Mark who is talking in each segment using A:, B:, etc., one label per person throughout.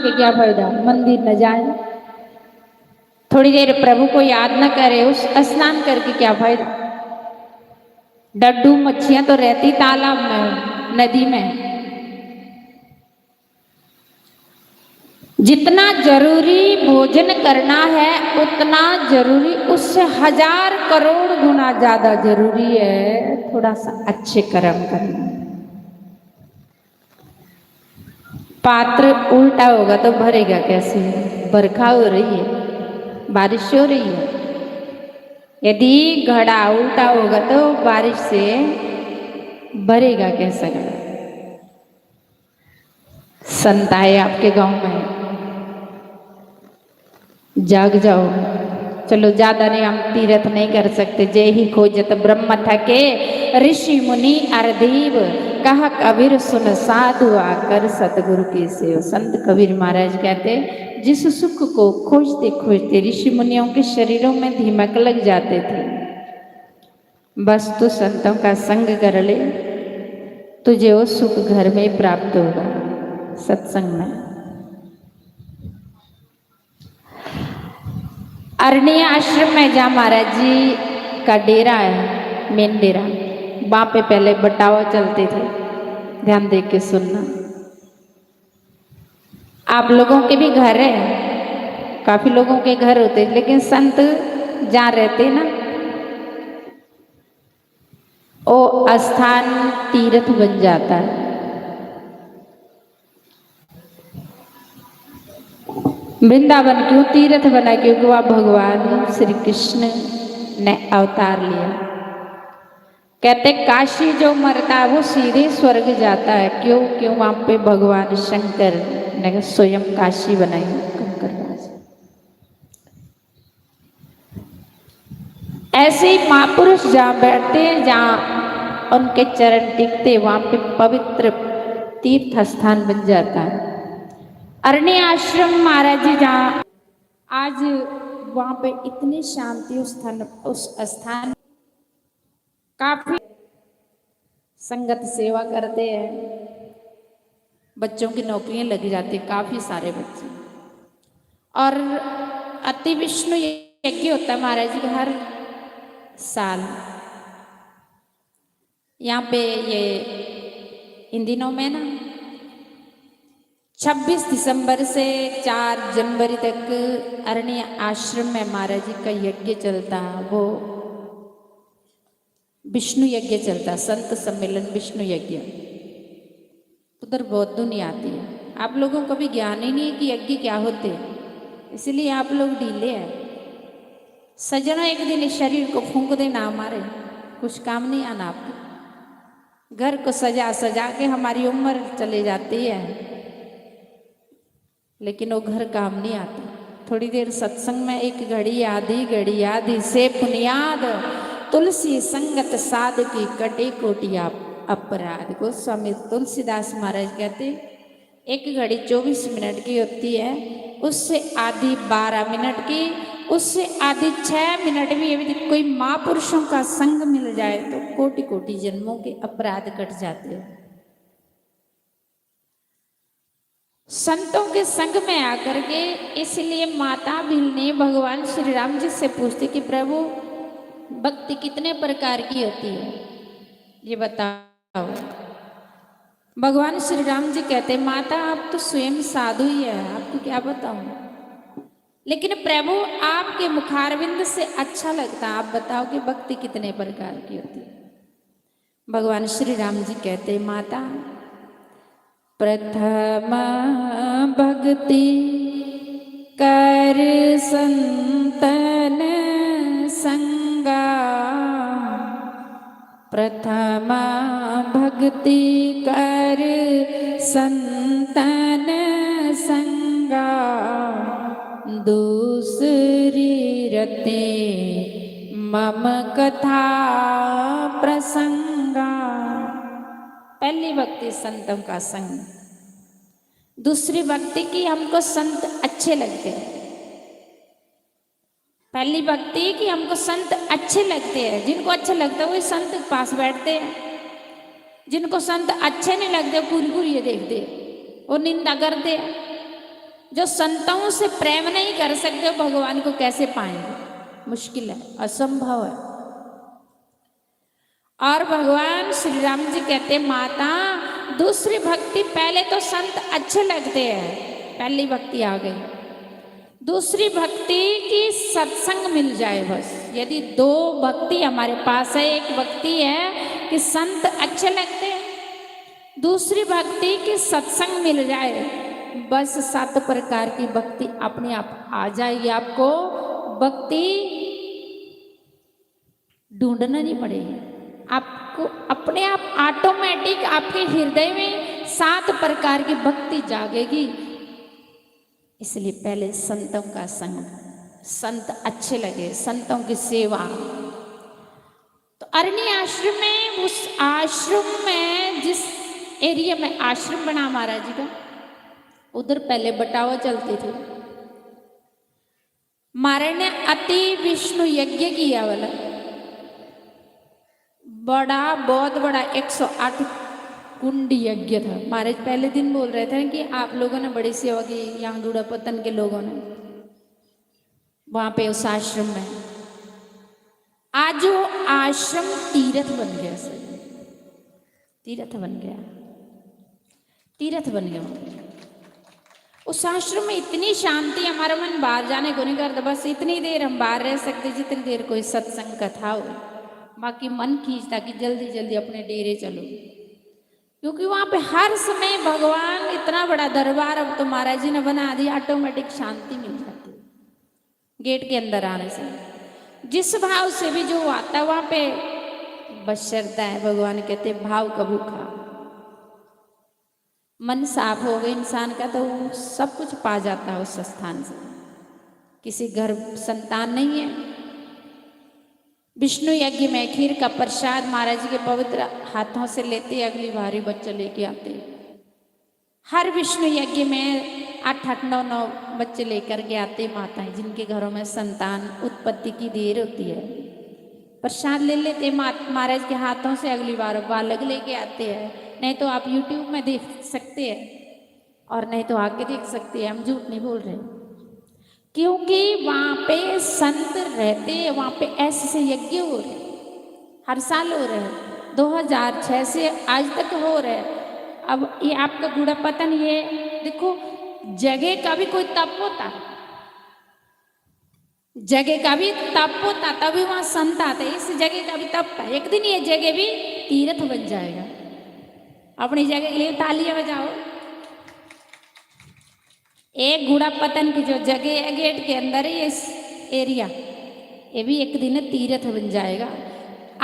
A: के क्या फायदा, मंदिर न जाए, थोड़ी देर प्रभु को याद न करे, उस स्नान करके क्या फायदा। डड्डू मच्छियां तो रहती तालाब में, नदी में। जितना जरूरी भोजन करना है उतना जरूरी, उससे 1000 करोड़ गुना ज्यादा जरूरी है थोड़ा सा अच्छे कर्म करना। पात्र उल्टा होगा तो भरेगा कैसे। बरखा हो रही है, बारिश हो रही है, यदि घड़ा उल्टा होगा तो बारिश से भरेगा कैसा घड़ा। संत आए आपके गांव में, जाग जाओ। चलो ज्यादा नहीं, हम तीर्थ नहीं कर सकते। जय ही खोजत ब्रह्म थके, ऋषि मुनि अरदीव, कहा कबीर सुन साधु आकर सतगुरु की सेव। संत कबीर महाराज कहते, जिस सुख को खोजते खोजते ऋषि मुनियों के शरीरों में दीमक लग जाते थे, बस तू संतों का संग कर ले, तुझे वो सुख घर में प्राप्त होगा, सत्संग में। अरण्य आश्रम में जहाँ महाराज जी का डेरा है, मेन डेरा, वहां पे पहले बटावा चलते थे। ध्यान दे के सुनना। आप लोगों के भी घर है, काफी लोगों के घर होते, लेकिन संत जहाँ रहते ना, वो स्थान तीर्थ बन जाता है। वृंदावन क्यों तीर्थ बना? क्योंकि वह भगवान श्री कृष्ण ने अवतार लिया। कहते काशी जो मरता वो सीधे स्वर्ग जाता है। क्यों? क्यों? वहां पे भगवान शंकर ने स्वयं काशी बनाई, कंकड़राज। ऐसे ही महापुरुष जहाँ बैठते हैं, जहाँ उनके चरण टिकते, वहां पे पवित्र तीर्थ स्थान बन जाता है। अरण्य आश्रम महाराज जी जहाँ, आज वहां पे इतनी शांति उस स्थान काफी संगत सेवा करते हैं, बच्चों की नौकरियां लग जाती, काफी सारे बच्चे। और अति विष्णु यज्ञ होता है महाराज जी का हर साल। यहाँ पे ये इन दिनों में ना 26 दिसंबर से 4 जनवरी तक अरण्य आश्रम में महाराज जी का यज्ञ चलता है। वो विष्णु यज्ञ चलता, संत सम्मेलन विष्णु यज्ञ। उधर बहुत दुनिया आती है। आप लोगों को भी ज्ञान ही नहीं है कि यज्ञ क्या होते हैं, इसलिए आप लोग ढीले हैं। सजनों, एक दिन इस शरीर को फूंक देना, हमारे कुछ काम नहीं आना। आपको घर को सजा सजा के हमारी उम्र चले जाती है, लेकिन वो घर काम नहीं आती। थोड़ी देर सत्संग में, एक घड़ी आधी से बुनियाद, तुलसी संगत साध की कटे कोटिया अपराध। गोस्वामी तुलसीदास महाराज कहते, एक घड़ी 24 मिनट की होती है, उससे आधी 12 मिनट की, उससे आधी 6 मिनट भी यदि कोई महापुरुषों का संग मिल जाए तो कोटि कोटि जन्मों के अपराध कट जाते हैं। संतों के संग में आकर के, इसलिए माता भील ने भगवान श्री राम जी से पूछती कि प्रभु भक्ति कितने प्रकार की होती है, ये बताओ। भगवान श्री राम जी कहते, माता आप तो स्वयं साधु ही है, आपको क्या बताऊं, लेकिन प्रभु आपके मुखारविंद से अच्छा लगता, आप बताओ कि भक्ति कितने प्रकार की होती है। भगवान श्री राम जी कहते, माता प्रथम भक्ति कर संतन संगा, प्रथम भक्ति कर संतन संगा, दूसरी रते मम कथा प्रसंगा। पहली भक्ति संतों का संग, दूसरी भक्ति की हमको संत अच्छे लगते हैं। पहली भक्ति की हमको संत अच्छे लगते हैं, जिनको अच्छे लगता है वही संत के पास बैठते हैं। जिनको संत अच्छे नहीं लगते पूरी पूरी ये देखते, वो निंदा करते हैं। जो संतों से प्रेम नहीं कर सकते भगवान को कैसे पाएंगे? मुश्किल है, असंभव है। और भगवान श्री राम जी कहते माता दूसरी भक्ति, पहले तो संत अच्छे लगते हैं, पहली भक्ति आ गई। दूसरी भक्ति की सत्संग मिल जाए बस। यदि दो भक्ति हमारे पास है, एक भक्ति है कि संत अच्छे लगते हैं, दूसरी भक्ति की सत्संग मिल जाए, बस 7 प्रकार की भक्ति अपने आप आ जाएगी। आपको भक्ति ढूंढना नहीं पड़ेगी, आपको अपने आप ऑटोमेटिक आपके हृदय में 7 प्रकार की भक्ति जागेगी। इसलिए पहले संतों का संग, संत अच्छे लगे, संतों की सेवा। तो अरण्य आश्रम में, उस आश्रम में जिस एरिया में आश्रम बना महाराज जी का, उधर पहले बटावा चलते थे। महाराज ने अति विष्णु यज्ञ किया वाला, बड़ा, बहुत बड़ा 108 कुंड यज्ञ था। महाराज पहले दिन बोल रहे थे कि आप लोगों ने बड़ी सेवा की, यहाँ गुड़ापतन के लोगों ने, वहां पे उस आश्रम में। आज वो आश्रम तीर्थ बन गया, तीर्थ बन गया, तीर्थ बन गया। उस आश्रम में इतनी शांति, हमारा मन बाहर जाने को नहीं करता, बस इतनी देर हम बाहर रह सकते जितनी देर कोई सत्संग कथा हो। बाकी मन खींचता कि जल्दी जल्दी अपने डेरे चलो, क्योंकि वहां पे हर समय भगवान, इतना बड़ा दरबार अब तो महाराज जी ने बना दिया, ऑटोमेटिक शांति मिल जाती गेट के अंदर आने से। जिस भाव से भी जो आता है वहां पे बस श्रद्धा है। भगवान कहते भाव का भूखा, मन साफ हो गया इंसान का तो वो सब कुछ पा जाता है उस स्थान से। किसी घर संतान नहीं है, विष्णु यज्ञ में खीर का प्रसाद महाराज जी के पवित्र हाथों से लेते, अगली बारी बच्चे लेके आते। हर विष्णु यज्ञ में 8-8, 9-9 बच्चे लेकर के आते माताएं, जिनके घरों में संतान उत्पत्ति की देर होती है। प्रसाद ले लेते महाराज के हाथों से, अगली बार बालक लेके आते हैं। नहीं तो आप YouTube में देख सकते हैं, और नहीं तो आके देख सकते हैं, हम झूठ नहीं बोल रहे, क्योंकि वहाँ पे संत रहते हैं, वहाँ पे ऐसे यज्ञ हो रहे, हर साल हो रहे हैं, 2006 से आज तक हो रहे हैं। अब ये आपका गुड़ापतन, ये देखो जगह का भी कोई तप होता, जगह का भी तप होता, तभी वहाँ संत आते, इस जगह का भी तप है। एक दिन ये जगह भी तीर्थ बन जाएगा। अपनी जगह के लिए तालियां बजाओ। एक गुड़ापतन की जो जगह है गेट के अंदर ही, इस एरिया, ये भी एक दिन तीर्थ बन जाएगा।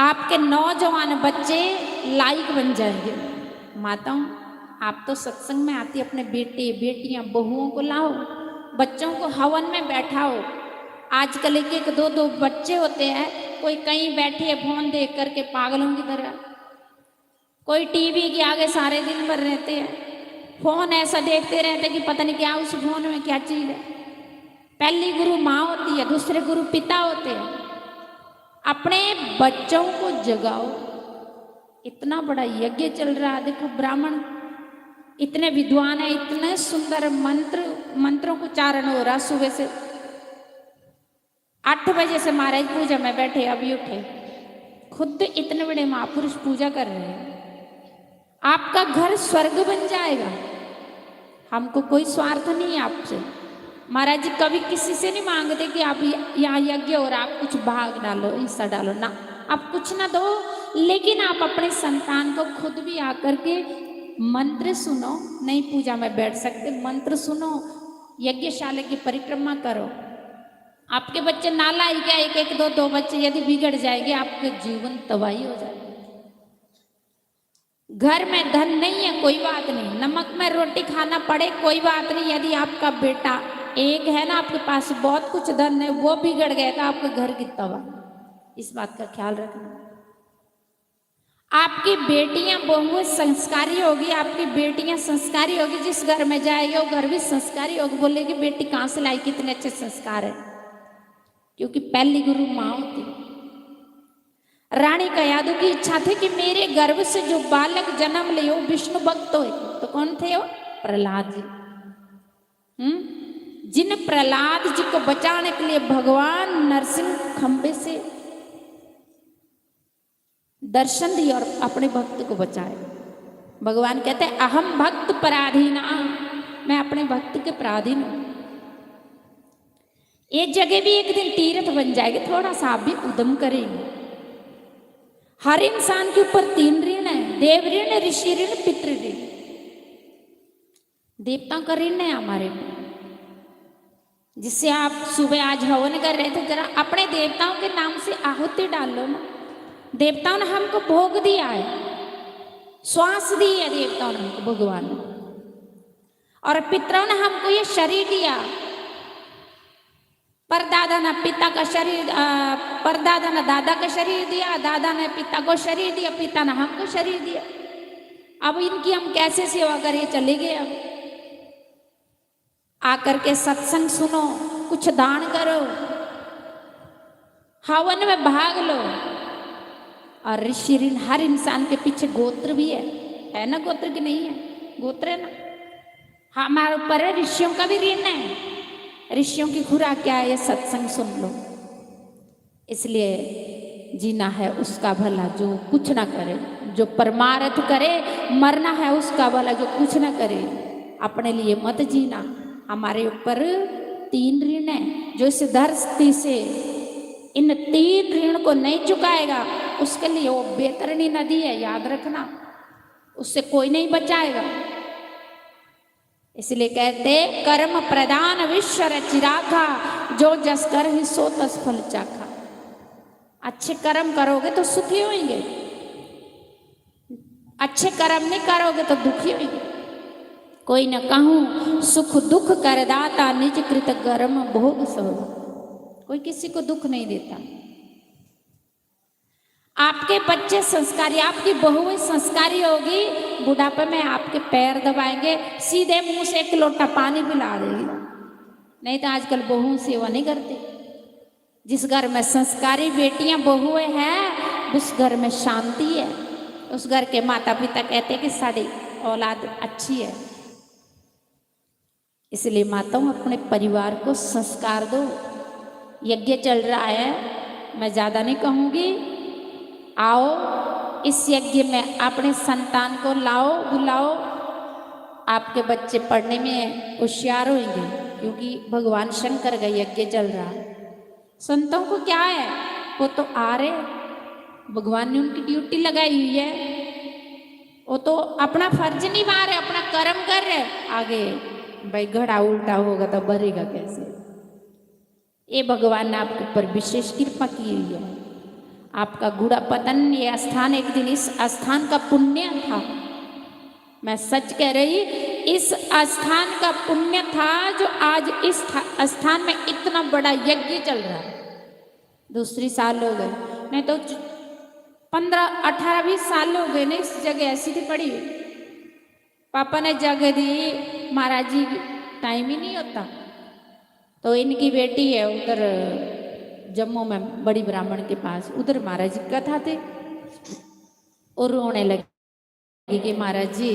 A: आपके नौजवान बच्चे लायक बन जाएंगे। माताओं, आप तो सत्संग में आती, अपने बेटे बेटियां बहुओं को लाओ, बच्चों को हवन में बैठाओ। आजकल एक 2-2 बच्चे होते हैं, कोई कहीं बैठे है फोन देख करके पागलों की तरह, कोई टीवी के आगे सारे दिन भर रहते हैं, फोन ऐसा देखते रहते कि पता नहीं क्या उस फोन में क्या चीज है। पहली गुरु माँ होती है, दूसरे गुरु पिता होते हैं। अपने बच्चों को जगाओ। इतना बड़ा यज्ञ चल रहा है, देखो ब्राह्मण इतने विद्वान है, इतने सुंदर मंत्रों को उच्चारण हो रहा। सुबह से 8 बजे से महाराज पूजा में बैठे, अभी उठे, खुद इतने बड़े महापुरुष पूजा कर रहे हैं। आपका घर स्वर्ग बन जाएगा। हमको कोई स्वार्थ नहीं है आपसे। महाराज जी कभी किसी से नहीं मांगते कि आप यहाँ यज्ञ हो रहा, आप कुछ भाग डालो, हिस्सा डालो, ना, आप कुछ ना दो, लेकिन आप अपने संतान को खुद भी आकर के मंत्र सुनो। नहीं पूजा में बैठ सकते, मंत्र सुनो, यज्ञशाला की परिक्रमा करो। आपके बच्चे नालायक क्या, 1-1, 2-2 बच्चे यदि बिगड़ जाएंगे, आपके जीवन तबाही हो जाएगी। घर में धन नहीं है कोई बात नहीं, नमक में रोटी खाना पड़े कोई बात नहीं। यदि आपका बेटा एक है ना, आपके पास बहुत कुछ धन है, वो बिगड़ गया तो आपके घर की तबाह। इस बात का ख्याल रखना। आपकी बेटियां बहुएं संस्कारी होगी, आपकी बेटियां संस्कारी होगी, जिस घर में जाएगी वो घर भी संस्कारी होगी। बोलेगी बेटी कहाँ से लाई, कितने अच्छे संस्कार है, क्योंकि पहली गुरु माँ होती है। रानी कयादू की इच्छा थी कि मेरे गर्भ से जो बालक जन्म ले वो विष्णु भक्त हो। तो कौन थे वो? प्रहलाद जी। जिन प्रहलाद जी को बचाने के लिए भगवान नरसिंह खंबे से दर्शन दिए और अपने भक्त को बचाए। भगवान कहते हैं अहम भक्त पराधीना, मैं अपने भक्त के पराधीन हूं। ये जगह भी एक दिन तीर्थ बन जाएगी, थोड़ा सा आप भी उद्यम करेंगे। हर इंसान के ऊपर 3 ऋण है, देव ऋण, ऋषि ऋण, पितृ ऋण। देवताओं का ऋण है हमारे में, जिससे आप सुबह आज हवन कर रहे थे, जरा अपने देवताओं के नाम से आहुति डाल लो ना। देवताओं ने हमको भोग दिया है, श्वास दी है देवताओं ने हमको, भगवान ने। और पितरों ने हमको ये शरीर दिया। परदादा ने पिता का शरीर, परदादा ने दादा का शरीर दिया, दादा ने पिता को शरीर दिया, पिता ने हमको शरीर दिया। अब इनकी हम कैसे सेवा करें? चले गए। अब आकर के सत्संग सुनो, कुछ दान करो, हवन में भाग लो। और ऋषि ऋण, हर इंसान के पीछे गोत्र भी है ना? गोत्र की नहीं है? गोत्र है ना? हमारे ऊपर है, ऋषियों का भी ऋण है। ऋषियों की खुराक क्या है? ये सत्संग सुन लो। इसलिए जीना है उसका भला जो कुछ ना करे, जो परमार्थ करे। मरना है उसका भला जो कुछ ना करे। अपने लिए मत जीना। हमारे ऊपर 3 ऋण है, जो इस धरती से इन 3 ऋण को नहीं चुकाएगा, उसके लिए वो बेतरनी नदी है, याद रखना। उससे कोई नहीं बचाएगा। इसलिए कहते कर्म प्रदान विश्व रचिराखा, जो जस कर ही सो तस फल चाखा। अच्छे कर्म करोगे तो सुखी होंगे, अच्छे कर्म नहीं करोगे तो दुखी होंगे। कोई न कहूं सुख दुख करदाता, निज कृत कर्म भोग सो। कोई किसी को दुख नहीं देता। आपके बच्चे संस्कारी, आपकी बहुएं संस्कारी होगी, बुढ़ापे में आपके पैर दबाएंगे, सीधे मुंह से 1 लोटा पानी पिला देगी। नहीं तो आजकल बहुओं सेवा नहीं करते। जिस घर में संस्कारी बेटियां बहुएं हैं, उस घर में शांति है। उस घर के माता पिता कहते हैं कि साड़ी औलाद अच्छी है। इसलिए माताओं, अपने परिवार को संस्कार दो। यज्ञ चल रहा है, मैं ज्यादा नहीं कहूंगी। आओ इस यज्ञ में अपने संतान को लाओ, बुलाओ। आपके बच्चे पढ़ने में होशियार होंगे, क्योंकि भगवान शंकर का यज्ञ चल रहा है। संतों को क्या है? वो तो आ रहे, भगवान ने उनकी ड्यूटी लगाई हुई है। वो तो अपना फर्ज निभा रहे, अपना कर्म कर रहे। आगे भाई घड़ा उल्टा होगा तो भरेगा कैसे? ये भगवान ने आपके ऊपर विशेष कृपा की हुई है। आपका गुड़ा पतन, ये स्थान एक दिन इस स्थान का पुण्य था। मैं सच कह रही, इस स्थान का पुण्य था जो आज इस स्थान में इतना बड़ा यज्ञ चल रहा है। दूसरी साल हो गए, नहीं तो 15, 18, 20 साल हो गए ना इस जगह ऐसी थी पड़ी हुई। पापा ने जगह दी, महाराज जी टाइम ही नहीं होता। तो इनकी बेटी है उधर जम्मू में, बड़ी ब्राह्मण के पास, उधर महाराज जी कथा थे। और रोने लगी कि महाराज जी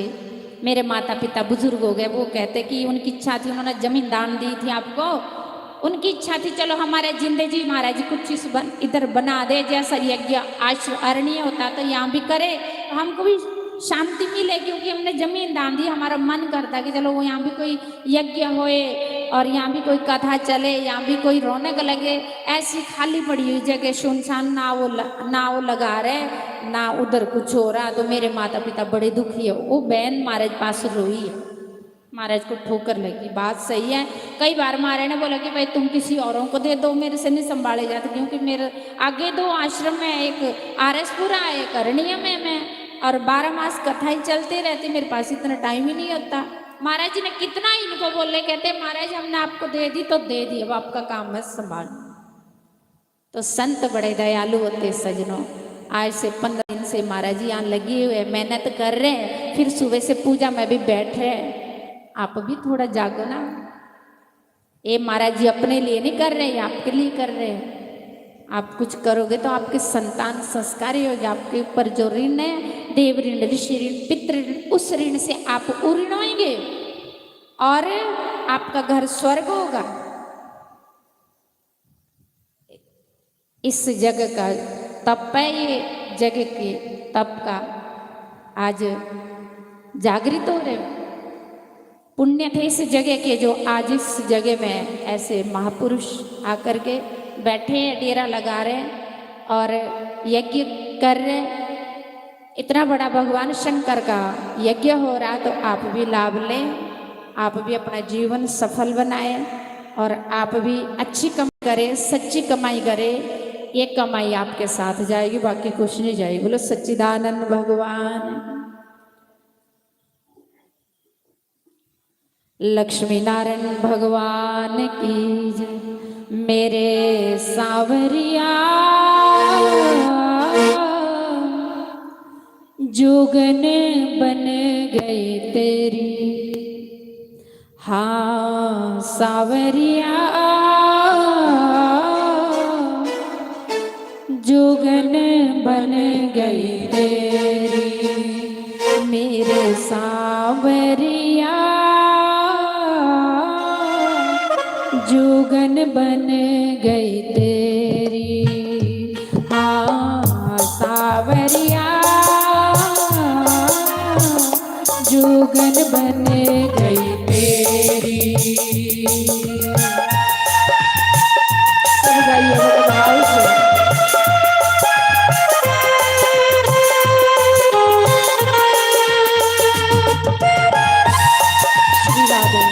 A: मेरे माता पिता बुजुर्ग हो गए। वो कहते कि उनकी इच्छा थी, उन्होंने जमीन दान दी थी आपको, उनकी इच्छा थी चलो हमारे जिंदगी महाराज जी कुछ चीज इधर बना दे, जैसा यज्ञ आश्रम अरण्य होता तो यहाँ भी करे, हमको भी शांति मिले, क्योंकि हमने जमीन दान दी। हमारा मन करता कि चलो वो यहाँ भी कोई यज्ञ होए और यहाँ भी कोई कथा चले, यहाँ भी कोई रौनक लगे। ऐसी खाली पड़ी हुई जगह सुनसान, ना वो लगा रहे, ना उधर कुछ हो रहा। तो मेरे माता पिता बड़े दुखी है। वो बहन महाराज पास रोई है, महाराज को ठोकर लगी। बात सही है। कई बार महाराज ने बोला कि भाई तुम किसी औरों को दे दो, मेरे से नहीं संभाले जाते, क्योंकि मेरे आगे 2 आश्रम में, एक आरएसपुरा है, एक अरण्य में मैं, और 12 मास कथाएं चलती रहती, मेरे पास इतना टाइम ही नहीं होता। महाराज जी ने कितना इनको बोले, कहते महाराज हमने आपको दे दी तो दे दी, अब आपका काम है संभालना। तो संत बड़े दयालु होते सजनों। आज से 15 दिन से महाराज जी यहाँ लगे हुए, मेहनत कर रहे हैं, फिर सुबह से पूजा में भी बैठ रहे हैं। आप भी थोड़ा जागो ना। ये महाराज जी अपने लिए नहीं कर रहे, आपके लिए कर रहे हैं। आप कुछ करोगे तो आपके संतान संस्कारी होगी। आपके ऊपर जो ऋण है, देव ऋण, ऋषि ऋण, पितृ ऋण, उस ऋण से आप उऋण होंगे। और आपका घर स्वर्ग होगा। इस जग का तप है, ये जग के तप का आज जागृत हो रहे हो। पुण्य थे इस जगह के जो आज इस जगह में ऐसे महापुरुष आकर के बैठे हैं, डेरा लगा रहे हैं और यज्ञ कर रहे हैं। इतना बड़ा भगवान शंकर का यज्ञ हो रहा, तो आप भी लाभ लें, आप भी अपना जीवन सफल बनाएं और आप भी अच्छी कमाई करें, सच्ची कमाई करें। ये कमाई आपके साथ जाएगी, बाकी कुछ नहीं जाएगी। बोलो सच्चिदानंद भगवान। लक्ष्मी नारायण भगवान की जय। मेरे सावरिया जोगन बन गई तेरी, हाँ सावरिया जोगन बन गई तेरी। मेरे सावरिया जोगन बन गई तेरी, हाँ सावरिया जोगन बन गई तेरी। सब गाइए मेरे भाई से। श्री राधे।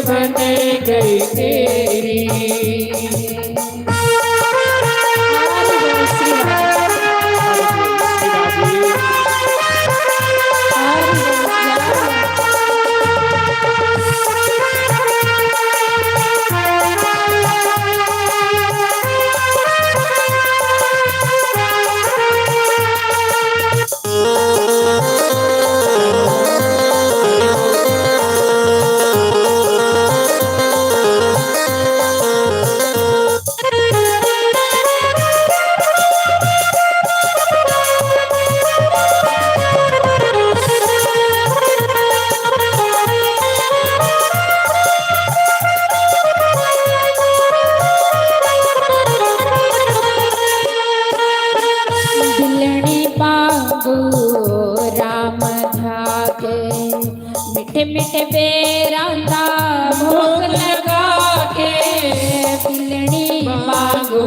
B: बन गई तेरी।
A: मिठे मिठे बेरां दा भोग लगा के बिलनी मांगो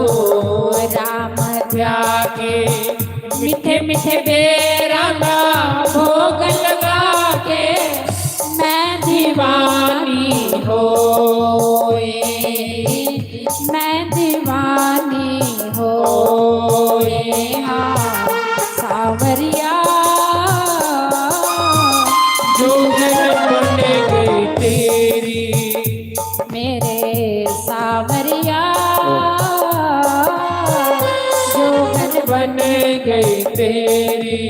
A: राम
B: जाके। मिठे मिठे बेरां दा भोग लगा के
A: मैं
B: दीवानी होए,
A: मैं दीवानी होए हाँ सावरिया
B: जोगन बन गई तेरी।
A: मेरे सावरिया जोगन
B: बन गई तेरी।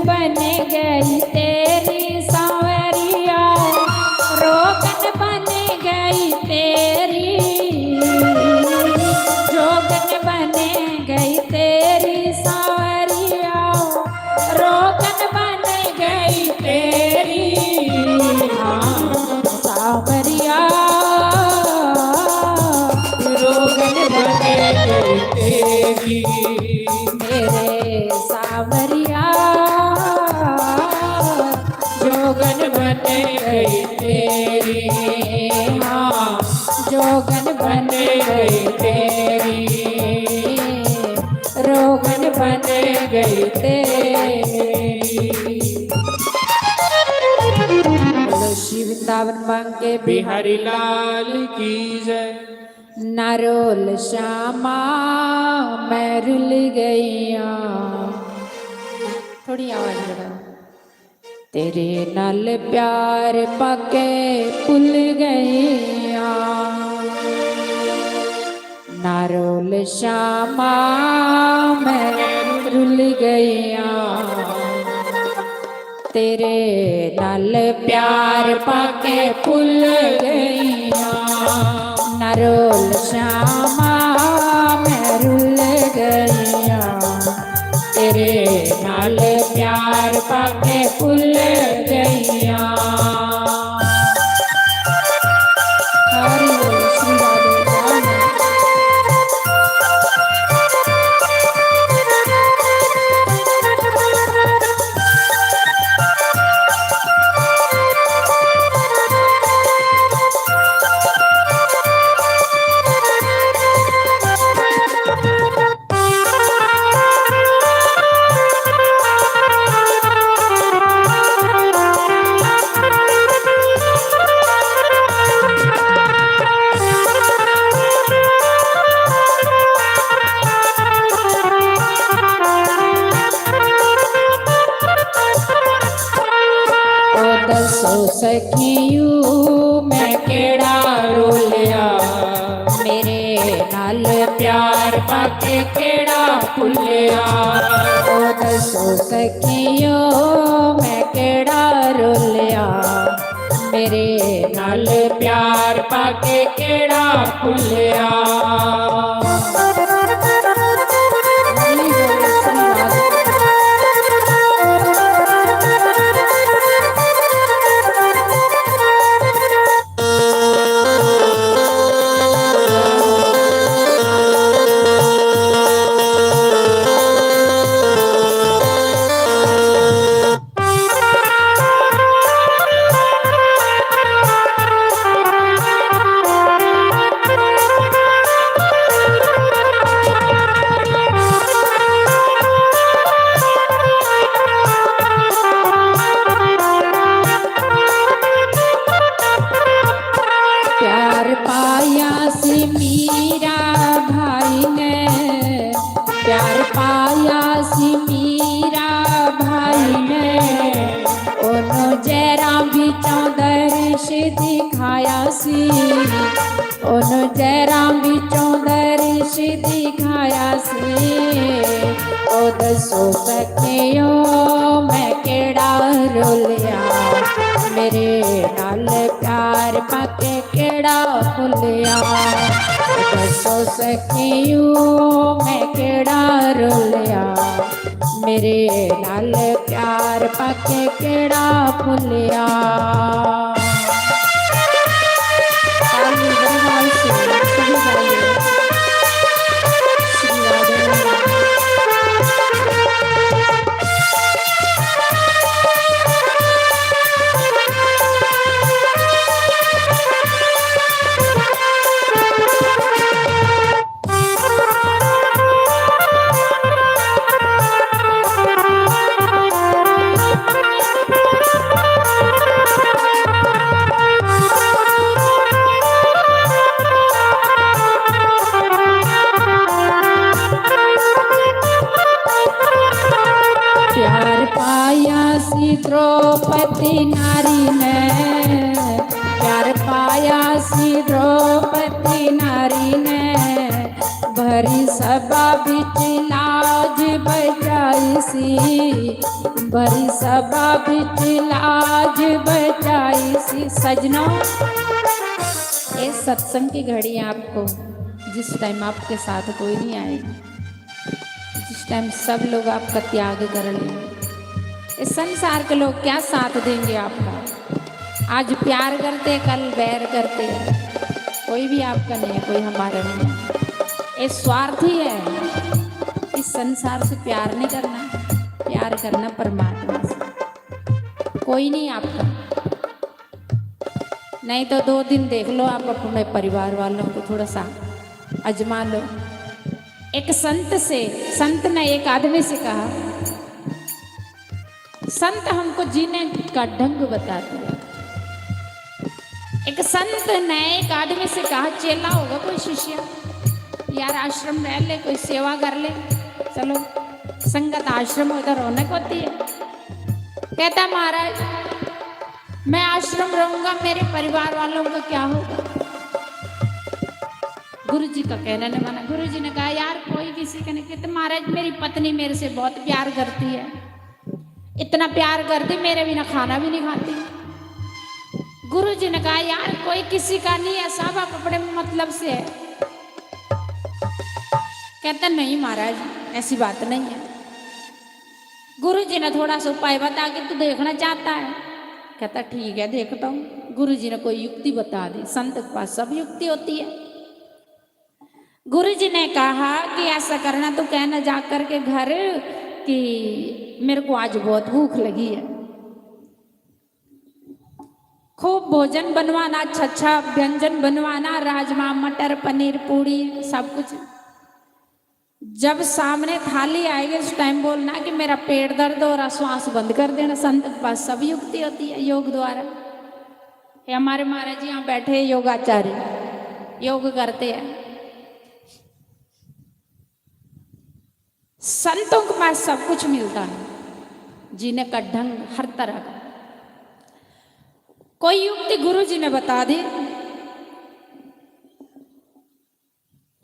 A: बन गई तेरी सांवरिया रोगन बन गई तेरी जोगन बन गई तेरी सांवरिया रोगन बन गई तेरी सांवरिया
B: रोगन बन गई तेरी।
A: मेरे सांवरिया
B: जोगन बन गई तेरी। हाँ
A: जोगन
B: बन गई तेरी।
A: रोगन
B: बन गई तेरी।
A: बोलो श्री वृंदावन मांगे
B: बिहारी लाल की जय।
A: नरोल श्यामा मैं रुल गईया। थोड़ी आवाज बढ़ाओ। तेरे नाल प्यार पाके भुल गईया नरोल श्यामा मैं रुल गईया तेरे नाल प्यार पाके भुल गईया नरोल श्यामा मैं रुल गईया तेरे नाल प्यार पाके भुल गईया। हरि बोल श्री राधे राम। दसो सखियों मैं केड़ा रोलिया मेरे नाल प्यार पाके केड़ा भुलिया। ओ दसो सखियों मैं केड़ा रोलिया मेरे नाल प्यार पाके केड़ा भुलिया। सिखाया सी ओ दसो सखियो मैं केड़ा रोलिया मेरे नाल प्यार पाके केड़ा भुलिया दसो सखियो मैं केड़ा रोलिया मेरे नाल प्यार पाके केड़ा भुलिया द्रौपदी नारी ने प्यार पाया सी द्रौपदी नारी ने भरी सभा बिच लाज बचाई सी भरी सभा बिच लाज बचाई सी। सजनों, ये सत्संग की घड़ी आपको जिस टाइम आपके साथ कोई नहीं आएगी, जिस टाइम सब लोग आपका त्याग कर लेंगे, इस संसार के लोग क्या साथ देंगे आपका। आज प्यार करते कल बैर करते हैं, कोई भी आपका नहीं है, कोई हमारा नहीं है। ये स्वार्थी है। इस संसार से प्यार नहीं करना, प्यार करना परमात्मा से। कोई नहीं आपका, नहीं तो 2 दिन देख लो आप अपने परिवार वालों को, थोड़ा सा आजमा लो। एक संत ने एक आदमी से कहा, संत हमको जीने का ढंग बताते हैं। एक संत ने एक आदमी से कहा, चेला होगा कोई शिष्य, यार आश्रम रह ले, कोई सेवा कर ले, चलो संगत आश्रम उधर रौनक होती है। कहता महाराज मैं आश्रम रहूंगा, मेरे परिवार वालों का क्या होगा। गुरुजी का कहना नहीं माना। गुरुजी ने कहा यार कोई किसी का नहीं। कहते महाराज मेरी पत्नी मेरे से बहुत प्यार करती है, इतना प्यार करती मेरे बिना खाना भी नहीं खाती। गुरुजी ने कहा यार कोई किसी का नहीं है, सब आप अपने मतलब से है। कहता नहीं महाराज ऐसी बात नहीं है। गुरुजी ने थोड़ा सा उपाय बता के तू देखना चाहता है। कहता ठीक है देखता हूँ। गुरुजी ने कोई युक्ति बता दी। संत के पास सब युक्ति होती है। गुरुजी ने कहा कि ऐसा करना, तो कहना जा कर के घर कि मेरे को आज बहुत भूख लगी है, खूब भोजन बनवाना, अच्छा अच्छा व्यंजन बनवाना, राजमा मटर पनीर पूड़ी सब कुछ। जब सामने थाली आएगी उस टाइम बोलना कि मेरा पेट दर्द हो रहा, श्वास बंद कर देना। संत के पास सब युक्ति होती है योग द्वारा। ये हमारे महाराज यहाँ बैठे योगाचार्य योग करते हैं। संतों के पास सब कुछ मिलता है, जीने का ढंग हर तरह का। कोई युक्ति गुरु जी ने बता दी।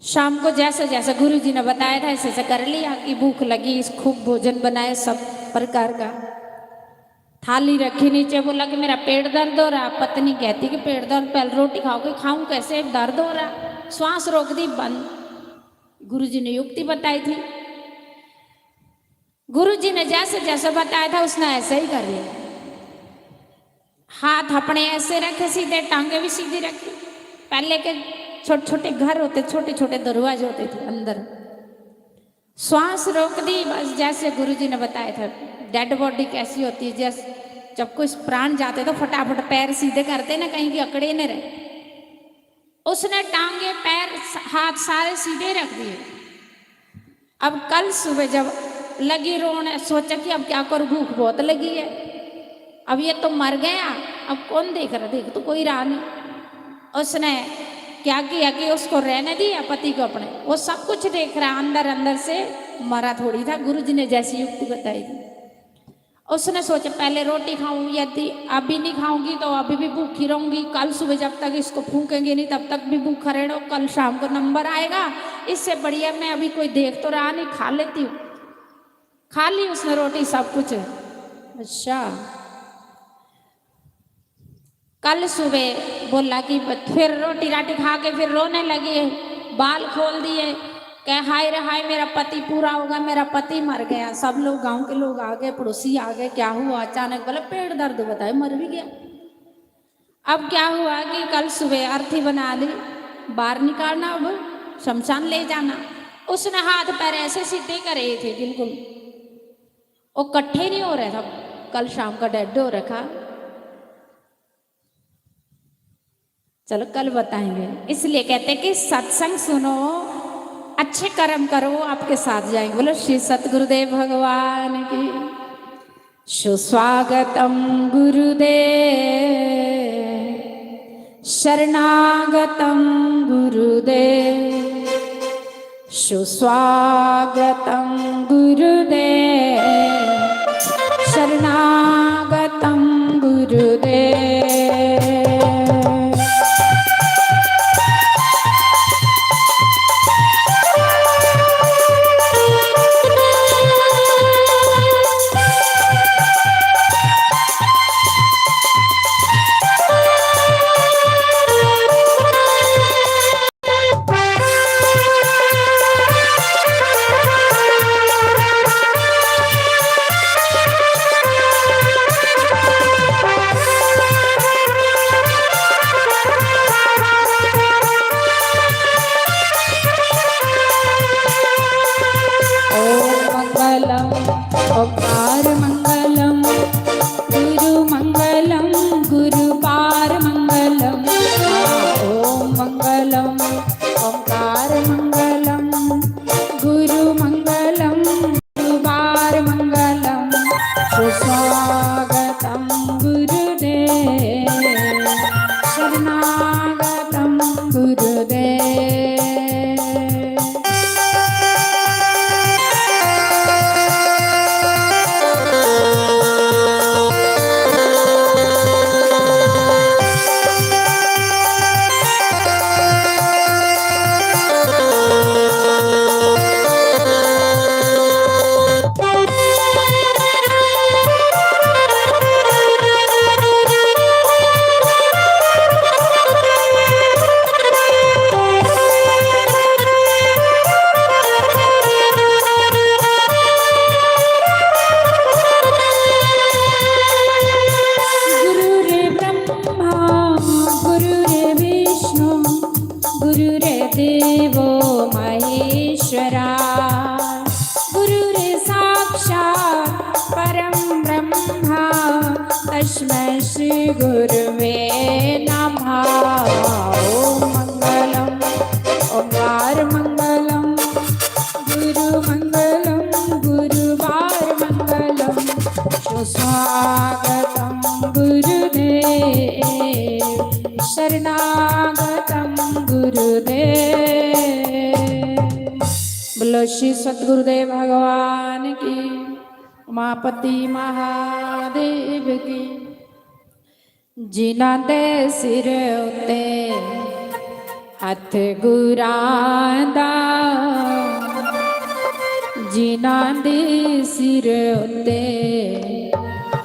A: शाम को जैसे जैसे गुरु जी ने बताया था ऐसे ऐसे कर लिया कि भूख लगी, खूब भोजन बनाए सब प्रकार का। थाली रखी नीचे, बोला कि मेरा पेट दर्द हो रहा। पत्नी कहती कि पेट दर्द, पहले रोटी खाओगे। खाऊं कैसे, दर्द हो रहा। श्वास रोक दी, बंद। गुरु जी ने युक्ति बताई थी। गुरु जी ने जैसे जैसे बताया था उसने ऐसे ही कर लिया। हाथ अपने ऐसे रखे सीधे, टांगे भी सीधी रखी। पहले के छोटे छोटे घर होते, छोटे छोटे दरवाजे होते थे अंदर। श्वास रोक दी, बस जैसे गुरु जी ने बताया था। डेड बॉडी कैसी होती है, जैसे जब कोई प्राण जाते तो फटाफट पैर सीधे करते ना, कहीं भी अकड़े न रहे। उसने टांगे पैर हाथ सारे सीधे रख दिए। अब कल सुबह जब लगी रोने, सोचा कि अब क्या करूं, भूख बहुत लगी है, अब ये तो मर गया, अब कौन देख रहा, देख तो कोई रहा नहीं। उसने क्या किया कि उसको रहने दिया, पति को अपने, वो सब कुछ देख रहा, अंदर अंदर से मरा थोड़ी था। गुरु जी ने जैसी युक्ति बताई थी उसने सोचा पहले रोटी खाऊं, यदि अभी नहीं खाऊंगी तो अभी भी भूखी रहूंगी, कल सुबह जब तक इसको फूकेंगे नहीं तब तक भी भूखा रहना, कल शाम को नंबर आएगा, इससे बढ़िया मैं अभी कोई देख तो रहा नहीं, खा लेती हूँ। खा ली उसने रोटी सब कुछ। अच्छा, कल सुबह बोला कि फिर रोटी राटी खा के फिर रोने लगी, बाल खोल दिए, कह हाय रे हाय मेरा पति पूरा होगा, मेरा पति मर गया। सब लोग गांव के लोग आ गए, पड़ोसी आ गए, क्या हुआ अचानक, बोले पेट दर्द, बताए मर भी गया। अब क्या हुआ कि कल सुबह अर्थी बना ली, बाहर निकालना, अब शमशान ले जाना। उसने हाथ पैर ऐसे सीधे करे थे बिल्कुल, वो इकट्ठे नहीं हो रहे था, कल शाम का डेड हो रखा। चलो कल बताएंगे। इसलिए कहते हैं कि सत्संग सुनो, अच्छे कर्म करो, आपके साथ जाएंगे। बोलो श्री सतगुरुदेव भगवान की। सुस्वागतम गुरुदेव, शरणागतम गुरुदेव, सुस्वागतम गुरुदेव, शरणागतम गुरुदेव। ओंकार मंगलम गुरु मंगलम गुरु पार मंगलम। ओम मंगलम ओंकार मंगलम गुरु मंगलम गुरु पार मंगलम। सुस्वागतम गुरुदेव, शरणागतम गुरुदेव। गुरुर्देवो महेश्वरा, गुरुरे साक्षात् परं ब्रह्मा, तस्मै श्री गुरुवे नमः। ओम मंगलम ओंकार मंगलम गुरु मंगलम गुरुवार मंगलम। सुस्वागतम गुरुदेव, शरणागतम गुरुदेव। बोलो श्री सतगुरुदेव भगवान की, उमापति महादेव की। जिन्हां दे सिर उत्ते हथ गुरां दा, जिन्हां दे सिर उत्ते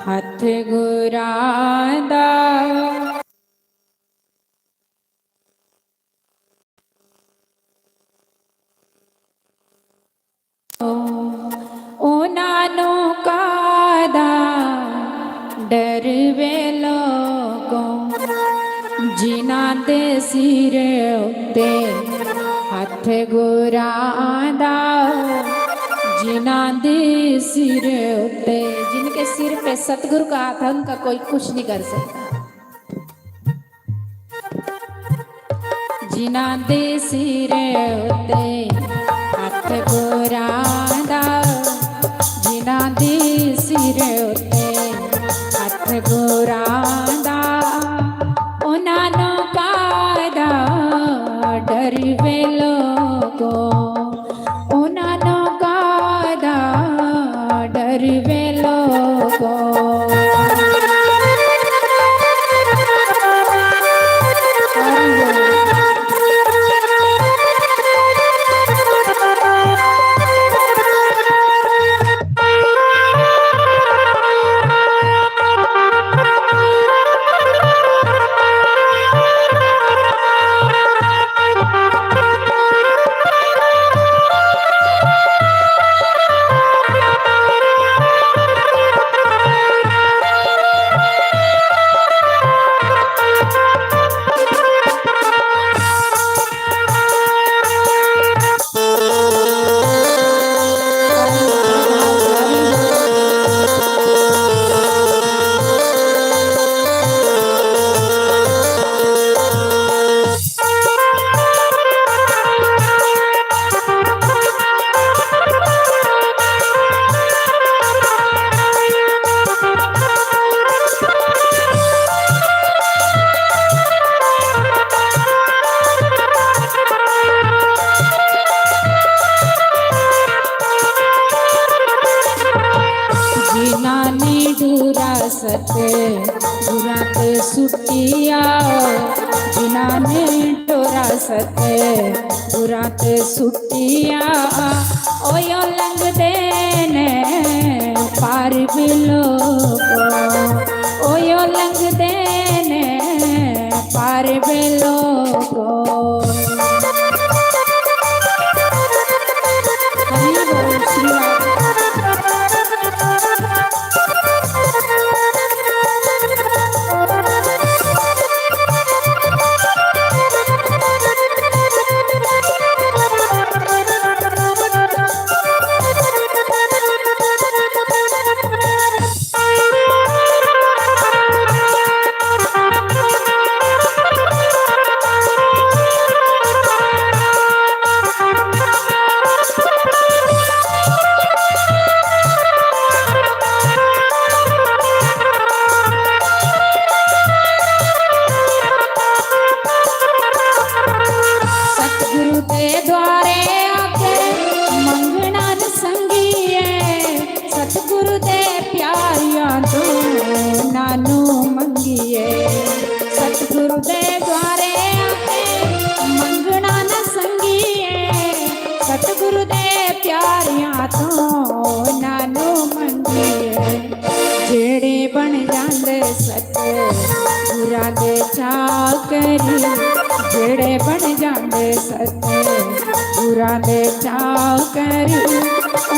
A: हथ गुरां दा। ओनानो कादा डर वे लोगों, जिन्हां दे सिर उत्ते हथ गुरां दा, जिन्हां दे सिर उत्ते, जिनके सिर पे सतगुरु का हाथ है उनका कोई कुछ नहीं कर सकता। जिन्हां दे सिर उत्ते हथ गुरां दा, जिन्हां दे सिर उत्ते हथ गुरां दा। उन्हां नूं कादा डर वे लोगो, उन्हां नूं कादा डर वे लोगो, सुटिया जिन्होंने डोरा सतगुरां ते सुटिया ओयो लंघदे ने पार बिलो को ओयो लंघदे ने पार बिलो को हरि बोल श्री सतगुरु दे प्यारियां तो नानू मंगिए जेड़े बन जांदे सतगुरां दे चाकरी जेड़े बन जांदे सतगुरां दे चाकरी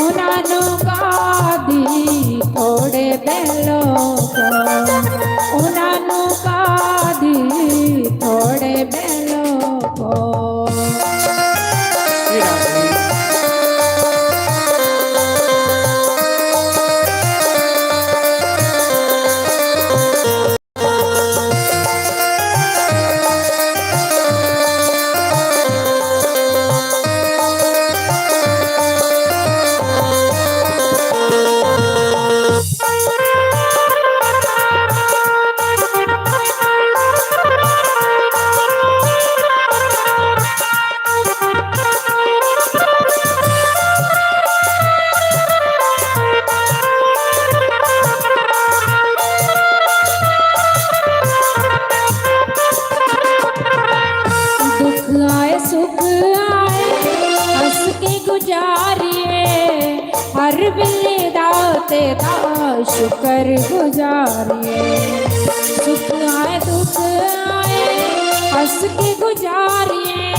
A: उन्हां नू कादी थोड़े दे लोग उन्हां नू कादी थोड़े दे लोग हर वेले दाते दा शुक्र गुजारिए सुख आए दुख आए हंस के गुजारिए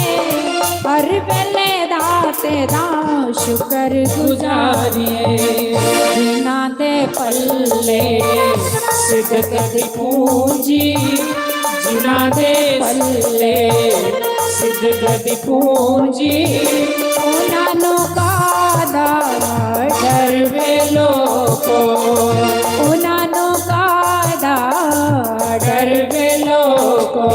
A: हर वेले दाते दा शुक्र गुजारिए जिन्हां दे पल्ले सिदक दी पूंजी जिन्हां दे पल्ले सिदक दी पूंजी उन्हां नू कादा डर वेलो को उन्हां नू कादा डर वेलो को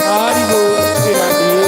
B: हरि बोल श्री राधे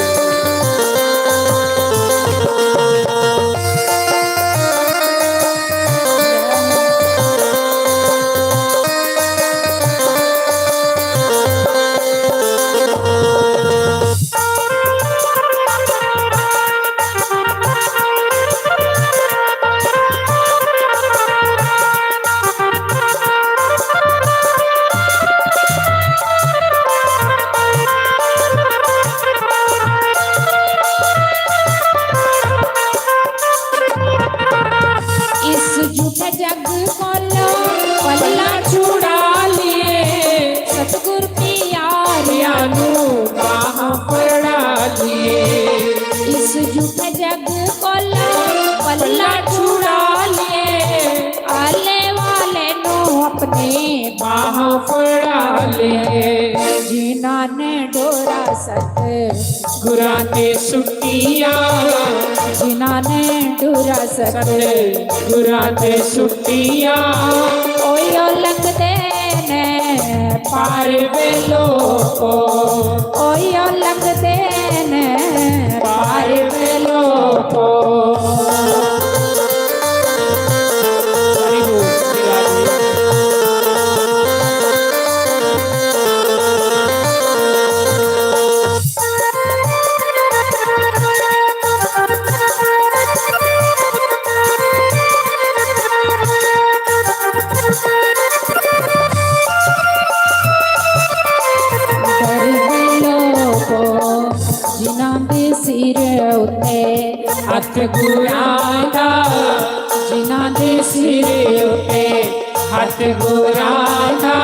A: जग कोलो पल्ला छुड़ा लिए सतगुर प्यारियां नू बाह फड़ा लिए इस झूठे जग कोलो पल्ला छुड़ा लिए आले वाले नू अपने बाह फड़ा लिए जिन्हां ने डोरा सतगुरां ते सुटिया जिन्हां ने डोरा सतगुरां ते सुटिया ओयो लंघदे ने पार वेलो को ओयो लंघदे ने पार वेलो को
B: हरि बोल श्री राधे
A: ਸਿਰ ਉਤੇ
B: ਹੱਥ ਗੁਰਾਂ ਦਾ
A: ਜਿਨ੍ਹਾਂ ਦੇ ਸਿਰ ਉਤੇ
B: ਹੱਥ ਗੁਰਾਂ ਦਾ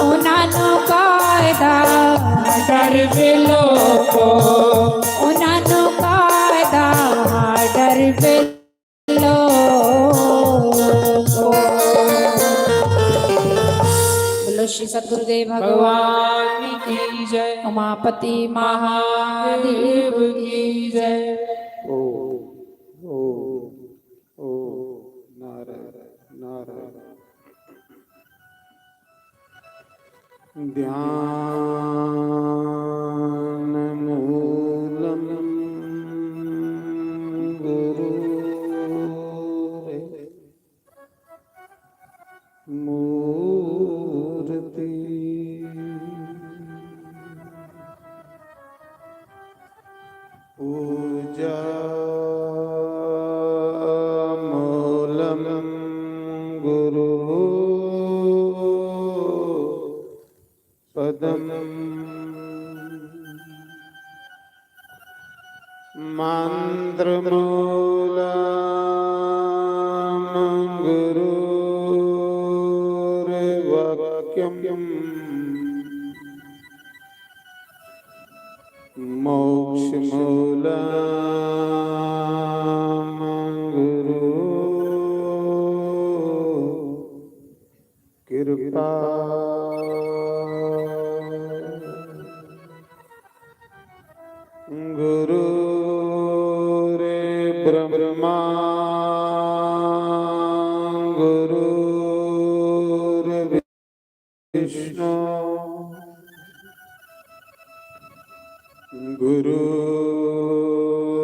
A: ਉਹਨਾਂ ਨੂੰ ਕਾਇਦਾ
B: ਡਰ ਵੇ ਲੋਕੋ
A: ਉਹਨਾਂ ਨੂੰ ਕਾਇਦਾ ਡਰ ਵੇ ਲੋਕੋ। बोलो श्री सतगुरुदेव भगवान
B: भगवान की जय
A: उमापति महादेव
B: देव की जय।
C: ओ ओ ओ नारायण नारायण ध्यान मूलम गुरु मूर्ति पूजा मूलम गुरु पदम मंत्र मूलम गुरु वाक्यम मोक्ष मूलम गुरु कृपा गुरु रे ब्रह्मा गुरु रे विष्णु गुरु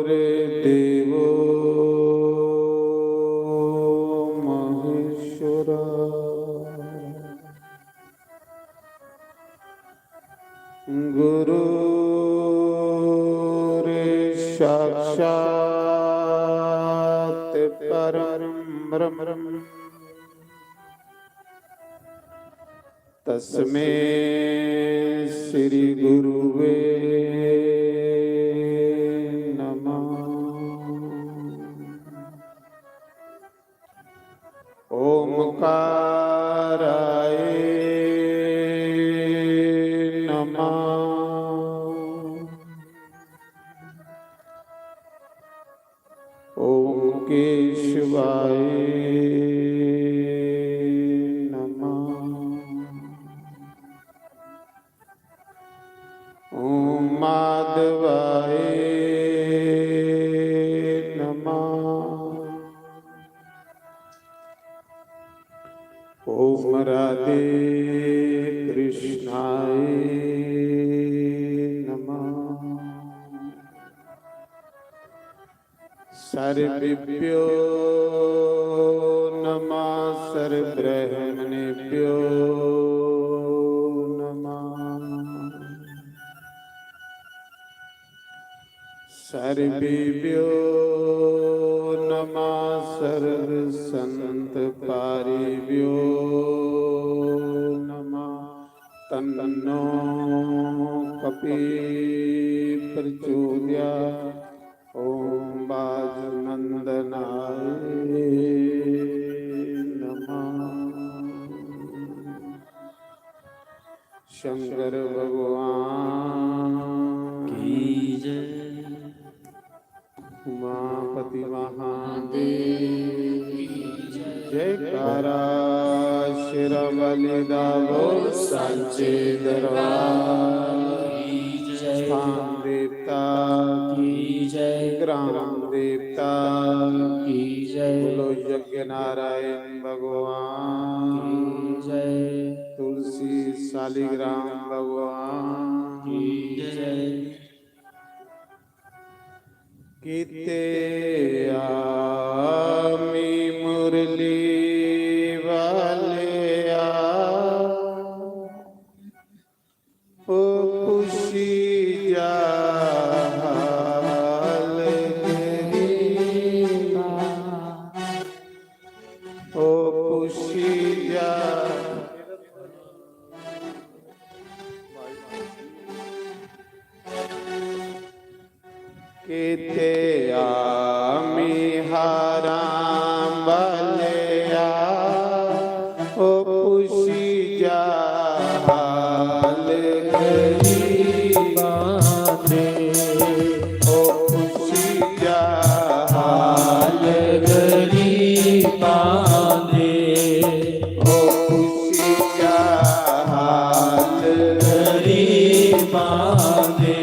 C: रे देवो महेश्वरा गुरु रे साक्षात् परम ब्रह्म तस्मै श्री गुरुवे नमः। ओमकाराय नमः। ओम केशवाय ओम माधवाय नमः। ओम राधे कृष्णाय नमः। सर्वेभ्यो नमः सर्वब्रह्मणेभ्यो सर्वेभ्यो नमः सर्वसंतपारिभ्यो नमः। तन्नो कपि प्रचोदयात्। ओम बाजनंदनाय नमः। शंकर भगवान
B: की जय।
C: उमापति महादेव जयकारा शिरवलिदा बोल सांचे दरबार स्थान देवता
B: की जय
C: ग्राम देवता
B: की जय
C: बोलो यज्ञ नारायण भगवान
B: की जय
C: तुलसी शालिग्राम भगवान
B: की जय।
C: कीते आमी मुरली वाले ओ खुशी जाल गरीबा ओ खुशी जा ਕਿਤੇ ਆਮੀ ਹਾਰਾਂ ਵਾਲਿਆ ਓ ਪੁੱਛੀ ਜਾ ਹਾਲ ਗਰੀਬਾਂ ਦੇ ਓ ਪੁੱਛੀ ਜਾ ਹਾਲ ਗਰੀਬਾਂ ਦੇ ਓ ਪੁੱਛੀ ਜਾ ਹਾਲ ਗਰੀਬਾਂ ਦੇ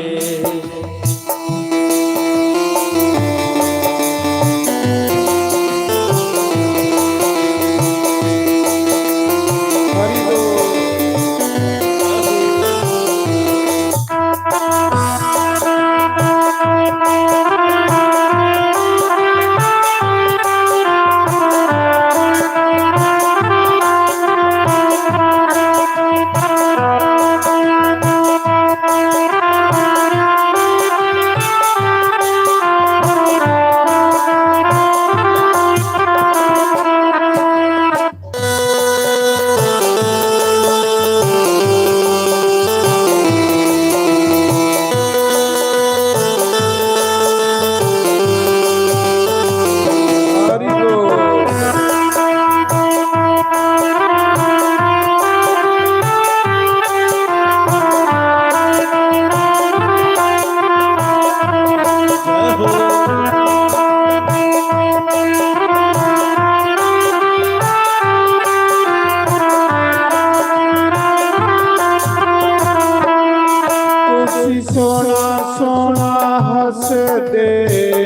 C: ਸੋਹਣਾ ਸੋਹਣਾ ਹੱਸਦੇ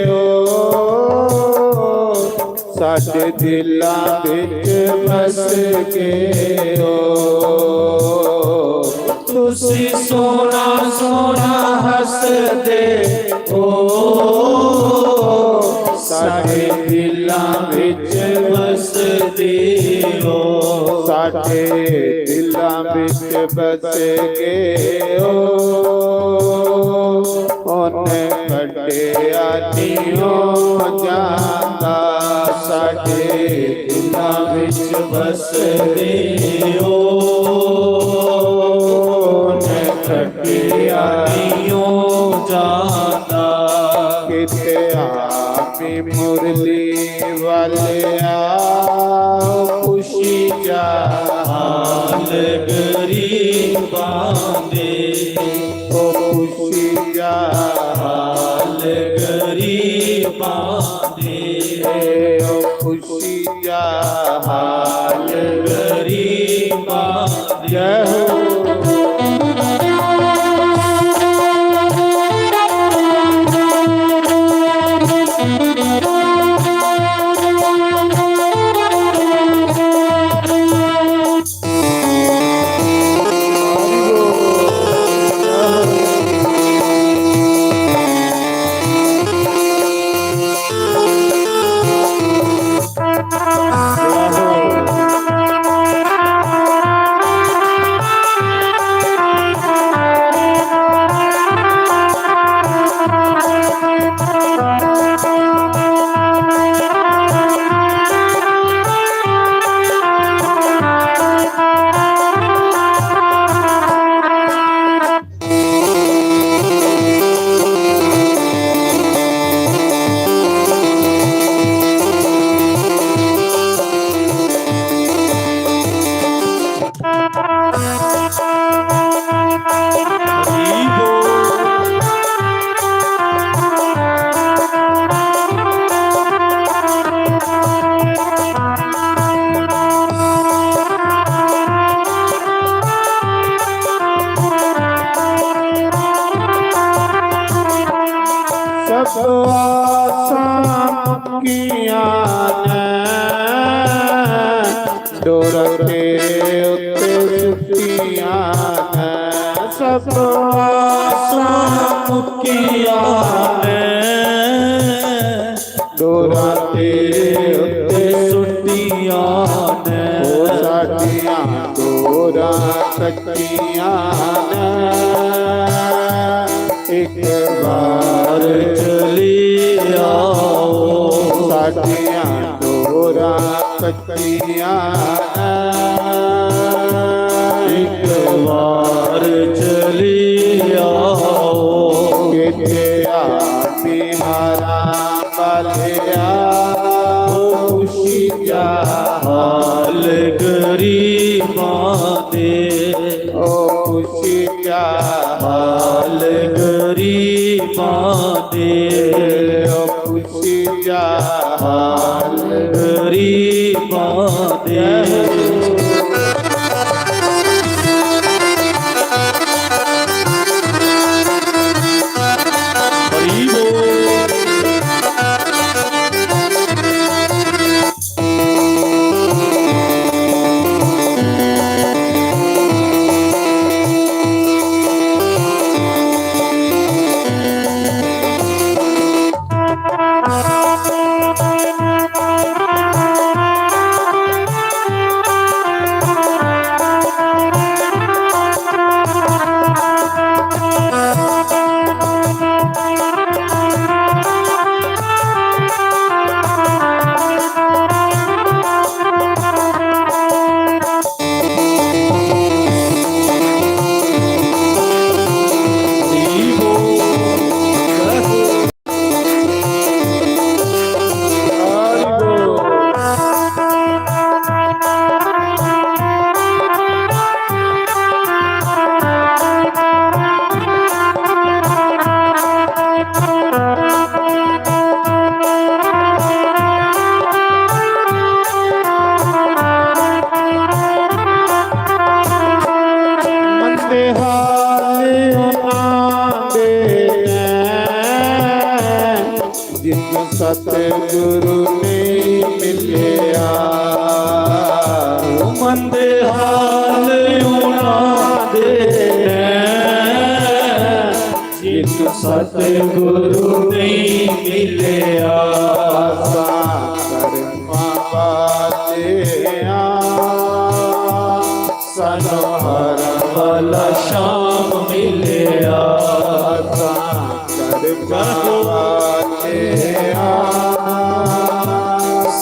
C: ਓ ਸਾਡੇ ਦਿਲਾਂ ਵਿੱਚ ਵਸ ਕੇ ਓ ਤੁਸੀਂ ਸੋਹਣਾ ਸੋਹਣਾ ਹੱਸਦੇ ਓ ਸਾਡੇ ਦਿਲਾਂ ਵਿੱਚ ਵਸਦੇ ਓ ਸਾਡੇ ਦਿਲਾਂ ਵਿੱਚ ਵਸ ਕੇ ਓ ਉਹਨੇ ਕੱਢਿਆ ਨੀਓ ਜਾਂਦਾ ਸਾਡੇ ਦਿਲਾਂ ਵਿੱਚ ਵਸਦੇ ਓ ਉਹਨੇ ਕੱਢਿਆ ਨੀਓ ਜਾਂਦਾ ਕਿਤੇ ਆਪੀ ਮੁਰਲੀ ਵਾਲਿਆ ਖੁਸ਼ੀ ਜਾ ਹਾਲ ਗਰੀਬਾਂ ਦੇ ਓ ਖੁਸ਼ੀ ਜਾ ਹਾਲ ਗਰੀਬਾਂ ਦੇ ਓ ਖੁਸ਼ੀ ਜਾ ਹਾਲ ਗਰੀਬਾਂ ਦੇ ਡੋਰ ਤੇਰੇ ਉੱਤੇ ਸੁੱਟੀਆਂ ਨੇ ਸਭ ਆਸਾਂ ਮੁੱਕੀਆਂ ਨੇ ਡੋਰਾਂ ਤੇਰੇ ਉੱਤੇ ਸੁੱਟੀਆਂ ਨੇ ਉਹ ਸਾਡੀਆਂ ਡੋਰਾਂ ਕੱਟੀਆਂ ਨੇ ਇੱਕ ਵਾਰ ਚਲੀ ਆਓ ਸਾਡੀਆਂ ਡੋਰਾਂ ਕੱਟੀਆਂ ਇੱਕ ਵਾਰ ਚਲੀ ਆਓ ਕਿਤੇ ਆਪੀ ਹਾਰਾ ਵਾਲਿਆ ਖੁਸ਼ੀਆ
B: ਹਾਲ ਗਰੀਬਾਂ ਦੇ
C: ਓ ਖੁਸ਼ੀਆ
B: ਹਾਲ ਗਰੀਬਾਂ ਦੇ
C: ਓ ਖੁਸ਼ੀਆ
B: ਹਾਲ ਗਰੀਬਾਂ ਦੇ ਹਰੀ ਬੋਲ
C: ਮੰਦੇ ਹਾਲਿਆਂ ਦੇ ਜਿਸ ਸਤਿਗੁਰੂ ਨੇ ਮਿਲਿਆ
B: ਮੰਦੇ ਹਾਲ ਉਹਨਾਂ ਦੇ ਜਿਸ ਸਤਿਗੁਰੂ ਨਹੀਂ ਮਿਲਿਆ
C: ਕਰਮਾਂ ਵਾਲਿਆਂ ਸਾਨੂੰ ਹਰ
B: ਵਾਲਾ ਸ਼ਾਮ ਮਿਲਿਆ
C: ਕਰਮਾਂ ਵਾਲਿਆਂ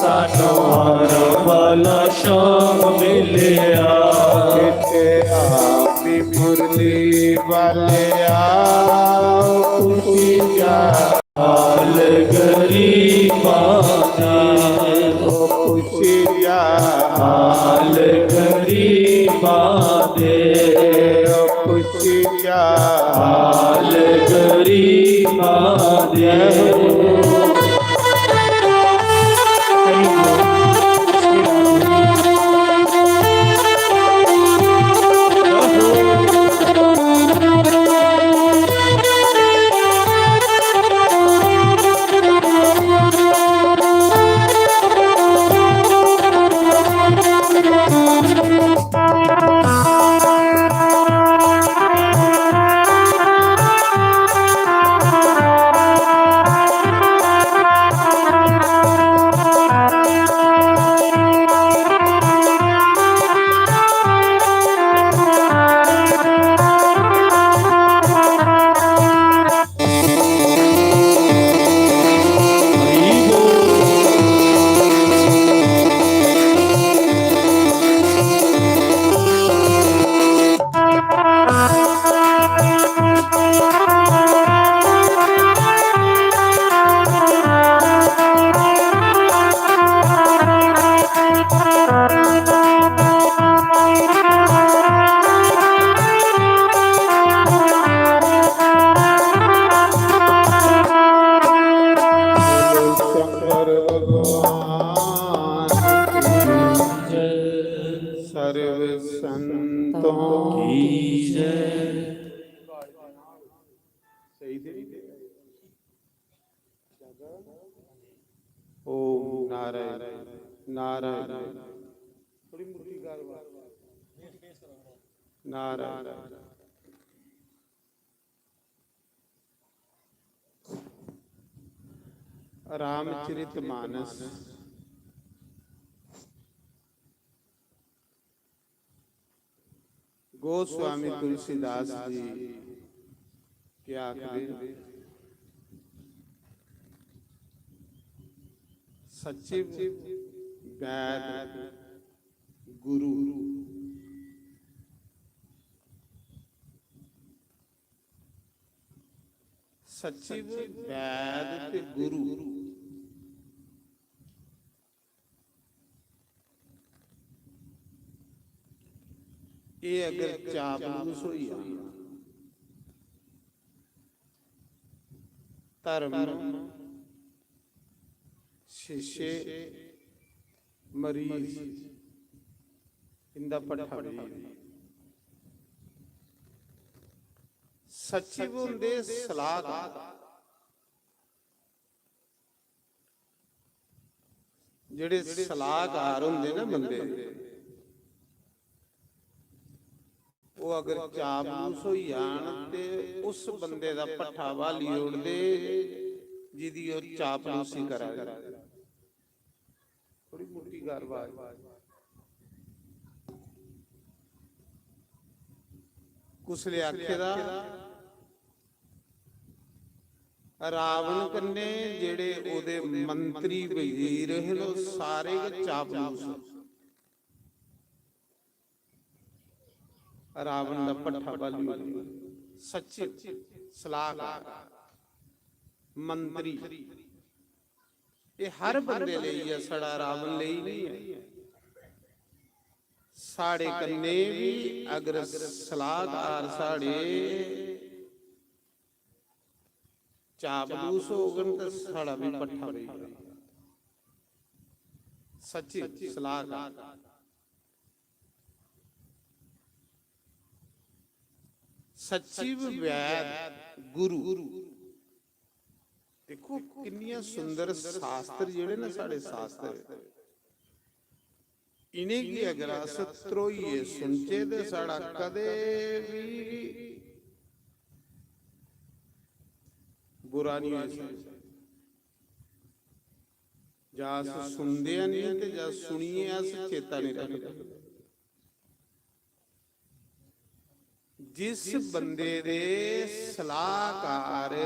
B: ਸਾਨੂੰ ਹਰ ਵਾਲਾ ਸ਼ਾਮ ਮਿਲਿਆ
C: ਕਿਤੇ ਆਪੀ ਮੁਰਲੀ ਵਾਲਿਆ ਖੁਸ਼ੀਆ
B: ਹਾਲ ਗਰੀਬਾਂ ਦੇ
C: ਖੁਸ਼ੀਆ
B: ਹਾਲ ਗਰੀਬਾਂ ਦੇ
C: ਖੁਸ਼ੀਆ
B: ਹਾਲ ਗਰੀਬਾਂ ਦੇ
C: ਸ਼ੰਕਰ ਭਗਵਾਨ ਸਰਵ ਸੰਤੋਂ
B: ਕੀ ਜੈ
C: ਸਹੀ ਸੇ ਓਮ ਨਾਰਾਇਣ ਨਾਰਾਇਣ ਥੋੜੀ ਮੁੱਠੀ ਗੱਲ ਨਾਰਾਇਣ ਰਾਮਚਰਿਤ ਮਾਨਸ ਗੋਸਵਾਮੀ ਤੁਲਸੀਦਾਸ ਜੀ ਕਿਆ ਆਖਦੇ ਸੱਚੇ ਵੈਦ ਗੁਰੂ ਸਚਿਵ ਵੈਦ ਤੇ ਗੁਰੂ ਇਹ ਅਗਰ ਚਾਪਲੂਸ ਹੋਈ ਆ ਧਰਮ ਸ਼ਿਸ਼ੇ ਮਰੀਜ਼ ਇੰਦਾ ਪੱਠਾ ਵੀ ਸਚਿਵ ਹੁੰਦੇ ਸਲਾਹਕਾਰ ਜਿਹੜੇ ਸਲਾਹਕਾਰ ਹੁੰਦੇ ਨਾ ਬੰਦੇ ਉਹ ਅਗਰ ਚਾਪਲੂਸ ਹੋਈ ਜਾਣ ਤੇ ਉਸ ਬੰਦੇ ਦਾ ਪੱਠਾ ਵਾਲੀ ਉੜਦੇ ਜਿਹਦੀ ਉਹ ਚਾਪਲੂਸੀ ਕਰਾਵੇ। ਥੋੜੀ ਮੋਟੀ ਗੱਲਬਾਤ ਕੁਸਲੇ ਆਖੇ ਦਾ ਰਾਵਣ ਕੰਨੇ ਜਿਹੜੇ ਉਹਦੇ ਮੰਤਰੀ ਵਜ਼ੀਰ ਹਨ ਉਹ ਸਾਰੇ ਚਾਪਲੂਸ ਰਾਵਣ ਦਾ ਪੱਠਾ ਵਾਲੀ ਸੱਚੇ ਸਲਾਹਕਾਰ ਮੰਤਰੀ ਇਹ ਹਰ ਬੰਦੇ ਲਈ ਹੈ ਸੜਾ ਰਾਵਣ ਲਈ ਨਹੀਂ ਹੈ। साढ़े कन्ने भी अगर सलाहकार साढ़े चापलूस हो गए तो साड़ा भी पट्ठा भी सच्ची सलाहकार सचिव वैद गुरु देखो किन्नियां सुंदर शास्त्र जेड़े ना साढ़े शास्त्र इन्हें की अगर अस त्रोइए सुनचे तो साड़ा कदे भी बुरा नहीं हो जा अस सुनदे नहीं ते जा सुनिए अस चेता नहीं रखते। जिस बंदे दे सलाहकार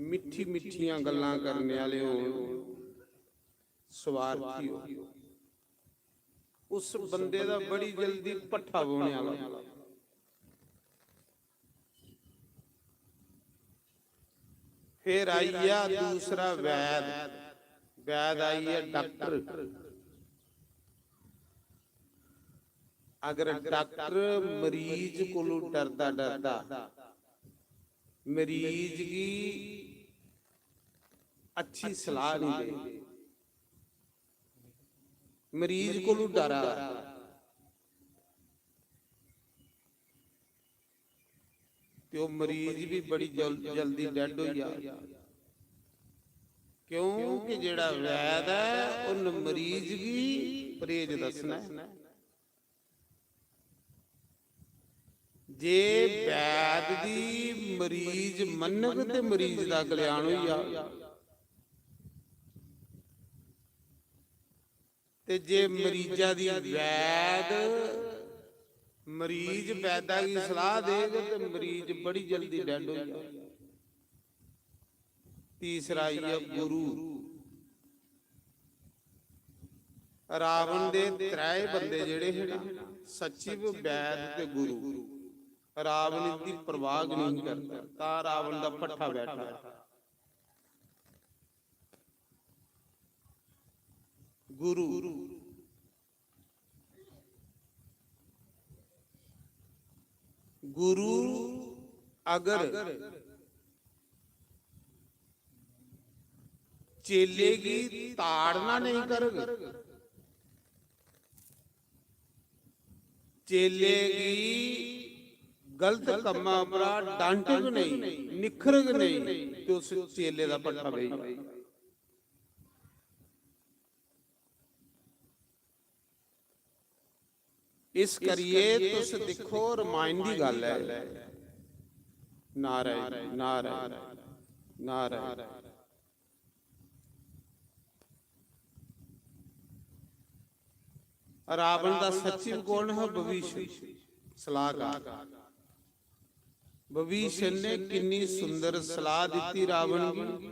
C: मिठी मिठियां गल्लां करने वाले हो स्वार्थी हो उस बंदे दा बड़ी जल्दी पट्ठा बोने वाला। फिर आइया दूसरा वैद वैद आइया डॉक्टर। अगर डॉक्टर मरीज को डरदा डरदा मरीज की अच्छी सलाह नहीं दे मरीज को डरा तो मरीज भी बड़ी जल्दी डेड हो जाए क्योंकि जेड़ा वैद है उन मरीज भी परहेज दसना है। जे वैद दी मरीज मनक ते मरीज दा कल्याण हो जा ते जे मरीजा दी वैद मरीज वैदा की सलाह देगा तो मरीज बड़ी जल्दी डेड हो जाए। तीसरा ये गुरु रावण दे त्रै बंदे जेड़े हैं सचिव वैद ते गुरु रावण दी परवाह नहीं करता ता रावण दा पट्ठा बैठा गुरु गुरु अगर चेले की ताड़ना नहीं करेगा चेले की गलत कम्मा पर डांटग नहीं निखरग नहीं तो उस चेले का पट्ठा बही। इस करिए तुस देखो रामायण की गल है नारायण नारायण नारायण रावण का सचिव कौन है भविष्य सलाहकार भविष्य ने कितनी सुंदर सलाह दी रावण की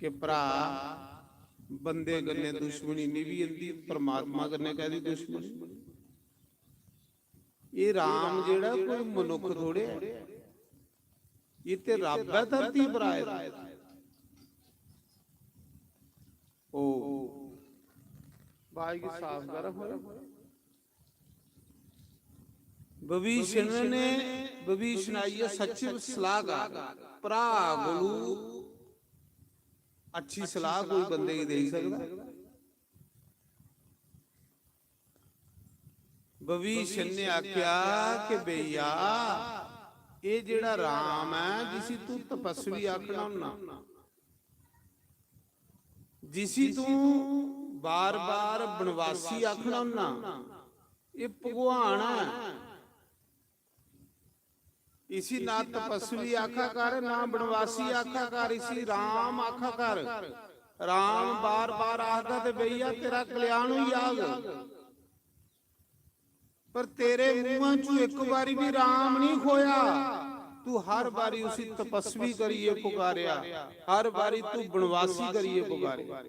C: कि भरा बंदे कन्ने दुश्मनी नहीं भी आंदी परमात्मा कन्ने कहदी दुश्मनी। ये राम जेड़ा कोई मनुख थोड़े ਇਹ ਤੇ ਰੱਬ ਹੈ ਧਰਤੀ ਪਰ ਆਏ ਦਾ। ਉਹ ਬਾਈ ਕੀ ਸਾਫ ਗਰਮ ਹੋਇਆ। ਵਿਭੀਸ਼ਣ ਨੇ ਵਿਭੀਸ਼ਣ ਆਈਏ ਸੱਚੀ ਸਲਾਹਕਾਰ ਭਰਾ ਕੋਲੋਂ ਅੱਛੀ ਸਲਾਹ ਕੋਈ ਬੰਦੇ ਹੀ ਦੇ ਸਕਦਾ। ਵਿਭੀਸ਼ਣ ਨੇ ਆਖਿਆ ਕਿ ਬਈਆ ਇਹ ਜਿਹੜਾ ਰਾਮ ਹੈ ਜਿਸੀ ਤੂੰ ਤਪਸਵੀ ਆਖਣਾ ਹੁੰਨਾ, ਜਿਸੀ ਤੂੰ ਬਾਰ-ਬਾਰ ਬਨਵਾਸੀ ਆਖਣਾ ਹੁੰਨਾ, ਇਹ ਭਗਵਾਨ ਹੈ। इसी ना तपस्वी आखा कर ना बनवासी आखा कर, इसी राम आखा कर। राम बार बार आखदा ते भैया तेरा कल्याण ही आग, पर तेरे मुंह चो एक बारी भी राम नहीं खोया। तू हर बारी उसी तपस्वी करिए पुकारिया, हर बारी तू बनवासी करिए पुकारिया।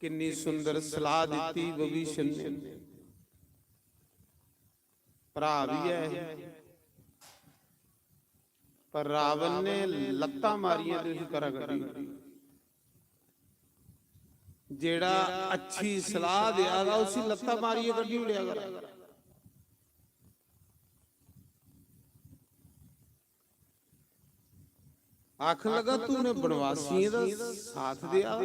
C: कितनी सुंदर सलाह दी विभीषण ने। ਭਰਾ ਵੀ ਹੈ ਪਰ ਰਾਵਣ ਨੇ ਲੱਤਾਂ ਮਾਰੀਆਂ ਤੇ ਉਸ ਕਰਾ ਕੱਢੀ। ਜਿਹੜਾ ਅੱਛੀ ਸਲਾਹ ਦਿਆਗਾ ਉਸੇ ਲੱਤਾਂ ਮਾਰੀਏ ਕੱਢੀ ਉੜਿਆ ਕਰ। ਆਖ ਲਗਾ ਤੂਨੇ ਬਣਵਾਸੀਆਂ ਦਾ ਸਾਥ ਦਿਆ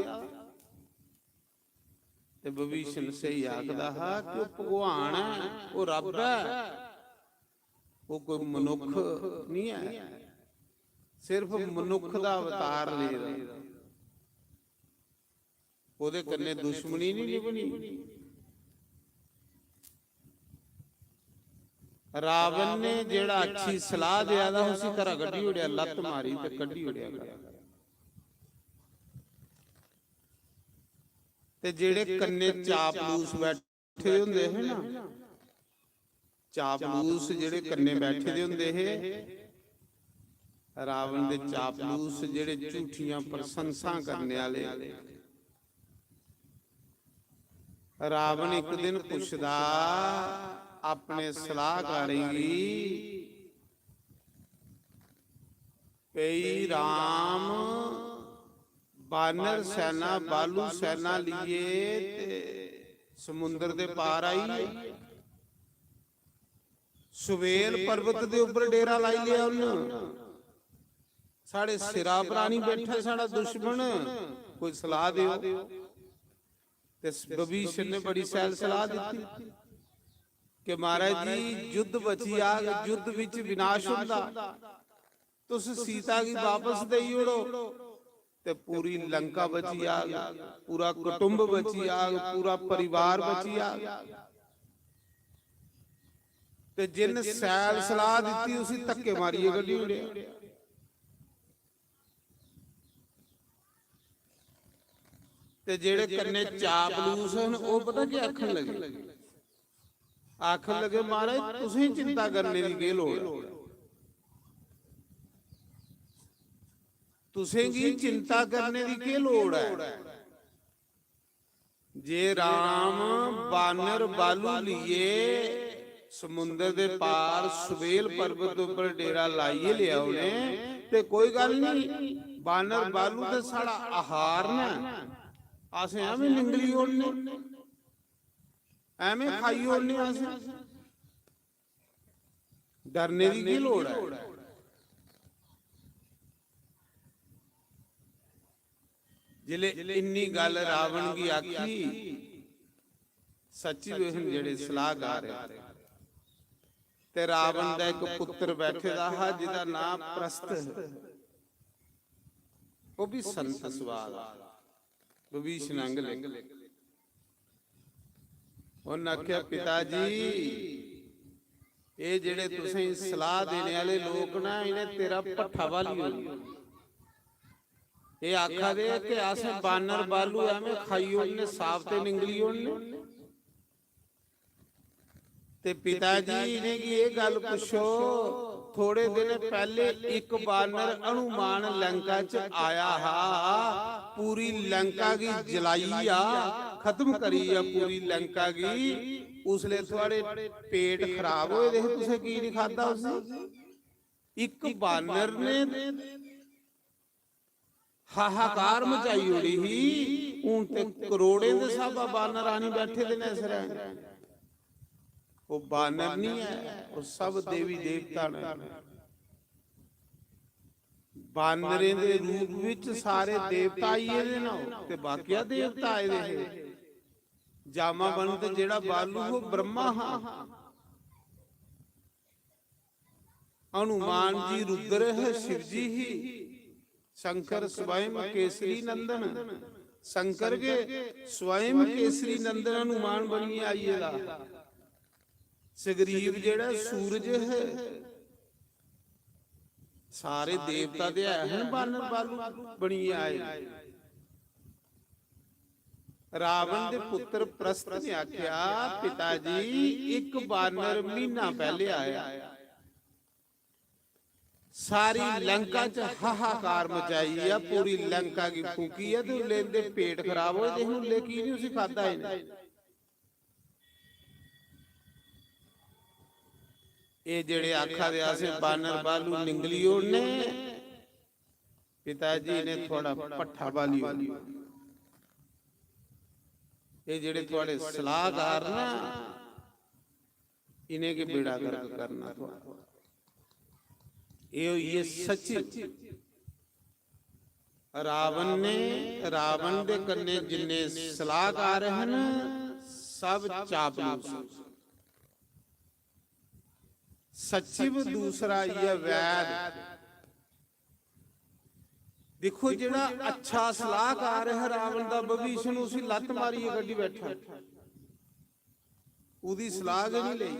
C: ਤੇ ਵਿਭੀਸ਼ਣ ਸਹੀ ਆਖਦਾ ਹੈ ਕਿ ਉਹ ਭਗਵਾਨ ਹੈ, ਉਹ ਰੱਬ ਹੈ, ਉਹ ਕੋਈ ਮਨੁੱਖ ਨਹੀਂ ਹੈ, ਸਿਰਫ ਮਨੁੱਖ ਦਾ ਅਵਤਾਰ ਲੈ ਰਿਹਾ। ਉਹਦੇ ਕੰਨੇ ਦੁਸ਼ਮਣੀ ਨਹੀਂ ਨਿਭਣੀ। ਰਾਵਣ ਨੇ ਜਿਹੜਾ ਅੱਛੀ ਸਲਾਹ ਦਿਆ ਦਾ ਉਸੇ ਤਰ੍ਹਾਂ ਗੱਡੀ ਉੜਿਆ, ਲੱਤ ਮਾਰੀ ਤੇ ਕੱਢੀ ਉੜਿਆ। ਤੇ ਜਿਹੜੇ ਕੰਨੇ ਚਾਪਲੂਸ ਬੈਠੇ ਹੁੰਦੇ ਹੈ ਨਾ, ਚਾਪਲੂਸ ਜਿਹੜੇ ਕੰਨੇ ਬੈਠੇ ਦੇ ਹੁੰਦੇ ਹੈ, ਰਾਵਣ ਦੇ ਚਾਪਲੂਸ ਜਿਹੜੇ ਝੂਠੀਆਂ ਪ੍ਰਸ਼ੰਸਾ ਕਰਨੇ ਵਾਲੇ। ਰਾਵਣ ਇੱਕ ਦਿਨ ਪੁੱਛਦਾ ਆਪਣੇ ਸਲਾਹਕਾਰੀ ਪਈ ਰਾਮ ਬਾਨਰ ਸੈਨਾ ਬਾਲੂ ਸੈਨਾ ਲਿਏ ਤੇ ਸਮੁੰਦਰ ਦੇ ਪਾਰ ਆਈ, ਸੁਵੇਲ ਪਰਬਤ ਦੇ ਉੱਪਰ ਡੇਰਾ ਲਾਈ ਲਿਆ ਉਹਨੇ। ਸਾਡੇ ਸਿਰਾ ਪ੍ਰਾਣੀ ਬੈਠਾ ਸਾਡਾ ਦੁਸ਼ਮਣ, ਕੋਈ ਸਲਾਹ ਦਿਓ। ਤੇ ਵਿਭੀਸ਼ਣ ਨੇ ਬੜੀ ਸਹਿਲ ਸਲਾਹ ਦਿੱਤੀ ਕਿ ਮਹਾਰਾਜ ਜੀ ਯੁੱਧ ਬਚੀ ਆ, ਯੁੱਧ ਵਿੱਚ ਵਿਨਾਸ਼ ਹੁੰਦਾ, ਤੁਸੀਂ ਸੀਤਾ ਕੀ ਵਾਪਸ ਦੇਈ ਉੜੋ ਤੇ ਪੂਰੀ ਲੰਕਾ ਬਚੀ ਆ, ਪੂਰਾ ਕੁਟੁੰਬ ਬਚੀ ਆ, ਪੂਰਾ ਪਰਿਵਾਰ ਬਚੀ ਆ। ਤੇ ਜਿਨ ਸੈਲ ਸਲਾਹ ਦਿੱਤੀ ਉਸੇ ਧੱਕੇ ਮਾਰੀਏ ਗੱਡੀ ਉੜਿਆ। ਤੇ ਜਿਹੜੇ ਕੰਨੇ ਚਾਪਲੂਸ ਹਨ ਉਹ ਪਤਾ ਕੀ ਆਖਣ ਲੱਗੇ ਮਹਾਰਾਜ ਤੁਸੀਂ ਚਿੰਤਾ ਕਰਨੇ ਦੀ ਕੀ ਲੋੜ ਹੈ, ਤੁਸੀਂ ਕੀ ਚਿੰਤਾ ਕਰਨੇ ਦੀ ਕੀ ਲੋੜ ਹੈ। ਜੇ ਰਾਮ ਬਾਨਰ ਬਾਲੂ ਲਿਏ ਸਮੁੰਦਰ ਦੇ ਪਾਰ ਸੁਵੇਲ ਪਰਬਤ ਉੱਪਰ ਡੇਰਾ ਲਾਈਏ ਲਿਆ ਉਹਨੇ ਤੇ ਕੋਈ ਗੱਲ ਨਹੀਂ, ਬਾਨਰ ਬਾਲੂ ਤੇ ਸਾਡਾ ਆਹਾਰ ਨਾ ਆਸੇ ਐਵੇਂ ਨਿੰਗਲੀ ਉੜਨੇ, ਐਵੇਂ ਖਾਈ ਉੜਨੇ, ਆਸੇ ਡਰਨੇ ਦੀ ਕੀ ਲੋੜ ਹੈ। ਜਿਲੇ ਇੰਨੀ ਗੱਲ ਰਾਵਣ ਦੀ ਆਖੀ ਸੱਚੀ ਵੇਖਣ ਜਿਹੜੇ ਸਲਾਹਕਾਰ ਹੈ। ਤੇ ਰਾਵਣ ਦਾ ਇੱਕ ਪੁੱਤਰ ਬੈਠੇ ਦਾ ਹੈ ਜਿਹਦਾ ਨਾਮ ਪ੍ਰਸਥ ਹੈ, ਉਹ ਵੀ ਸੰਤ ਸੁਭਾਅ ਵਿਭੀਸ਼ਣ ਅੰਗਲੇ। ਉਹਨਾਂ ਆਖਿਆ ਪਿਤਾ ਜੀ ਇਹ ਜਿਹੜੇ ਤੁਸੀਂ ਸਲਾਹ ਦੇਣੇ ਵਾਲੇ ਲੋਕ ਨਾ ਇਹਨੇ ਤੇਰਾ ਭੱਠਾ ਵਾਲੀ ਹੋਈ। ਇਹ ਆਖਾ ਦੇ ਕਿ ਆਸੇ ਬਾਨਰ ਬਾਲੂ ਐਵੇਂ ਖਾਈ ਉਹਨੇ ਸਾਫ ਤੇ ਨਿੰਗਲੀ ਉਹਨੇ ਤੇ ਪਿਤਾ ਜੀ ਨੇ ਕੀ ਇਹ ਗੱਲ ਪੁੱਛੋ, ਥੋੜੇ ਦਿਨ ਪਹਿਲੇ ਇੱਕ ਬਾਨਰ ਹਨੂਮਾਨ ਲੰਕਾ ਚ ਆਇਆ ਹਾ, ਪੂਰੀ ਲੰਕਾ ਕੀ ਜਲਾਈ ਆ, ਖਤਮ ਕਰੀ ਆ ਪੂਰੀ ਲੰਕਾ ਕੀ। ਉਸਲੇ ਤੁਹਾਡੇ ਪੇਟ ਖਰਾਬ ਹੋਏ ਦੇਖ, ਤੁਸੀਂ ਕੀ ਨਹੀਂ ਖਾਦਾ ਉਸ ਇੱਕ ਬਾਨਰ ਨੇ ਹਾਹਾਕਾਰ ਮਚਾਈ ਉੜੀ ਹੀ। ਹੁਣ ਤੇ ਕਰੋੜੇ ਦੇ ਸਾਬਾ ਬਾਨਰ ਆਣੀ ਬੈਠੇ ਦੇ ਨੇ ਇਸ ਰਹਿ। ਉਹ ਬਾਨਰ ਨਹੀਂ ਹੈ, ਉਹ ਸਭ ਦੇਵੀ ਦੇਵਤਾ ਨੇ। ਬਾਨਰੇ ਦੇ ਰੂਪ ਵਿੱਚ ਸਾਰੇ ਦੇਵਤਾ ਆਏ ਦੇ ਨਾ, ਤੇ ਬਾਕੀਆ ਦੇਵਤਾ ਆਏ ਦੇ। ਜਾਮਾ ਬਣ ਤੇ ਜਿਹੜਾ ਬਾਲੂ ਉਹ ਬ੍ਰਹਮਾ ਹਾਂ। हनुमान जी रुद्र है, शिव जी ही, शंकर स्वयं केसरी नंदन। शंकर के स्वयं केसरी नंदन हनुमान बनी आइएगा। सग्रीव जेड़ा सूरज है, सारे देवता दे हैं बानर बालू बनी आए। रावण दे पुत्र प्रस्थ ने आख्या, पिताजी एक बानर महीना पहले आया, सारी लंका च हाहाकार मचाई है, पूरी लंका की फूकी है, तो लेंदे पेट खराब हो देखो लेकी नहीं उसे खाता है। ये जेड़े आखा दे आसे बानर बालू निंगली ओढ़ने, पिताजी ने थोड़ा पट्ठा बाली। ये जेड़े थोड़े सलाहकार ना, इन्हें के बेड़ा गर्क करना थोड़ा। ये सच्ची रावण ने, रावण दे कन्ने जिन्ने सलाहकार हैं सब चापलूस। सचिव दूसरा ये वैद। देखो जेड़ा अच्छा सलाहकार है रावण दा, विभीषण उसी लत मारी गड्डी बैठा, उदी सलाह नहीं ली।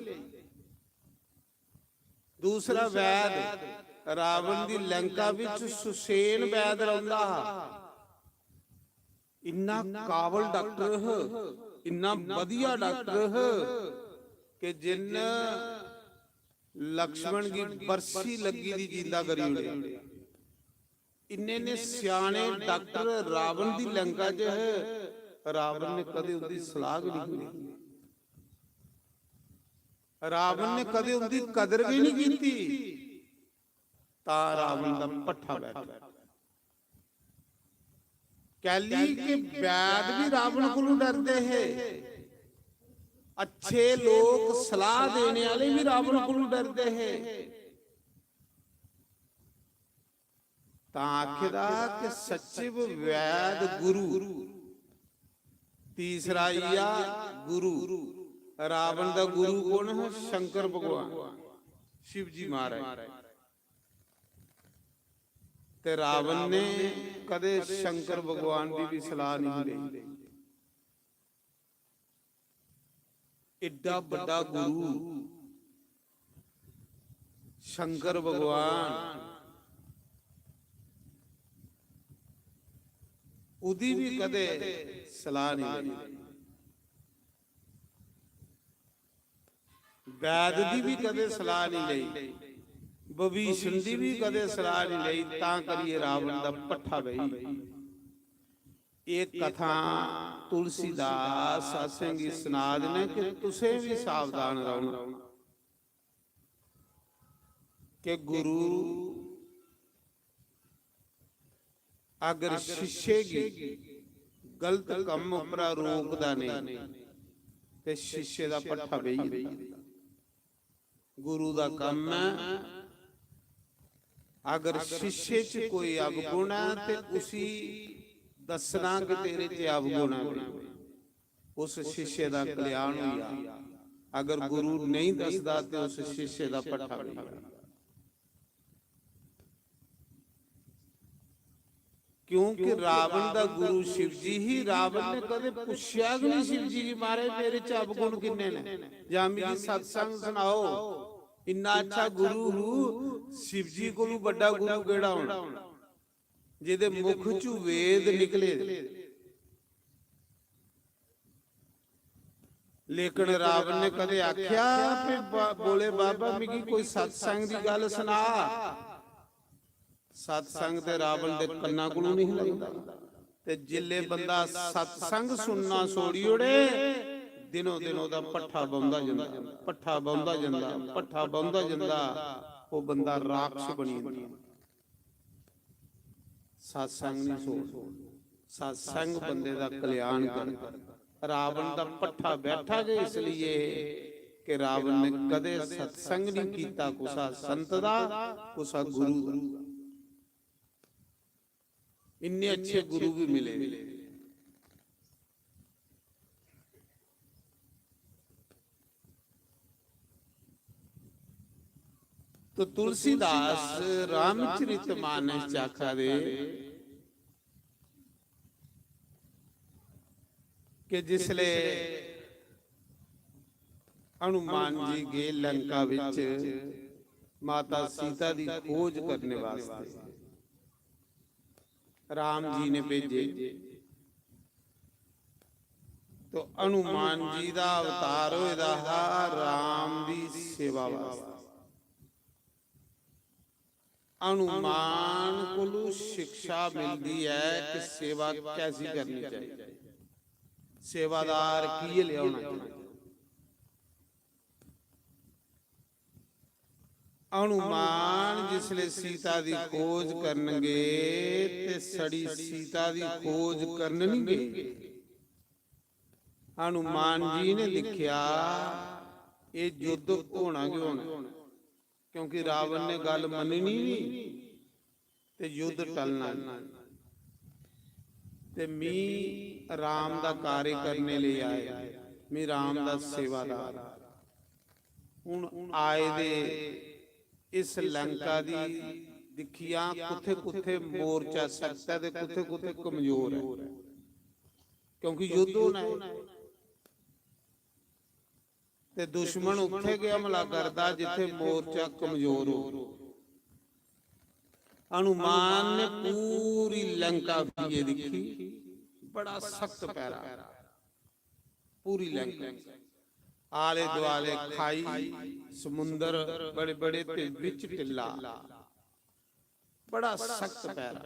C: दूसरा वैद, रावण दी लंका विच सुसेन वैद रहिंदा। इन्ना काबल डॉक्टर है, इन्ना वधिया डॉक्टर है कि जिन लक्ष्मण की बरसी लगी दी जिंदा करी उड़े। इन्ने ने सियाने डॉक्टर रावण दी लंका च है, रावण ने कदे उनकी सलाह नहीं की। रावण ने कदे उनकी कदर भी नहीं की, ता रावण का पट्ठा बैठा। कैली के वैद भी रावण को डरते हैं, अच्छे लोग सलाह देने वाले भी रावण को डरते हैं। आखिरा के सचिव वैद गुरु, तीसरा या गुरु। रावण का गुरु कौन है? शंकर भगवान, शिव जी महाराज। ते रावण ने कदे शंकर भगवान की भी सलाह नहीं ली। एडा बड़ा गुरु शंकर भगवान, उदी भी कदे सलाह नहीं ली। वैद दी भी कदे सलाह नहीं ली, विभीषण दी भी कदे सलाह नहीं ली, तां करिए रावण दा पट्ठा बही। एक कथा तुलसीदास सत्संगी सुनाद ने कि तुसे भी सावधान रहो कि गुरु अगर शिष्य की गलत कम उपरा रोकदा नहीं ते शिष्य दा पट्ठा बही। गुरु दा काम है, अगर शिष्य च कोई अवगुण है ते उसी दसना कि तेरे च अवगुण है, उस शिष्य दा कल्याण होया। अगर गुरु नहीं दसदा ते उस शिष्य दा पट्ठा बही। क्योंकि रावण दा गुरु शिव जी ही, रावण ने कदे पुछया नहीं शिव जी मारे मेरे च अवगुण किन्ने ने, जामी जी सत्संग सुनाओ। इन्ना अच्छा गुरु हूँ, शिव जी को बड़ा गुरु केड़ा होना जिहदे मुख चू वेद निकले। ਲੇਕਿਨ ਰਾਵਣ ਨੇ ਕਦੇ ਆਖਿਆ ਵੀ ਬੋਲੇ ਬਾਬਾ ਮਿਗੀ ਕੋਈ ਸਤਸੰਗ ਦੀ ਗੱਲ ਸੁਣਾ। ਸਤਸੰਗ ਤੇ ਰਾਵਣ ਦੇ ਕੰਨਾਂ ਕੋਲੋਂ ਨਹੀਂ ਲੱਗਦਾ। ਤੇ ਜਿੱਲੇ ਬੰਦਾ ਸਤਸੰਗ ਸੁਣਨਾ ਛੋੜੀ ਉੜੇ, ਦਿਨੋਂ ਦਿਨ ਉਹਦਾ ਪੱਠਾ ਬਹੁੰਦਾ ਜਾਂਦਾ, ਪੱਠਾ ਬਹੁੰਦਾ ਜਾਂਦਾ, ਪੱਠਾ ਬਹੁੰਦਾ ਜਾਂਦਾ, ਉਹ ਬੰਦਾ ਰਾਖਸ਼ ਬਣੀ ਜਾਂਦਾ। ਸਤਸੰਗ ਨਹੀਂ ਛੋੜ, ਸਤਸੰਗ ਬੰਦੇ ਦਾ ਕਲਿਆਣ ਕਰਦਾ। ਰਾਵਣ ਦਾ ਪੱਠਾ ਬੈਠਾ ਜੇ ਇਸ ਲਈ ਕਿ ਰਾਵਣ ਨੇ ਕਦੇ ਸਤਸੰਗ ਨਹੀਂ ਕੀਤਾ, ਕੁਸਾ ਸੰਤ ਦਾ, ਕੁਸਾ ਗੁਰੂ ਦਾ। ਇੰਨੇ ਅੱਛੇ ਗੁਰੂ ਵੀ ਮਿਲੇ। तो तुलसीदास रामचरितमानस चाखा दे कि जिसले हनुमान जी गए लंका विच माता सीता दी खोज करने वास्ते, राम जी ने भेजे। तो हनुमान जी दा अवतार होया राम दी सेवा वास्ते। हनुमान को शिक्षा मिलती है कि सेवा कैसी करनी चाहिए, सेवादार की लियाना चाहिए। हनुमान जिसले सीता दी खोज करनगे ते सड़ी सीता दी खोज करन नहीं गए। हनुमान जी ने लिखिया ये युद्ध होना क्यों होना, क्योंकि रावण ने गल मननी नहीं ते युद्ध टलना ते मी राम दा कार्य करने ले आए, मी राम दा सेवादार। हुण आए दे इस लंका दी दिखिया कुथे कुथे मोर्चा सकता ते कुथे कुथे कमजोर है, क्योंकि युद्ध होना है। ते दुश्मन उत्थे गया हमला करदा जिथे मोर्चा कमजोर हो। हनुमान ने पूरी लंका ये दिखी, बड़ा सख्त पैरा, पूरी लंका आले दुआले खाई, समुंदर बड़े बड़े ते विच टिल्ला, बड़ा सख्त पैरा।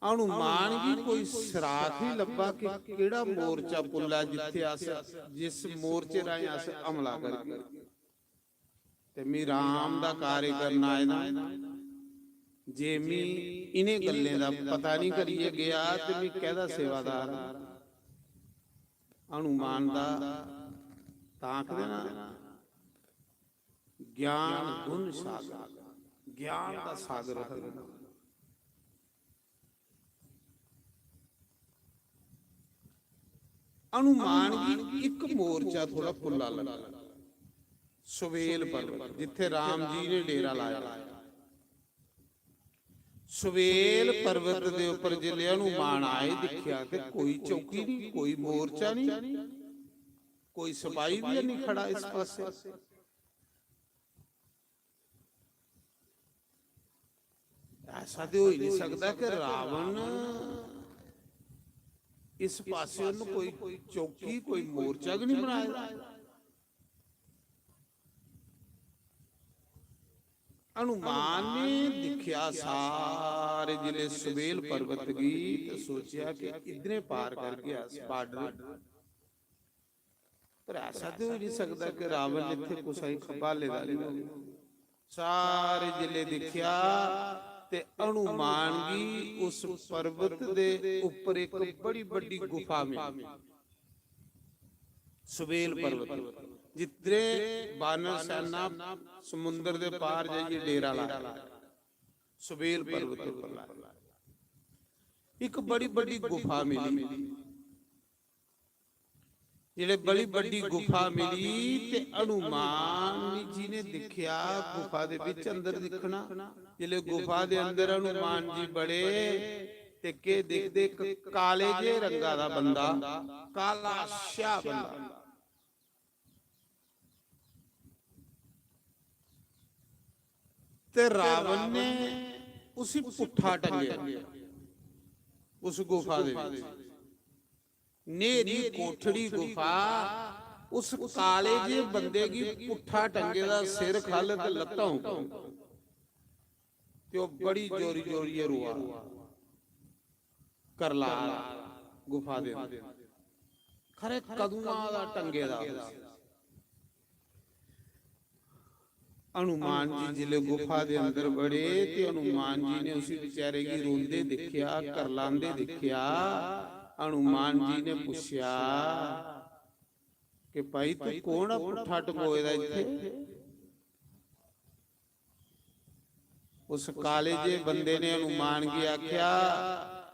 C: हनुमान जी कोई सराख ही लब्बा कि केड़ा मोर्चा पुल्ला जिथे अस जिस मोर्चे राही अस हमला करके ते मी राम दा कार्य करना है ना। जे मी इन्हें गल्लें दा पता नहीं करिए गया ते मी कहदा सेवादार। हनुमान दा ताक देना ज्ञान गुण सागर, ज्ञान दा सागर है। हनुमान जी एक मोर्चा थोड़ा पुल्ला लगा, सुवेल पर्वत जिथे राम जी ने डेरा लाया। सुवेल पर्वत दे उपर जिले हनुमान आए दिखिया कि कोई चौकी नहीं, कोई मोर्चा नहीं, कोई सिपाही भी नहीं खड़ा इस पासे। ऐसा तो हो ही नहीं सकता कि रावण इस पासे कोई चौकी कोई मोर्चा भी नहीं बनाया। हनुमान ने दिखिया सारे जिले सुवेल पर्वत की, तो सोचा कि इधरे पार करके बॉर्डर। पर ऐसा तो हो नहीं सकता कि रावण इतने कुछ खपाले सारे जिले दिखिया ते हनुमान जी उस पर्वत दे ऊपर एक बड़ी बड़ी गुफा में, सुवेल पर्वत जितने बानर सेना समुद्र दे पार जाइए डेरा लाया, सुवेल पर्वत पर एक बड़ी बड़ी गुफा मिली। जिहड़े बड़ी बड़ी गुफा मिली ते हनुमान जी ने दिखिया गुफा दे विच अंदर दिखना। जिहड़े गुफा दे अंदर हनुमान जी बड़े ते के देखदे काले जे रंगा दा बंदा, काला श्या बंदा, ते रावण ने उसी पुट्ठा टंगिया उस गुफा दे विच। नेरी कोठड़ी गुफा उस काले जे बंदे की पुट्ठा टंगे दा सिर खल ते लत्तां उपर ते ओ बड़ी जोरी जोरी रोआ करला गुफा दे खरे कदूआं दा टंगे दा हनुमान जी जिले गुफा दे अंदर बड़े ते हनुमान जी ने उसी बेचारे की रोंदे देखिया करलांदे देखिया। हनुमान जी ने पूछया कि भाई तू कौन आ पुट्ठा टंगोए दा इत्थे? उस काले जे बंदे ने हनुमान की आख्या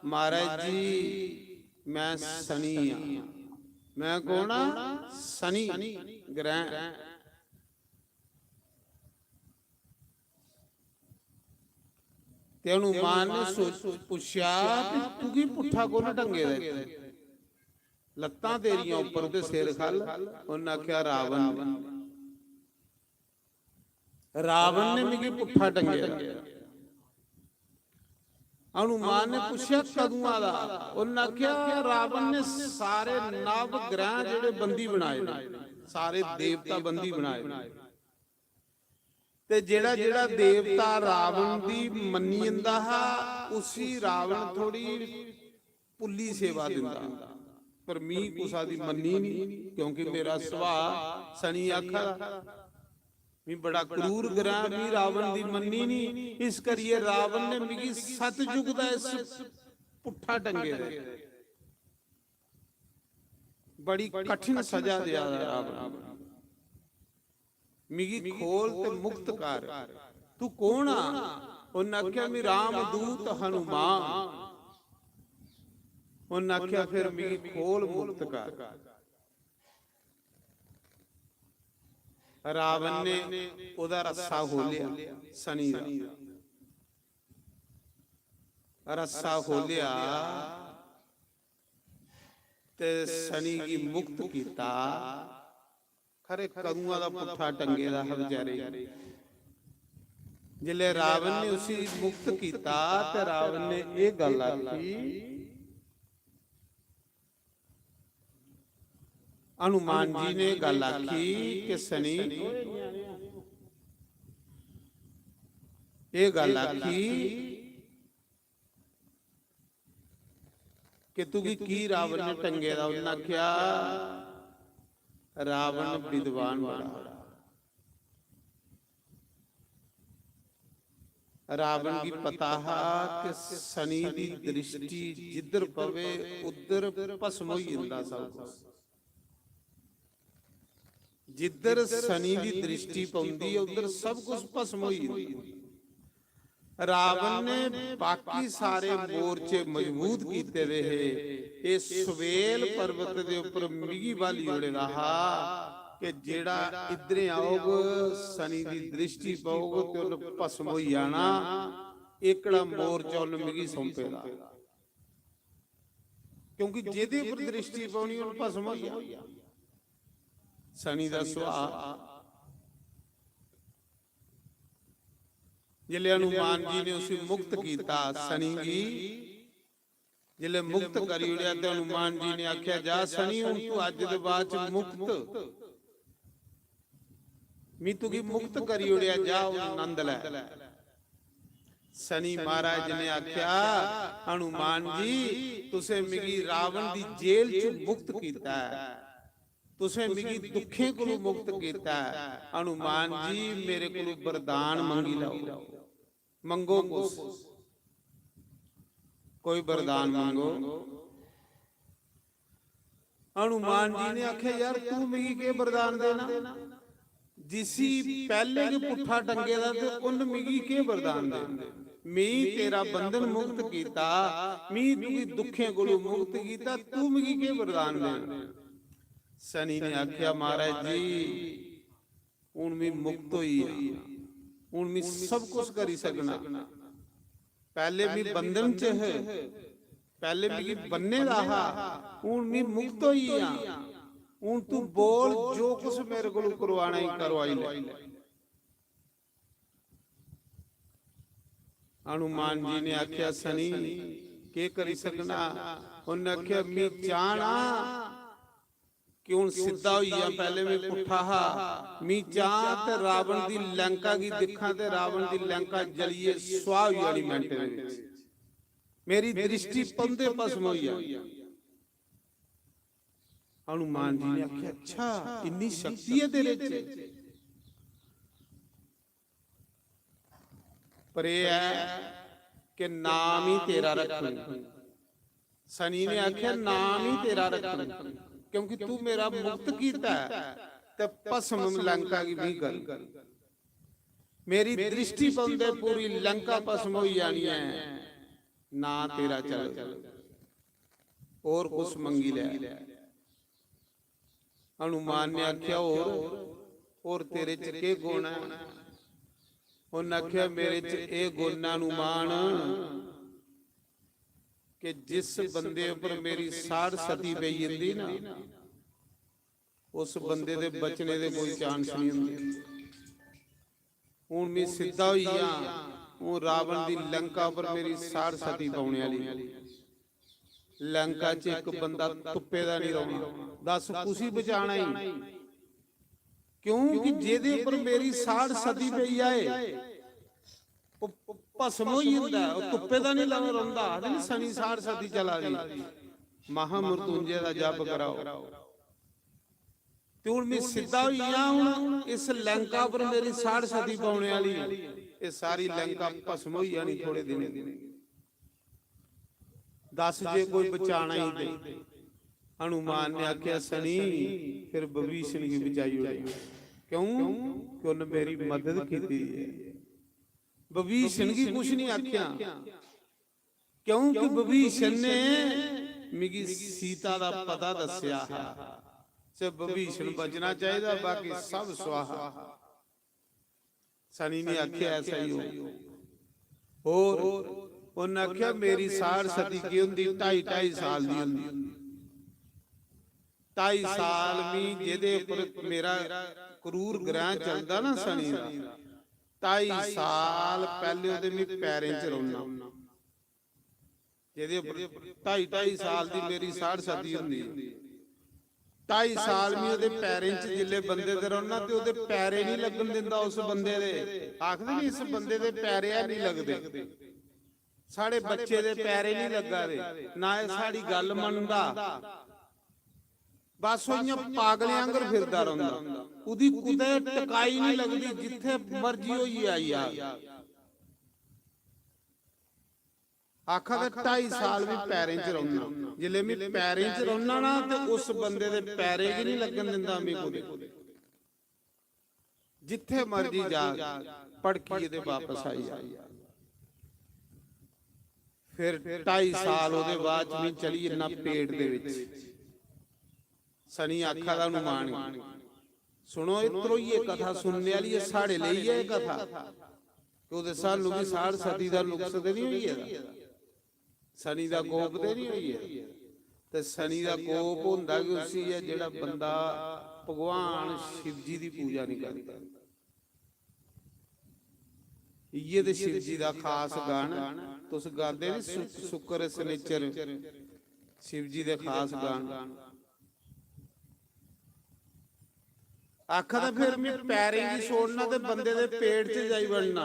C: महाराज जी मैं सनी हाँ। मैं कौन आ? सनी ग्रह। ते हनुमान ने पूछया तू की पुट्ठा कौन टंगे दा लत्तां तेरियां उपर ते सिर खल? उन्हें आख्या रावण ने। रावण ने मिगी पुट्ठा टंगया। हनुमान ने पूछया कदूं दा? उन्हें आख्या रावण ने सारे नव ग्रह जेड़े बंदी बनाए, सारे देवता बंदी बनाए ते जेड़ा जेड़ा देवता रावण दी मन्नी जंदा हा उसी रावण थोड़ी पुल्ली सेवा दिंदा, पर मी कुसा दी मन्नी नहीं क्योंकि मेरा सुभाऽ सनी आखा मी बड़ा क्रूर ग्रह, मी रावण दी मन्नी नहीं। इस करिए रावण ने मिगी सतयुग दा इस पुट्ठा टंगे दे बड़ी कठिन सजा दिया रावण। मिगी खोल ते मुक्त कर। तू कौन आ? उन्हें आख्या मैं रामदूत हनुमान। उन्हें आख्या फिर मिगी खोल मुक्त कर। रावण ने ओदा रस्सा खोलिया, सनी दा रस्सा खोलिया ते सनी की मुक्त कीता। खरे कदूआं दा पुट्ठा टंगे दा बेचारे। जिले रावण ने उसी मुक्त कीता ते रावण ने ये गल आखी हनुमान जी ने गल आखी कि सनी ये गल आखी कि तू की रावण ने टंगे दा? उन्हें आख्या रावण विद्वान बड़ा। रावण की पता है कि सनी दी दृष्टि जिधर पवे उधर भस्म होई जंदा सब कुछ। जिधर सनी दी दृष्टि पौंदी उधर सब कुछ भस्म होई जंदा। रावण ने बाकी सारे मोर्चे मजबूत कीते रहे। ये सुवेल पर्वत दे उपर मिगी वाली उड़े रहा कि जेड़ा इधरे आओग सनी दी दृष्टि पाओगे ते उन्हें भस्म हो जाना। एकड़ा मोर्चा उन्हें मिगी सौंपेगा क्योंकि जेदे उपर दृष्टि पाउनी उन्हें भस्म हो जाना। सनी दा सुभाऽ। जिले हनुमान जी ने उसे मुक्त किया सनी गी, जिले मुक्त करी उड़िया तो हनुमान जी ने आख्या जा सनी हुण तू अज दे बाद मुक्त मी तुगी मुक्त करी उड़िया जा आनंद लै। सनी महाराज ने आख्या हनुमान जी तुसे मिगी रावण दी जेल च मुक्त कीता है, तुसे मिगी दुखे कोलों मुक्त कीता है। हनुमान जी मेरे कोलों वरदान मंगी लो, मंगो कुछ, कोई वरदान मंगो। हनुमान जी ने आख्या यार तू मिगी के वरदान देना? जिसी पहले के पुट्ठा टंगे दा ते उन मिगी के वरदान देना? मैं तेरा बंधन मुक्त कीता, मैं तुगी दुखे कोलों मुक्त कीता, तू मिगी के वरदान देना? सनी ने आख्या महाराज जी हुण मैं मुक्त होई हुण मैं सब कुछ करी सकना। पहले मैं बंधन च है, पहले मिगी बन्ने रहा, हुण मैं मुक्त होई हुण तू बोल जो कुछ मेरे को करवाना ही करवाई ले। हनुमान जी ने आख्या सनी के करी सकना। उन्हें आख्या मी चाहना कि हुण सीधा होइया पहले मैं पुट्ठा हा। मी चाह ते रावण दी लंका की दिखा ते रावण दी लंका जलिए स्वाह होई जानी मिंट दे विच। मेरी दृष्टि पंदे भस्म होई जानी। हनुमान जी ने आख्या अच्छा इन्नी शक्ति है तेरे च। पर यह है कि नाम ही तेरा रखूं। शनि ने आख्या नाम ही तेरा रखूं, क्योंकि तू मेरा मुक्त कीता ते भस्म लंका की भी कर। मेरी दृष्टि पंदे पूरी लंका भस्म हो जानी है। ना तेरा चल और कुछ मंगी ले। हनुमान ने आख्या और तेरे च के गुण है? उन्हें आख्या मेरे च ए गुण हनुमान कि जिस बंदे उपर मेरी साड़ सती पई जंदी ना, उस बंदे दे बचने दे कोई चांस नहीं हुंदे। हुण मैं सीधा होई हां, वो रावण दी लंका पर मेरी साड़ सती पाउणे वाली। लंका च एक बंदा तुप्पे दा नहीं रौना। दस कुछ ही बचाना ही, क्योंकि जेदे उपर मेरी साड़ सती पई आए भस्म हो जांदा, तुप्पे दा नहीं रौंदा। आखदे शनि साड़ सती चला दी, महामृत्युंजय दा जप कराओ। ते हुण मैं सीधा होई हां, हुण इस लंका पर मेरी साड़ सती पाउणे वाली है। ये सारी लंका भस्म हो जानी थोड़े दिन। दस जे कोई बचाना ही दे। हनुमान ने आख्या शनि फिर विभीषण की बचाई उड़े। क्यों कि उन्हें मेरी मदद की है। विभीषण की कुछ नहीं आख्या, क्योंकि विभीषण ने मिगी सीता दा पता दस्या। सिर्फ विभीषण बचना चाहिए, बाकी सब स्वाहा। शनि ने आख्या ऐसा ही हो। और उन्हें आख्या मेरी साड़ सती की हुंदी 2.5 साल दी हुंदी। 2.5 साल में जेदे उपर मेरा क्रूर ग्रह चलदा ना शनि दा, 2.5 साल पहले ओदे मैं पैरें च रौना। जेदे उपर 2.5 साल दी मेरी साड़ सती हुंदी, 2.5 साल में ओदे पैरें च जिले बंदे दे रौना ते ओदे पैरे नहीं लगन दिंदा उस बंदे दे। आखदे नहीं इस बंदे दे पैरे नहीं लगदे, साढ़े बच्चे दे पैरे नहीं लगा दे, ना साड़ी गल मनदा। बस ओइयां पागले आंगर फिरदा रहिंदा, उदी कुदे टकाई नहीं लगदी, जिथे मर्जी होई आई आ। आखा दे 2.5 साल भी पैरें च रौना। जिले मैं पैरें च रौना ना, ते उस बंदे दे पैरे भी नहीं लगन दिंदा मैं कुदे। जिथे मर्जी जा पड़की दे वापस आई आ। फिर 2.5 साल ओदे बाद में चली इन्ना पेट दे विच। शनि आखा दा हनुमान सुनो, इतरो ये कथा सुनने वाली है, साढ़े लिए है कथा। ओदे सानू भी साड़ सती दा नुक्स ते नहीं होई है, शनि दा कोप ते नहीं होई है। ते शनि दा कोप हुंदा कि उसी है जेड़ा बंदा भगवान शिव जी दी पूजा नहीं करदा। ये ते शिव जी दा खास गाना तुस गाते नहीं, शुक्र शनिचर शिव जी दे खास गाना। आखा फिर मैं पैरें की छोड़ना ते बंदे दे पेट च जाई बनना।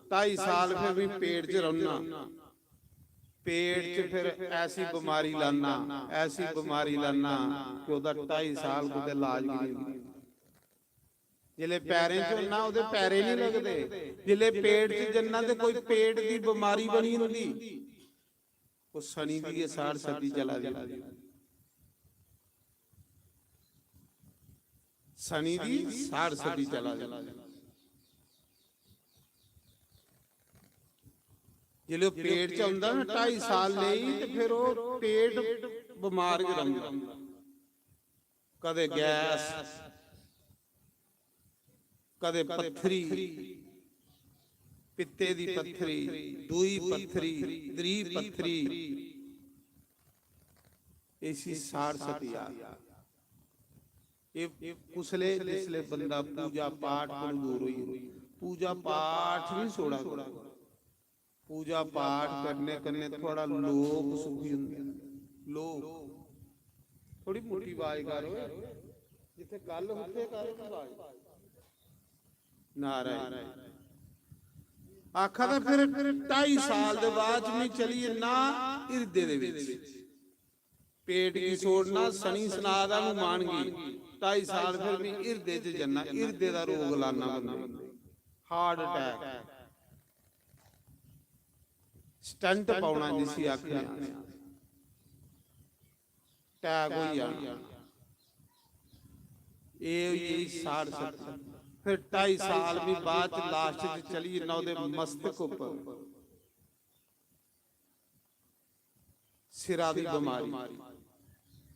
C: 2.5 साल फिर मैं पेट च रौना। पेट च फिर ऐसी बीमारी लाना, ऐसी बीमारी लाना कि ओदा 2.5 साल कुते इलाज भी नहीं होंदा। जिले पैरें च होना ओदे पैरे नहीं लगदे, जिले पेट च जन्ना ते कोई पेट दी बीमारी बनी हुंदी, वो शनि दी ये साड़ सती चला दी। शनि दी साड़ सती चला दी। जिले पेट च आंदा ना 2.5 साल नहीं, ते फिर वो पेट बीमार च रहिंदा। कदे गैस, कदे पत्थरी, पित्ते दी पत्थरी, दूई पत्थरी, त्री पत्थरी, ऐसी साड़ सती आ। ये कुसले जिसले बंदा पूजा पाठ को दूर हुई, पूजा पाठ नहीं छोड़ा। पूजा पाठ करने करने थोड़ा लोक सुखी हुंदे लोक थोड़ी मोटी आवाज करो जिथे कल उत्थे कर आवाज नारायण आखा ਤਾਂ ਫਿਰ 2.5 ਸਾਲ ਦੇ ਬਾਅਦ ਨਹੀਂ ਚਲੀਏ ਨਾ ਹਿਰਦੇ ਦੇ ਵਿੱਚ पेट की सोड़ना सनी सनादा ਨੂੰ ਮਾਣ ਗਈ 2.5 ਸਾਲ ਫਿਰ ਵੀ ਹਿਰਦੇ 'ਚ ਜੰਨਾ ਹਿਰਦੇ ਦਾ ਰੋਗ ਲਾਣਾ ਬੰਦੇ ਹਾਰਟ ਅਟੈਕ ਸਟੰਟ ਪਾਉਣਾ ਜਿਸੀ ਆਖਿਆ ਟੈਗ ਹੋਈ ਜਾਣਾ ਇਹ 60 ਫਿਰ 2.5 ਸਾਲ ਵੀ ਬਾਅਦ ਚ ਲਾਸਟ ਚ ਚਲੀ ਨਾ ਉਹਦੇ ਮਸਤਕ ਉੱਪਰ ਸਿਰਾਂ ਦੀ ਬਿਮਾਰੀ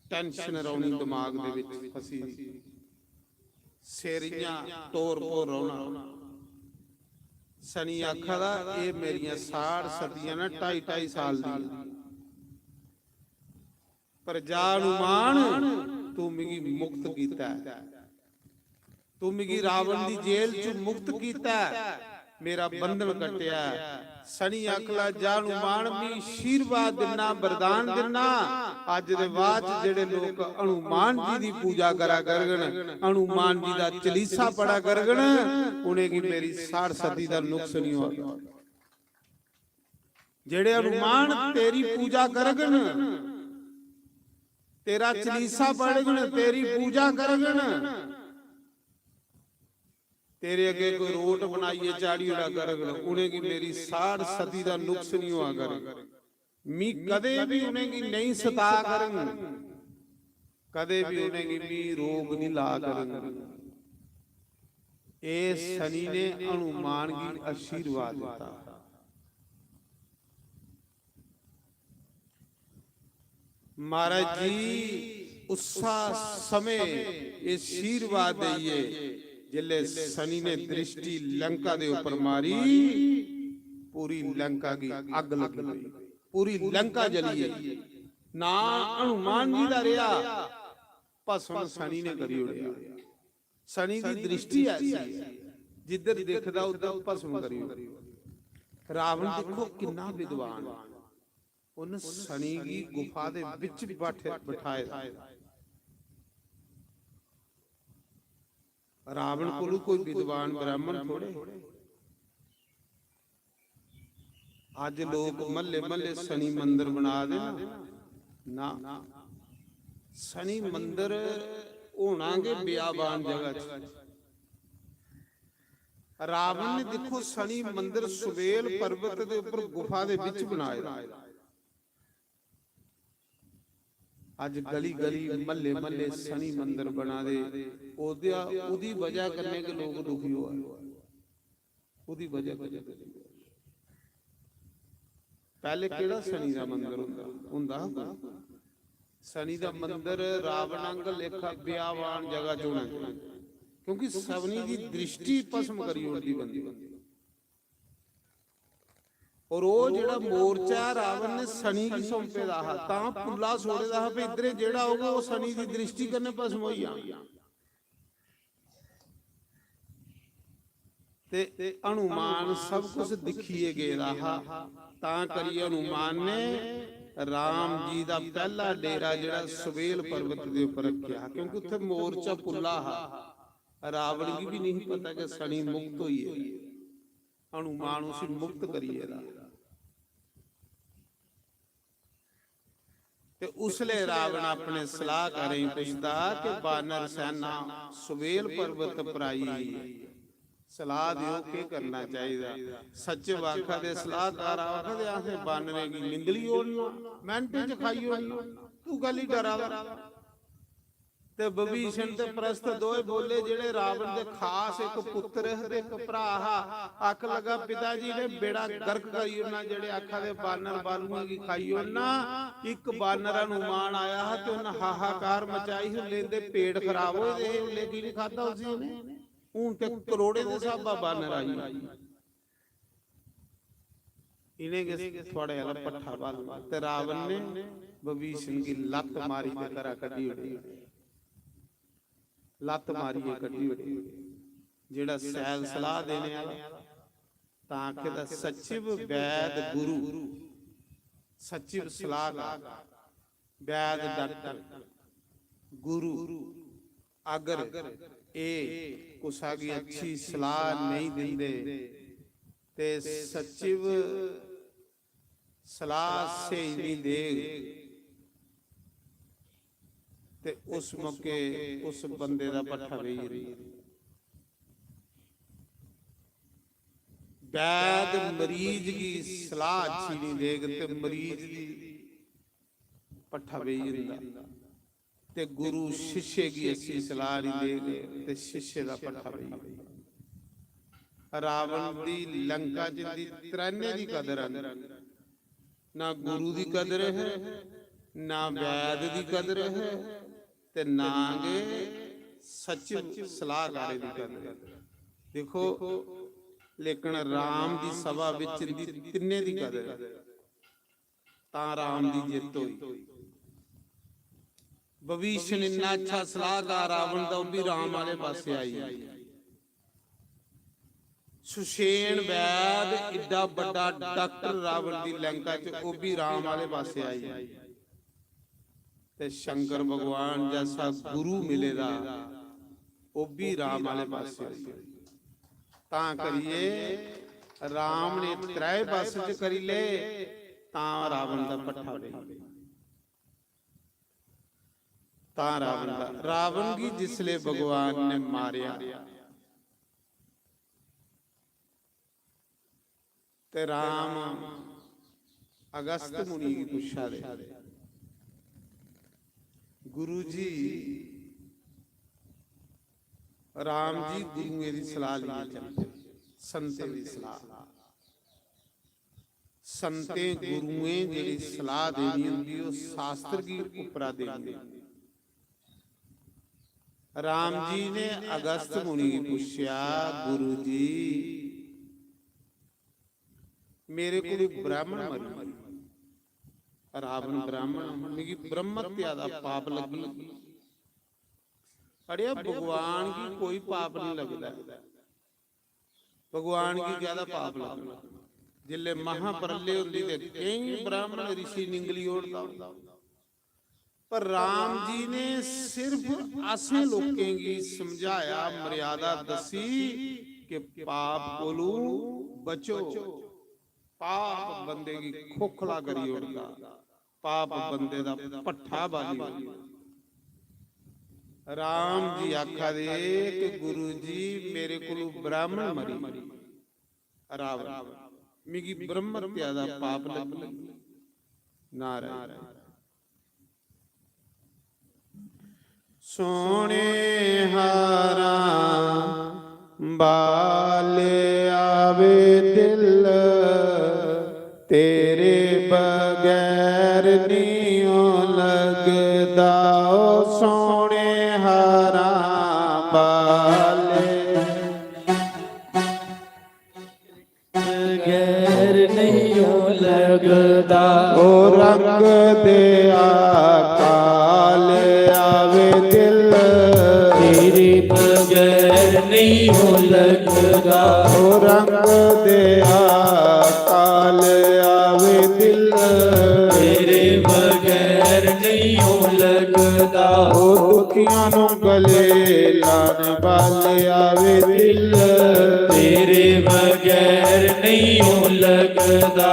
C: ਟੈਨਸ਼ਨ ਰੌਣੀ ਦਿਮਾਗ ਦੇ ਵਿੱਚ ਫਸੀ ਸਿਰਿਆਂ ਤੋਰ ਪੋ ਰੌਣਾ ਸਨੀ ਆਖਾ ਦਾ ਇਹ ਮੇਰੀਆਂ 60 ਸਦੀਆਂ ਨਾ 2.5 ਸਾਲ ਦੀ ਪਰ ਜਾ ਅਨੁਮਾਨ ਤੂੰ ਮਿਗੀ ਮੁਕਤ ਕੀਤਾ ਤੂੰ ਮਿਗੀ ਰਾਵਣ ਦੀ ਜੇਲ੍ਹ ਚ ਮੁਕਤ ਕੀਤਾ ਮੇਰਾ ਬੰਧਨ ਕੱਟਿਆ ਸਨੀ ਆਖਲਾ ਜਾ ਅਨੁਮਾਨ ਵੀ ਆਸ਼ੀਰਵਾਦ ਦਿਨਾ ਵਰਦਾਨ ਦਿਨਾ ਅੱਜ ਦੇ ਬਾਅਦ ਜਿਹੜੇ ਲੋਕ ਹਨੂਮਾਨ ਜੀ ਦੀ ਪੂਜਾ ਕਰਾ ਕਰਗਣ ਹਨੂਮਾਨ ਜੀ ਦਾ ਚਲੀਸਾ ਪੜਾ ਕਰਗਣ ਉਹਨੇ ਕੀ ਮੇਰੀ 60 ਸਦੀ ਦਾ ਨੁਕਸ ਨਹੀਂ ਹੋਇਆ ਜਿਹੜੇ ਹਨੂਮਾਨ ਤੇਰੀ ਪੂਜਾ ਕਰਗਣ ਤੇਰਾ ਚਲੀਸਾ ਪੜਗਣ ਤੇਰੀ ਪੂਜਾ ਕਰਗਣ तेरे अगे कोई रोट बनाइए चाड़ी उड़ा कर उन्हें की मेरी 60 सदी का नुक्स नहीं हुआ कर मी कदे भी उन्हें की नहीं सता कर कदे भी उन्हें की मी रोग नहीं ला कर ए शनि ने हनुमान की आशीर्वाद देता महाराज जी उस समय आशीर्वाद दिए जिले शनि ने दृष्टि लंका दे ऊपर मारी पूरी लंका की अग लग गई पूरी लंका जली है ना हनुमान जी दा रहा भस्म शनि ने करी उड़िया शनि की दृष्टि ऐसी है जिधर देखदा उधर भस्म करी रावण देखो कितना विद्वान उन शनि की गुफा दे विच बिठाए रावण को कोई विद्वान ब्राह्मण थोड़े आज लोग मल्ले मल्ले शनि मंदिर बना दे ना शनि मंदिर होना के बियाबान जगह रावण ने देखो शनि मंदिर सुबेल पर्वत के ऊपर गुफा के विच बनाया आज गली गली मल्ले मल्ले शनि मंदिर बना दे ओदी वजह करने के लोग दुखी हुआ ओदी वजह पहले केड़ा शनि दा मंदिर हुंदा शनि दा मंदिर रावण अंग लेखा बियावान जगह चुना क्योंकि शनि दी दृष्टि भस्म करी उड़दी बंदी और वो जेड़ा मोर्चा रावण ने शनि की सौंपे दा हा तां पुल्ला सोड़े दा हा पे इधरे जेड़ा होगा वो शनि की दृष्टि करने भस्म होई आ ते हनुमान सब कुछ दिखिए गए रहा तां करिए हनुमान ने राम जी दा पहला डेरा जेड़ा सुबेल पर्वत दे ऊपर रखया क्योंकि उत्थे मोर्चा पुल्ला हा रावण की भी नहीं पता कि शनि मुक्त होई है हनुमान उसे मुक्त करिए दा ते उसले रावण अपने सलाह करें पुछदा कि बानर सेना सुबेल पर्वत पर आई सलाह दियो के करना चाहिए सच्चे वाखा दे सलाहकार आखा दे आखे बानरे की निंगली होनी मिनटे च खाई होनी तू गली डरावा ते विभीषण ते प्रस्थ दोए बोले जेड़े रावण दे खास एक पुत्र ते एक भरा आख लगा पिताजी ने बेड़ा गर्क करी उन्ना जेड़े आखा दे बानर बालूआं की खाई उन्ना एक बानर हनुमान आया ते उन्ना हाहाकार मचाई लेंदे पेट खराब होए दे ले की नहीं खाता उसी ने हूं ते करोड़े दे साहबा बानर आई इन्हें के थोड़े अलग पट्ठा बाल ते रावण ने विभीषण की लत मारी ते करा कड्डी उड़ी लत मारी कड्डी उड़ी जेड़ा सैल सलाह देने वाला ਤਾਂ ਆਖਦਾ ਸਚਿਵ ਵੈਦ ਗੁਰੂ, ਸਚਿਵ ਸਲਾਹਕਾਰ, ਵੈਦ ਡਾਕਟਰ, ਗੁਰੂ ਅਗਰ ਇਹ ਕੁਛ ਦੀ ਅੱਛੀ ਸਲਾਹ ਨਹੀਂ ਦਿੰਦੇ ਤੇ ਸਚਿਵ ਸਲਾਹ ਸੇ ਨਹੀਂ ਦੇ ਤੇ ਉਸ ਮੌਕੇ ਉਸ ਬੰਦੇ ਦਾ ਪੱਠਾ ਵੇਈ ਰਹੀ। ਵੈਦ ਮਰੀਜ਼ ਦੀ ਸਲਾਹ ਅੱਛੀ ਨਹੀਂ ਦੇਗ ਤੇ ਮਰੀਜ਼ ਦੀ ਪੱਠਾ ਵੇਈ ਰਹਿੰਦਾ ਤੇ ਗੁਰੂ ਸ਼ਿਸ਼ੇ ਦੀ ਅੱਛੀ ਸਲਾਹ ਨਹੀਂ ਦੇਗ ਤੇ ਸ਼ਿਸ਼ੇ ਦਾ ਪੱਠਾ ਵੇਈ। ਰਾਵਣ ਦੀ ਲੰਕਾ ਜਿੰਦੀ ਤਰਾਨੇ ਦੀ ਕਦਰ ਹੈ, ਨਾ ਗੁਰੂ ਦੀ ਕਦਰ ਹੈ, ਨਾ ਵੈਦ ਦੀ ਕਦਰ ਹੈ ਤੇ ਨਾ ਗੇ ਸੱਚ ਸਲਾਹਕਾਰੇ ਦੀ ਕਦਰ ਹੈ। ਦੇਖੋ ਲੇਕਿਨ ਰਾਮ ਦੀ ਸਭਾ ਵਿੱਚ ਤਿੰਨੇ ਦੀ ਕਦਰ ਹੈ ਤਾਂ ਰਾਮ ਦੀ ਜਿੱਤ ਹੋਈ। ਭਵਿਸ਼ਣ ਇੰਨਾ ਅੱਛਾ ਸਲਾਹਕਾਰ ਰਾਵਣ ਦਾ, ਉਹ ਵੀ ਰਾਮ ਵਾਲੇ ਪਾਸੇ ਆਈ। ਸੁਸ਼ੇਨ ਵੈਦ ਏਡਾ ਵੱਡਾ ਡਾਕਟਰ ਰਾਵਣ ਦੀ ਲੰਕਾ ਚ, ਉਹ ਵੀ ਰਾਮ ਵਾਲੇ ਪਾਸੇ ਆਈ। ਤੇ ਸ਼ੰਕਰ ਭਗਵਾਨ ਜੈਸਾ ਗੁਰੂ ਮਿਲੇਗਾ ਉਹ ਵੀ ਰਾਮ ਵਾਲੇ ਪਾਸੇ ਆਈ। ਤਾਂ ਕਰੀਏ ਰਾਮ ਨੇ ਤ੍ਰੈ ਪਾਸੇ ਚ ਕਰੀ ਲੈ ਤਾਂ ਰਾਵਣ ਦਾ ਪੱਠਾ ਵੇ। ਤਾਂ ਰਾਵਣ ਦੀ ਜਿਸਲੇ ਭਗਵਾਨ ਨੇ ਮਾਰਿਆ ਤੇ ਰਾਮ ਅਗਸਤ ਮੁਨੀ ਦੀ ਪੁੱਛਾ ਦੇ, ਗੁਰੂ ਜੀ ਰਾਮ ਜੀ ਗੁਰੂਏ ਦੀ ਸਲਾਹ ਲਈ ਚੱਲਦੇ, ਸੰਤੇ ਦੀ ਸਲਾਹ। ਸੰਤੇ ਗੁਰੂਏ ਜਿਹੜੀ ਸਲਾਹ ਦੇਣੀ ਹੁੰਦੀ ਉਹ ਸ਼ਾਸਤਰ ਦੀ ਉਪਰਾ ਦੇਣੀ। ਰਾਮ ਜੀ ਨੇ ਅਗਸਤ ਮੁਨੀ ਨੂੰ ਪੁੱਛਿਆ, ਗੁਰੂ ਜੀ ਮੇਰੇ ਕੋਲ ਬ੍ਰਾਹਮਣ ਮਰੀ, ਰਾਵਣ ਬ੍ਰਾਹਮਣ ਮੇਰੀ ਬ੍ਰਹਮਤਿਆ ਦਾ ਪਾਪ ਲੱਗੀ। ਅੜਿਆ ਭਗਵਾਨ ਕੀ ਕੋਈ ਪਾਪ ਨਹੀਂ ਲੱਗਦਾ, ਭਗਵਾਨ ਕੀ ਜ਼ਿਆਦਾ ਪਾਪ ਲੱਗਦਾ। ਜਿਲੇ ਮਹਾਪਰਲੇ ਹੁੰਦੀ ਤੇ ਕਈ ਬ੍ਰਾਹਮਣ ਰਿਸ਼ੀ ਨਿੰਗਲੀ ਓੜਦਾ, ਪਰ ਰਾਮ ਜੀ ਨੇ ਸਿਰਫ ਆਸੇ ਲੋਕਾਂ ਕੀ ਸਮਝਾਇਆ, ਮਰਿਆਦਾ ਦਸੀ ਕਿ ਪਾਪ ਕੋਲੋਂ ਬਚੋ। ਪਾਪ ਬੰਦੇ ਕੀ ਖੋਖਲਾ ਕਰੀ ਉੜਦਾ, ਪਾਪ ਬੰਦੇ ਦਾ ਪੱਠਾ ਬਾਲੀ। ਰਾਮ ਜੀ ਆਖਾ ਦੇ ਕਿ ਗੁਰੂ ਜੀ ਮੇਰੇ ਕੋਲੋਂ ਬ੍ਰਾਹਮਣ ਮਰੀ, ਰਾਵਣ ਮੇਰੀ ਬ੍ਰਹਮਤਿਆ ਦਾ ਪਾਪ ਲੱਗੀ। ਨਾਰਾਇਣ ਸੋਹਣੇ ਹਾਰਾ ਬਾਲ ਆਵੇ ਦਿਲ, ਤੇਰੇ ਬਗੈਰ ਨੀਉ ਲੱਗਦਾ। ਓ ਸੋਹਣੇ ਹਾਰਾ ਬਾਲ
B: ਬਗੈਰ ਨੀਉ ਲੱਗਦਾ।
C: ਓ ਰੰਗ ਦੇ ਕਾਲ ਆਵੇ ਦਿਲ,
B: ਤੇਰੇ ਬਗੈਰ ਨੀਉ ਲੱਗਦਾ।
C: ਓ ਰੰਗ ਦੇ ਕਾਲ ਆਵੇ ਦਿਲ,
B: ਤੇਰੇ ਬਗੈਰ ਨੀਉ ਲੱਗਦਾ।
C: ਓ ਦੁਖੀਆਂ ਨੂੰ ਗਲੇ ਲਾਣ ਵਾਲੇ ਆਵੇ ਦਿਲ,
B: ਤੇਰੇ ਬਗੈਰ ਨੀਉ ਲੱਗਦਾ।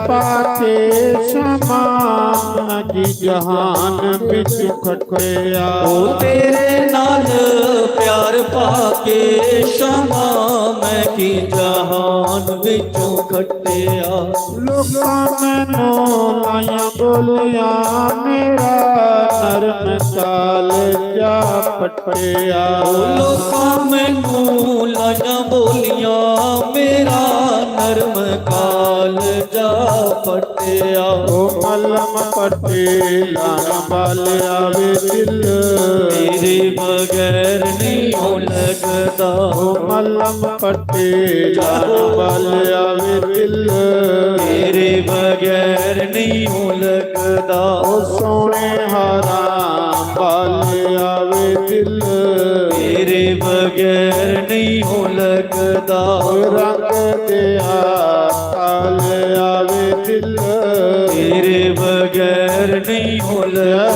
D: पाके समान जी जहान बिच खटिया
B: ओ तेरे नाल प्यार पाके क्षमा मैं की जहान विचों खटिया
D: लोकां मैनू लाया बोलिया मेरा नरम काल जा पटिया
B: लोकां मैनू लाया बोलिया मेरा नरम काल जा पटिया
D: ओ मलम पटे लान वालिया वे दिल
B: तेरे बगैर नहीं हो लगदा
D: ओ मलम पटे लान वालिया वे दिल
B: तेरे बगैर नहीं हो लगदा
D: ओ सोने हराम वालिया वे दिल
B: तेरे बगैर नहीं हो लगदा
D: रंग दिया काल आवे दिल
B: तेरे बगैर नहीं हो लगदा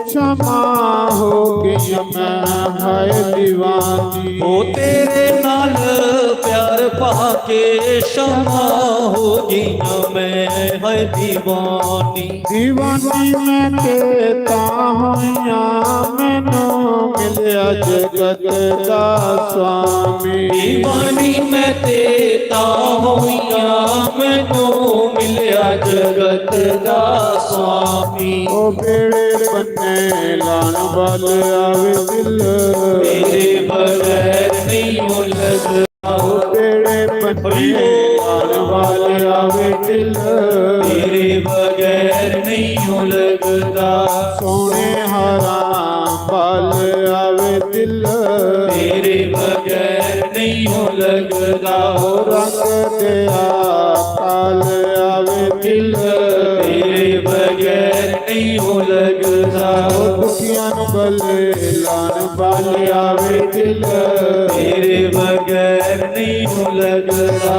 D: क्षमा हो गई मैं है दीवानी
B: ओ तेरे नाल प्यार पाके क्षमा हो गई मैं है दीवानी
D: दीवानी मैं कहता होया मैनू मिलिया जगत दा स्वामी
B: दीवानी मैं तेता होइया मैनू मिलिया जगत दा स्वामी
D: ओ बेड़े बन्ने लान वाल आवे दिल
B: तेरे बगैर नहीं हो लगदा
D: ओ बेड़े बन्ने लान वाल आवे दिल
B: तेरे बगैर नहीं हो लगदा
D: सोने हराम वाल आवे दिल
B: तेरे बगैर नहीं हो लगदा
D: ओ रंग दिया काल आवे दिल
B: तेरे बगैर नहीं हो लगदा
D: ओ दुखियां नू गले लान वाल आवे दिल
B: तेरे बगैर नहीं हो लगदा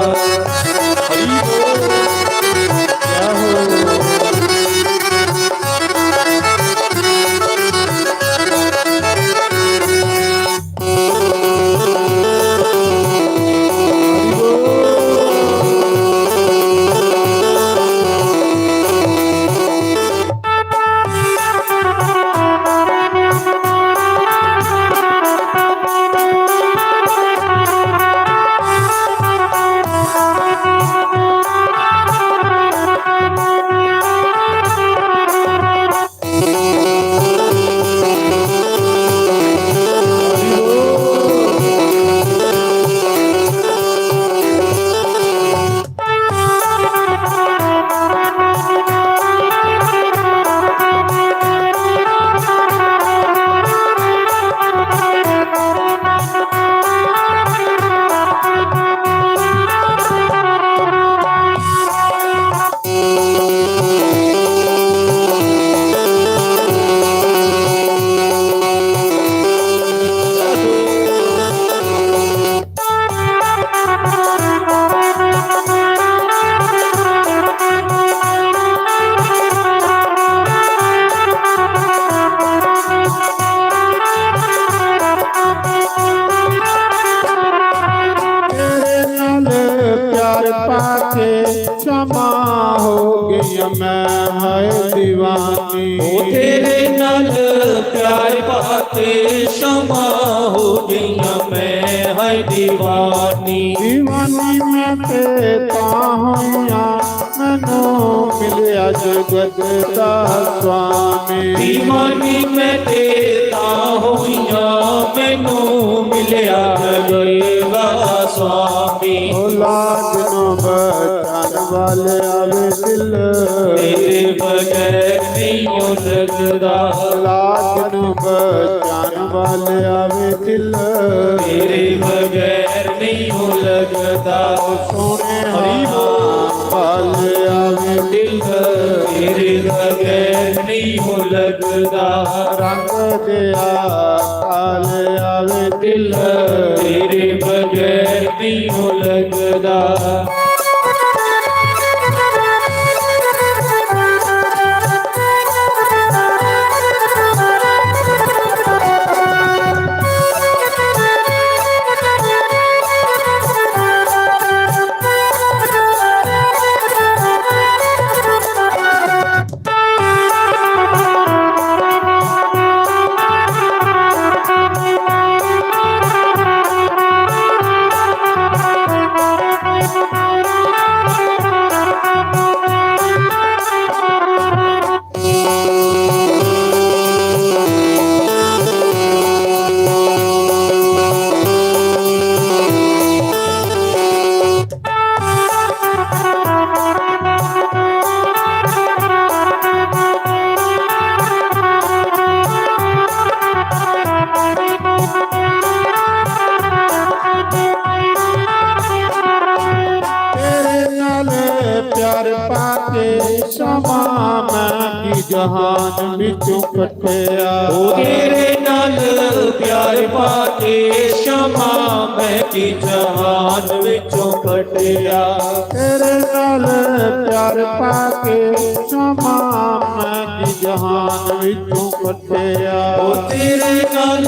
D: क्षमा हो गई मैं है दीवानी
B: ओ तेरे नाल प्यार पाके क्षमा हो गई मैं है दीवानी
D: दीवानी मैं कहता हूँ या मैनू ਮੈਨੂੰ ਮਿਲਿਆ ਜਗਤ ਦਾ ਸੁਆਮੀ।
B: ਦੀਵਾਨੀ ਮੈਂ ਤੇਰਾ ਹੋਈਆਂ ਮੈਨੂੰ ਮਿਲਿਆ ਜਗਤ ਦਾ ਸੁਆਮੀ।
D: ਓ ਲਾਜ ਨੂੰ ਬਚਾਉਣ ਵਾਲੇ ਆਵੇ ਦਿਲ
B: ਤੇਰੇ ਬਗੈਰ ਨਹੀਂ ਲੱਗਦਾ।
D: ਲਾਜ ਨੂੰ ਬਚਾਉਣ ਵਾਲੇ ਆਵੇ ਦਿਲ
B: ਤੇਰੇ ਬਗੈਰ ਨਹੀਂ ਲੱਗਦਾ।
D: ਸੋਹਣੇ ਵਾਲੇ ਆਵੇ
B: ਦਿਲ ਤੇਰੇ ਬਗੈਰ ਨਹੀਂ ਲੱਗਦਾ।
D: ਰੰਗ ਦਿਆ ਕਾਲ ਆਵੇ
B: ਦਿਲ ਤੇਰੇ ਬਗੈਰ ਨਹੀਂ ਲੱਗਦਾ।
D: ਪਿਆਰ ਪਾ ਕੇ ਸਮਾਂ ਮੈਂ ਕੀ ਜਹਾਨ ਵਿੱਚੋਂ ਕੱਟਿਆ।
B: ਉਹ ਤੇਰੇ ਨਾਲ ਪਿਆਰ ਪਾ ਕੇ ਸ਼ਮਾ ਮੈਂ ਕੀ ਜਹਾਨ ਵਿੱਚੋਂ ਕੱਟਿਆ।
D: ਤੇਰੇ ਨਾਲ ਪਿਆਰ ਪਾ ਕੇ ਸਮਾਂ ਮੈਂ ਕੀ ਜਹਾਨ ਵਿੱਚੋਂ ਕੱਟਿਆ।
B: ਉਹ ਤੇਰੇ ਨਾਲ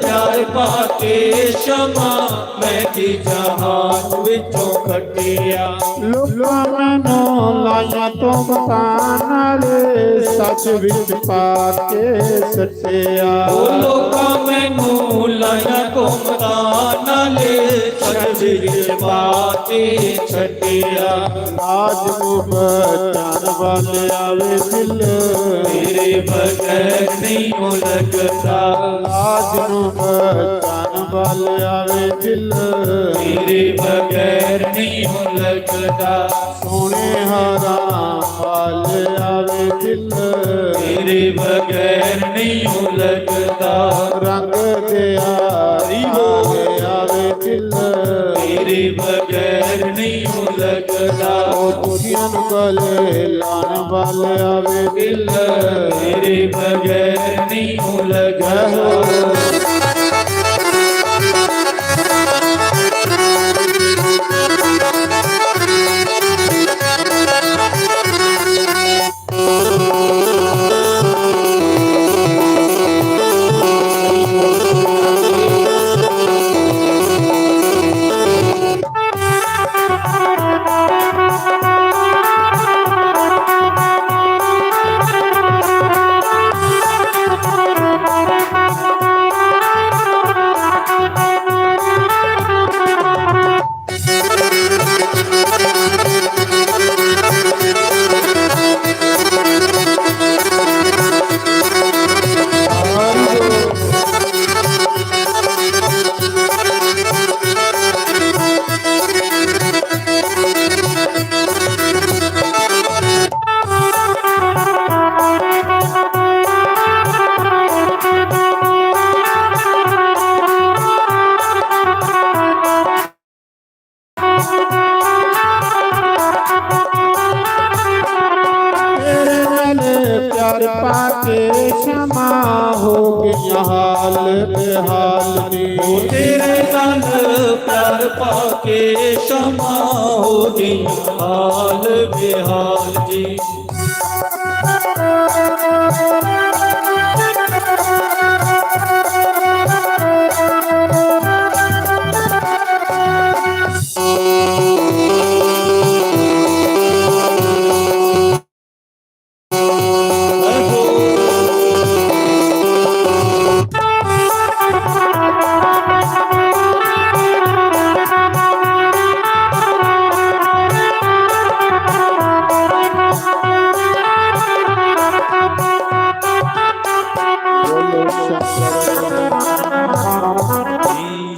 B: ਪਿਆਰ ਪਾ ਕੇ ਸ਼ਮਾ ਮੈਂ ਕੀ ਜਹਾਨ ਵਿੱਚੋਂ ਕੱਟਿਆ।
D: ਲੋਕਾਂ ਮੈਨੂੰ ਲਾਈਆਂ ਤੋਂ ਬਤਾਨ ਨਾਲੇ ਸੱਚ ਵਿੱਚ ਪਾ ਕੇ ਸੱਟਿਆ।
B: ਉਹ ਲੋਕਾਂ ਮੈਨੂੰ ਲਾਇਆ ਘੁੰਮਦਾ ਨਾਲੇ ਸੱਚ ਵਿੱਚ ਪਾ ਕੇ ਛੱਡਿਆ।
D: ਲਾਜ ਨੂੰ ਬਚਾਉਣ ਵਾਲੇ ਆਵੇ ਦਿਲ
B: ਤੇਰੇ ਬਗੈਰ ਨਹੀਂ ਲੱਗਦਾ।
D: ਲਾਜ ਨੂੰ ਬਚਾਉਣ ਵਾਲੇ ਆਵੇ ਦਿਲ
B: ਤੇਰੇ ਬਗੈਰ ਨਹੀਂ ਲੱਗਦਾ।
D: ਸੋਹਣੇ ਹਾਰਾਂ ਵਾਲੇ ਆਵੇ ਦਿਲ
B: ਤੇਰੇ ਬਗੈਰ ਨਹੀਂ ਲੱਗਦਾ।
D: ਰੰਗ ਦਿਆ ਆਵੇ ਦਿਲ
B: ਤੇਰੇ ਬਗੈਰ ਨਹੀਂ ਲੱਗਦਾ।
D: ਉਹ ਖੁਸ਼ੀਆਂ ਨੂੰ ਗਲੇ ਲਾਣ ਵਾਲੇ ਆਵੇ
B: ਦਿਲ ਤੇਰੇ ਬਗੈਰ ਨਹੀਂ ਲੱਗਦਾ।
D: ਪਿਆਰ ਪਾ ਕੇ ਸ਼ਮਾ ਹੋ ਗਈਆਂ ਹਾਲ ਬੇਹਾਲ ਨੀ।
B: ਉਹ ਤੇਰੇ ਨਾਲ ਪਿਆਰ ਪਾ ਕੇ ਸ਼ਮਾ ਹੋ ਗਈ ਹਾਲ ਬੇਹਾਲ ਜੀ।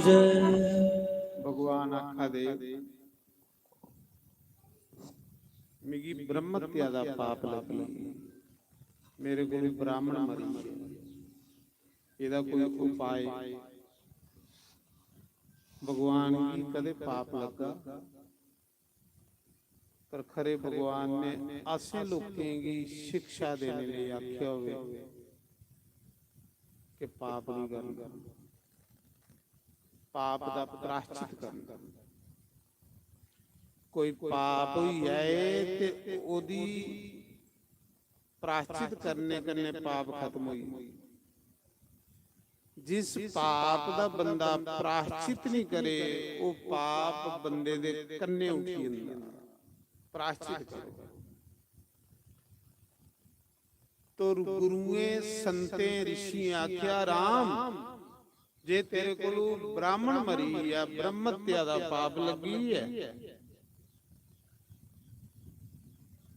B: ਜੈ।
C: ਭਗਵਾਨ ਆਖਾ ਦੇ ਮਿਗੀ ਬ੍ਰਹਮਤਿਆ ਦਾ ਪਾਪ ਲੱਗੀ, ਮੇਰੇ ਕੋਲ ਬ੍ਰਾਹਮਣ ਮਰੀ, ਇਹਦਾ ਕੋਈ ਉਪਾਏ। ਭਗਵਾਨ ਕੀ ਕਦੇ ਪਾਪ ਲੱਗਾ, ਪਰ ਖਰੇ ਭਗਵਾਨ ਨੇ ਆਸੇ ਲੋਕਾਂ ਦੀ ਸਿੱਖਿਆ ਦੇਣੇ ਲਈ ਆਖਿਆ ਹੋਵੇ ਕਿ ਪਾਪ ਨਹੀਂ ਕਰਨਾ, ਪਾਪ ਦਾ ਪ੍ਰਾਸ਼ਚਿਤ ਕਰਨਾ। ਕੋਈ ਪਾਪ ਹੋਈ ਹੈ ਤੇ ਉਹਦੀ ਪ੍ਰਾਸ਼ਚਿਤ ਕਰਨੇ ਕਰਨੇ ਪਾਪ ਖਤਮ ਹੋਈ। ਜਿਸ ਪਾਪ ਦਾ ਬੰਦਾ ਪ੍ਰਾਸ਼ਚਿਤ ਨਹੀਂ ਕਰੇ, ਉਹ ਪਾਪ ਬੰਦੇ ਦੇ ਕੰਨੇ ਉੱਠੀ ਜਾਂਦਾ। ਪ੍ਰਾਸ਼ਚਿਤ ਕਰੋ ਤੋ ਗੁਰੂਏ ਸੰਤੇ ਰਿਸ਼ੀ ਆਖਿਆ ਰਾਮ, ਜੇ ਤੇਰੇ ਕੋਲ ਬ੍ਰਾਹਮਣ ਮਰੀ ਜਾਂ ਬ੍ਰਹਮਤਿਆ ਦਾ ਪਾਪ ਲੱਗੀ ਹੈ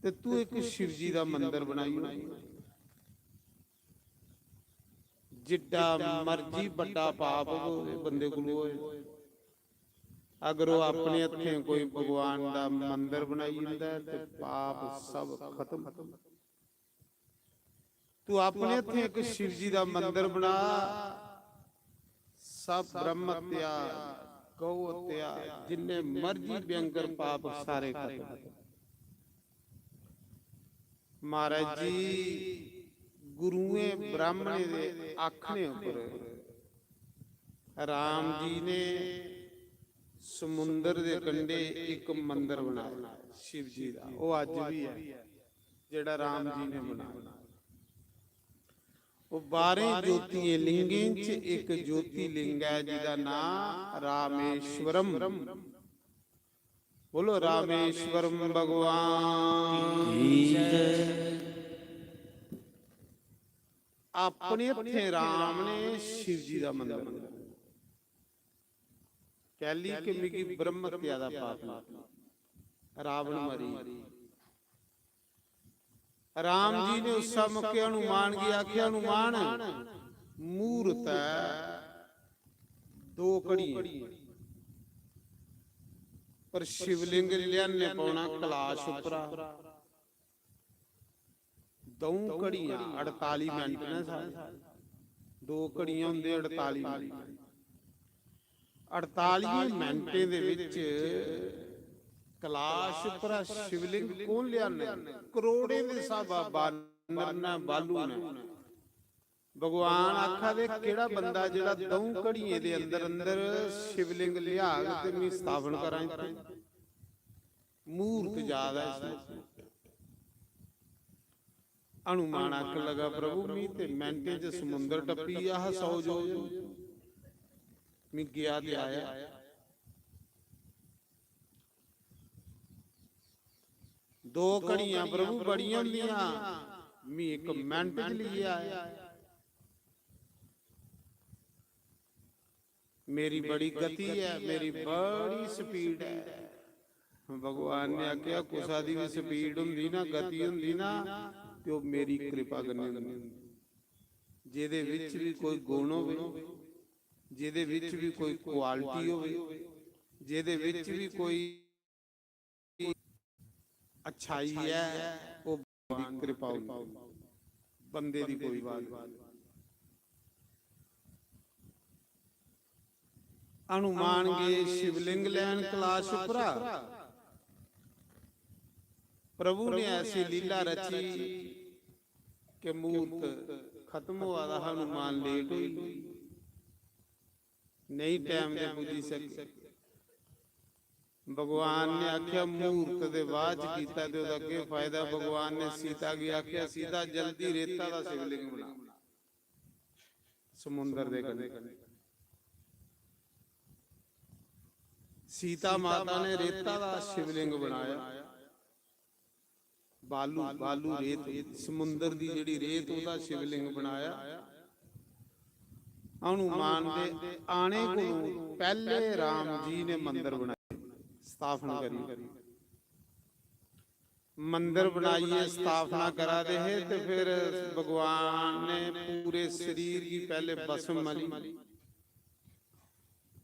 C: ਤੇ ਤੂੰ ਇੱਕ ਸ਼ਿਵ ਜੀ ਦਾ ਮੰਦਿਰ ਬਣਾਈ। ਜਿੱਡਾ ਮਰਜੀ ਵੱਡਾ ਪਾਪ ਹੋਵੇ ਬੰਦੇ ਕੋਲ ਹੋਏ, ਅਗਰ ਉਹ ਆਪਣੇ ਹੱਥੀਂ ਕੋਈ ਭਗਵਾਨ ਦਾ ਮੰਦਿਰ ਬਣਾਈ ਜਾਂਦਾ ਤੇ ਪਾਪ ਸਭ ਖਤਮ। ਤੂੰ ਆਪਣੇ ਹੱਥੀਂ ਇੱਕ ਸ਼ਿਵ ਜੀ ਦਾ ਮੰਦਿਰ ਬਣਾ, ਸਭ ਬ੍ਰਹਮਤਿਆ ਗਊਹਤਿਆ ਜਿੰਨੇ ਮਰਜੀ ਭਿਅੰਕਰ ਪਾਪ ਸਾਰੇ ਖਤਮ। ਮਹਾਰਾਜ ਜੀ ਗੁਰੂਏ ਬ੍ਰਾਹਮਣੇ ਦੇ ਆਖਣੇ ਉੱਪਰ ਰਾਮ ਜੀ ਨੇ ਸਮੁੰਦਰ ਦੇ ਕੰਢੇ ਇੱਕ ਮੰਦਿਰ ਬਣਾਇਆ ਸ਼ਿਵ ਜੀ ਦਾ। ਉਹ ਅੱਜ ਵੀ ਹੈ ਜਿਹੜਾ ਰਾਮ ਜੀ ਨੇ ਬਣਾਇਆ। ਉਹ 12 ਜੋਤੀ ਲਿੰਗਾਂ ਚ ਇੱਕ ਜੋਤੀ ਲਿੰਗ ਹੈ ਜਿਹਦਾ ਨਾਮ ਰਾਮੇਸ਼ਵਰਮ। ਬੋਲੋ ਰਾਮੇਸ਼ਵਰਮ ਭਗਵਾਨ ਕੀ ਜੈ। ਆਪਣੇ ਹੱਥੇ ਰਾਮ ਨੇ ਸ਼ਿਵ ਜੀ ਦਾ ਮੰਦਿਰ ਬਣਾਇਆ। ਕਹਿਲੀ ਕਿ ਮਿਗੀ ਬ੍ਰਹਮਤਿਆ ਦਾ ਪਾਪ ਰਾਵਣ ਮਰੀ। ਰਾਮ ਜੀ ਨੇ ਉਸ ਮੌਕੇ ਹਨੂਮਾਨ ਕੀ ਆਖਿਆ, ਹਨੂਮਾਨ ਮੂਰਤ ਦੋ ਕੜੀ ਪਰ ਸ਼ਿਵਲਿੰਗ ਲਿਆਨੇ ਪਾਉਣਾ ਕਲਾਸ਼ ਉਪਰਾ। ਦੋ ਘੜੀਆਂ 48 ਮਿੰਟ ਨੇ ਸਾਰੇ, ਦੋ ਘੜੀਆਂ ਹੁੰਦੇ 48 ਮਿੰਟ। 48 ਮਿੰਟੇ ਦੇ ਵਿੱਚ ਕਲਾਸ਼ ਉਪਰ ਸ਼ਿਵਲਿੰਗ ਕੌਣ ਲਿਆਨੇ? ਕਰੋੜੇ ਦੇ ਸਾਬਾ ਬਾਨਰ ਨਾ ਬਾਲੂ ਨੇ। ਭਗਵਾਨ ਆਖਾ ਦੇ ਕਿਹੜਾ ਬੰਦਾ ਜਿਹੜਾ ਦੋ ਘੜੀਏ ਦੇ ਅੰਦਰ ਅੰਦਰ ਸ਼ਿਵਲਿੰਗ ਲਿਆ ਤੇ ਮੈਂ ਸਥਾਪਨ ਕਰਾਂ। ਮੂਰਤ ਜ਼ਿਆਦਾ ਇਸ ਹਨੂਮਾਨ ਆਖ ਲਗਾ ਪ੍ਰਭੂ ਮੀ ਤੇ ਮਿੰਟੇ ਚ ਸਮੁੰਦਰ ਟੱਪੀ ਆਹ 100 ਜੋ ਮੈਂ ਗਿਆ ਤੇ ਆਇਆ। ਦੋ ਘੜੀਆਂ ਪ੍ਰਭੂ ਬੜੀਆਂ ਹੁੰਦੀਆਂ, ਮੈਂ ਇੱਕ ਮਿੰਟ ਚ ਲਈ ਆਇਆ। ਮੇਰੀ ਬੜੀ ਗਤੀ ਹੈ, ਮੇਰੀ ਬੜੀ ਸਪੀਡ ਹੈ। ਭਗਵਾਨ ਨੇ ਆਖਿਆ ਕੁਸਾ ਦੀ ਵੀ ਸਪੀਡ ਹੁੰਦੀ ਨਾ, ਗਤੀ ਹੁੰਦੀ ਨਾ, ਤੇ ਉਹ ਮੇਰੀ ਕਿਰਪਾ ਕਰਨੀ। ਜਿਹਦੇ ਵਿੱਚ ਵੀ ਕੋਈ ਗੁਣ ਹੋਵੇ, ਜਿਹਦੇ ਵਿੱਚ ਵੀ ਕੋਈ ਕੁਆਲਿਟੀ ਹੋਵੇ, ਜਿਹਦੇ ਵਿੱਚ ਵੀ ਕੋਈ ਅੱਛਾਈ ਹੈ, ਉਹ ਭਗਵਾਨ ਦੀ ਕਿਰਪਾ ਹੁੰਦੀ, ਬੰਦੇ ਦੀ ਕੋਈ ਬਾਤ ਨਹੀਂ। ਹਨੂਮਾਨ ਗੇ ਸ਼ਿਵਲਿੰਗ ਲੈਣ ਕਲਾਸ਼ ਉਪਰਾ। ਪ੍ਰਭੂ ਨੇ ਐਸੀ ਲੀਲਾ ਰਚੀ ਕਿ ਮੂਰਤ ਖਤਮ ਹੋਆ ਦਾ ਹਨੂਮਾਨ ਲੇਟ ਹੋਈ, ਨਹੀਂ ਟਾਈਮ ਦੇ ਪੁੱਜੀ ਸਕੇ। ਭਗਵਾਨ ਨੇ ਆਖਿਆ ਮੂਰਤ ਦੇ ਬਾਅਦ ਕੀਤਾ ਤੇ ਉਹਦਾ ਅੱਗੇ ਫਾਇਦਾ। ਭਗਵਾਨ ਨੇ ਸੀਤਾ ਕੀ ਆਖਿਆ, ਸੀਤਾ ਜਲਦੀ ਰੇਤਾ ਦਾ ਸ਼ਿਵਲਿੰਗ ਬਣਾ ਸਮੁੰਦਰ ਦੇ ਕੰਢੇ। ਸੀਤਾ ਮਾਤਾ ਨੇ ਰੇਤਾ ਦਾ ਸ਼ਿਵਲਿੰਗ ਬਣਾਇਆ। ਬਾਲੂ ਰੇਤ, ਸਮੁੰਦਰ ਦੀ ਜਿਹੜੀ ਰੇਤ, ਉਹਦਾ ਸ਼ਿਵਲਿੰਗ ਬਣਾਇਆ। ਹਨੂਮਾਨ ਦੇ ਆਣੇ ਕੋਲੋਂ ਪਹਿਲੇ ਰਾਮ ਜੀ ਨੇ ਮੰਦਿਰ ਬਣਾਇਆ, ਸਥਾਪਨਾ ਕਰੀ। ਮੰਦਿਰ ਬਣਾਈਏ, ਸਥਾਪਨਾ ਕਰਾ ਦੇ ਤੇ ਫਿਰ ਭਗਵਾਨ ਨੇ ਪੂਰੇ ਸਰੀਰ की पहले भस्म मली,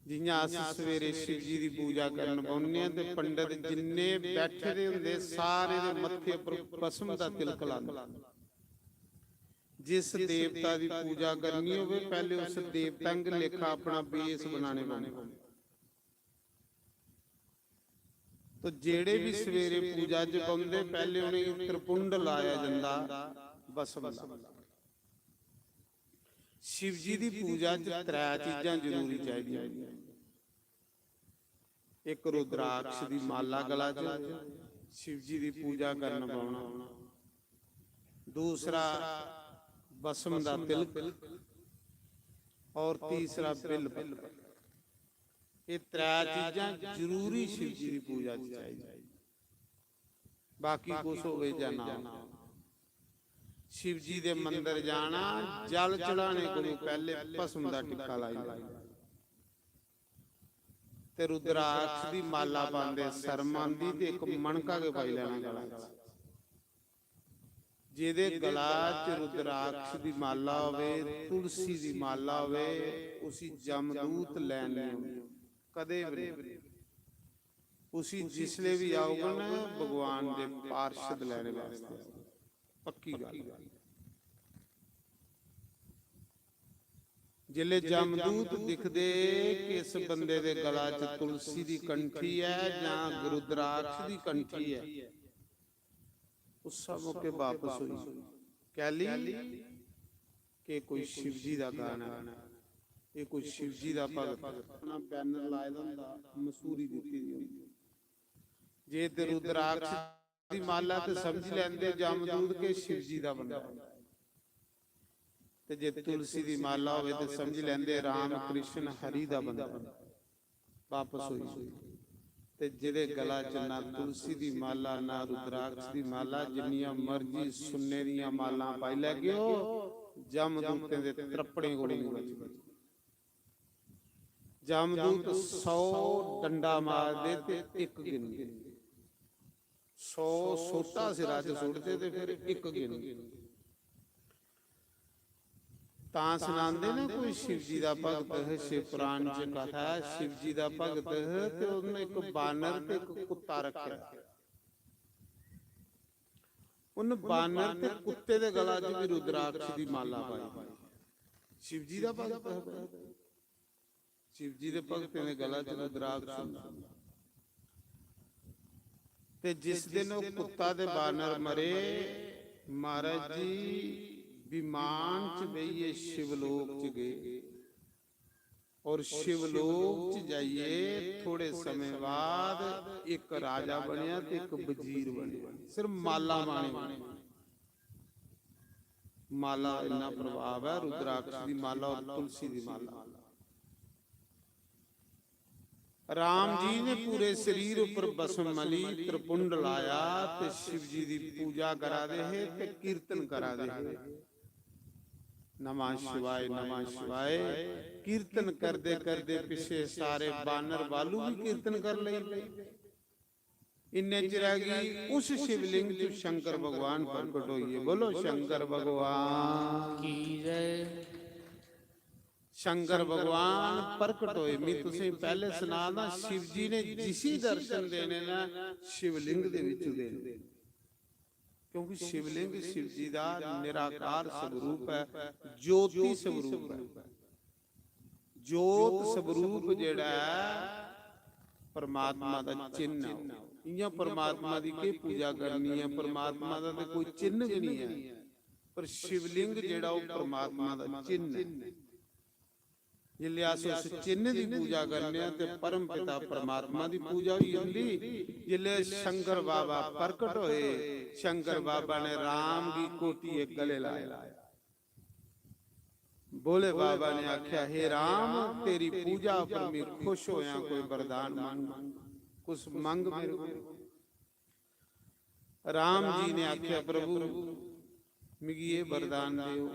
C: ਜਿਵੇਂ ਅਸੀਂ ਸਵੇਰੇ ਸ਼ਿਵ ਜੀ ਦੀ ਪੂਜਾ ਕਰਨ ਪਾਉਂਦੇ ਹਾਂ ਤੇ ਪੰਡਤ ਜਿੰਨੇ ਬੈਠੇ ਦੇ ਹੁੰਦੇ ਸਾਰੇ ਦੇ ਮੱਥੇ ਉੱਪਰ ਭਸਮ ਦਾ ਤਿਲਕ ਲਾਉਂਦੇ। ਜਿਸ ਦੇਵਤਾ ਦੀ ਪੂਜਾ ਕਰਨੀ ਹੋਵੇ ਪਹਿਲੇ ਉਸ ਦੇਵਤੰਗ ਲੇਖਾ ਆਪਣਾ ਬੇਸ ਬਣਾਣੇ ਪੈਂਦੇ। ਤੋ ਜਿਹੜੇ ਵੀ ਸਵੇਰੇ ਪੂਜਾ ਚ ਪਾਉਂਦੇ ਪਹਿਲੇ ਉਹਨੇ ਤ੍ਰਿਪੁੰਡ ਲਾਇਆ ਜਾਂਦਾ ਭਸਮ ਦਾ। शिव जी की पूजा च त्रै चीजां जरूरी चाहिए। एक रुद्राक्ष की माला गला च शिव जी की पूजा करन पाउणा, दूसरा भस्म दा तिलक और तीसरा बिल पत्र। ये त्रै चीजां जरूरी शिव जी की पूजा च चाहिए। बाकी कुछ होवे जां ना हो। शिव जी दे मंदिर जाना, जल चढ़ाने को पहले भस्म दा टिक्का लाइदा ते रुद्राक्ष दी माला पांदे सरमान दी ते एक मणका के पाई लेना गला। जिहदे गला च रुद्राक्ष दी माला होवे, तुलसी दी माला होवे, उसी जमदूत लैन नहीं कदे भी। उसी जिसले भी आओगे ना भगवान दे पार्षद लैने वास्ते पक्की गल। जिले जमदूत दिखदे कि इस बंदे दे गला च तुलसी दी कंठी है जां रुद्राक्ष दी कंठी है, उस मौके वापस हुई कहली कि कोई शिव जी दा गाना, ये कोई शिव जी दा भगत। अपना बैनर लाए दा हुंदा, मसूरी दित्ती दी हुंदी। जे ते रुद्राक्ष दी माला ते समझ लैंदे जमदूत के शिव जी दा बंदा, ते जे तुलसी दी माला होवे ते समझ लैंदे राम कृष्ण हरि दा बंदा। वापस हुई ते जिहदे गला च ना तुलसी दी माला ना रुद्राक्ष दी माला, जिन्नियां मर्जी सुन्ने दियां माला पाई लैगियो, जमदूतें दे त्रप्पड़े कोल नहीं बचदे। जमदूत 100 डंडा मार दे ते एक गिनदे, 100 सोटा सिरा च सुटदे ते फिर एक गिनदे। तां सुनांदे ना कोई शिव जी दा भगत है, शिव पुराण च कथा है शिव जी दा भगत है ते उन्हें एक बानर ते एक कुत्ता रखया। उन बानर ते कुत्ते दे गला च भी रुद्राक्ष दी माला पाई। शिव जी दा भगत है, शिव जी दे भगतें दे गला च रुद्राक्ष। ते जिस दिन वो कुत्ता ते बानर मरे, महाराज जी विमान च बेइये शिवलोक च गए और शिवलोक च जाइए थोड़े समय बाद एक राजा बनया ते एक वजीर बनया। सिर्फ माला माने, माला इन्ना प्रभाव है रुद्राक्ष दी माला और तुलसी दी माला। राम जी ने पूरे शरीर ऊपर भस्म मली, त्रिपुंड लाया ते शिव जी दी पूजा करा दे है ते कीर्तन करा दे है। नमः शिवाय नमः शिवाय कीर्तन करदे करदे पिछे सारे बानर बालू भी कीर्तन कर ले। इन्ने चिरागी उस शिवलिंग च शंकर भगवान प्रकट होइए। बोलो शंकर भगवान की जय। शंकर भगवान प्रकट होए। मैं तुसें पहले सुनाना, शिव जी ने जिसी दर्शन देने ना शिवलिंग दे विच देने, क्योंकि शिवलिंग शिव जी दा निराकार स्वरूप है, ज्योति स्वरूप है। ज्योत स्वरूप जेड़ा परमात्मा दा चिन्ह है। इयां परमात्मा दी के पूजा करनी है, परमात्मा दा ते कोई चिन्ह भी नहीं है, पर शिवलिंग जेड़ा वो परमात्मा दा चिन्ह है। जिल्ले अस उस चिन्ह की पूजा करने ते परम पिता परमात्मा की पूजा हुई होंदी। जिल्ले शंकर बाबा प्रकट होए, शंकर बाबा ने राम की कोटी एक गले लाया। बोले बाबा ने आख्या, हे राम तेरी पूजा पर मैं खुश होया, कोई वरदान मांग, कुछ मंग मेरे को। राम जी ने आख्या, प्रभु मिगी ये वरदान दियो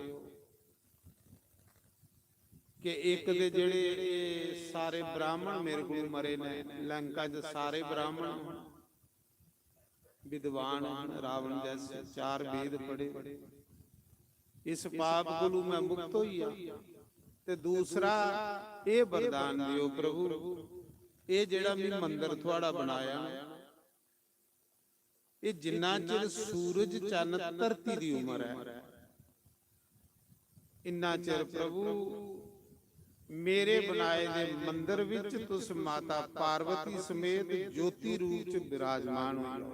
C: कि एक दे जेड़े सारे ब्राह्मण मेरे को मरे ने लंका च, सारे ब्राह्मण विद्वान रावण जैसे 4 वेद पढ़े, इस पाप को मैं मुक्त होइया ਤੇ ਦੂਸਰਾ ਇਹ ਵਰਦਾਨ ਦਿਓ ਪ੍ਰਭੂ, ਇਹ ਜਿਹੜਾ ਵੀ ਮੰਦਿਰ ਤੁਹਾਡਾ ਬਣਾਇਆ, ਇਹ ਜਿੰਨਾ ਚਿਰ ਸੂਰਜ ਚੰਨ ਧਰਤੀ ਦੀ ਉਮਰ ਹੈ, ਇੰਨਾ ਚਿਰ ਪ੍ਰਭੂ ਮੇਰੇ ਬਣਾਏ ਦੇ ਮੰਦਿਰ ਵਿੱਚ ਤੁਸ ਮਾਤਾ ਪਾਰਵਤੀ ਸਮੇਤ ਜੋਤੀ ਰੂਪ ਚ ਬਿਰਾਜਮਾਨ ਹੋ।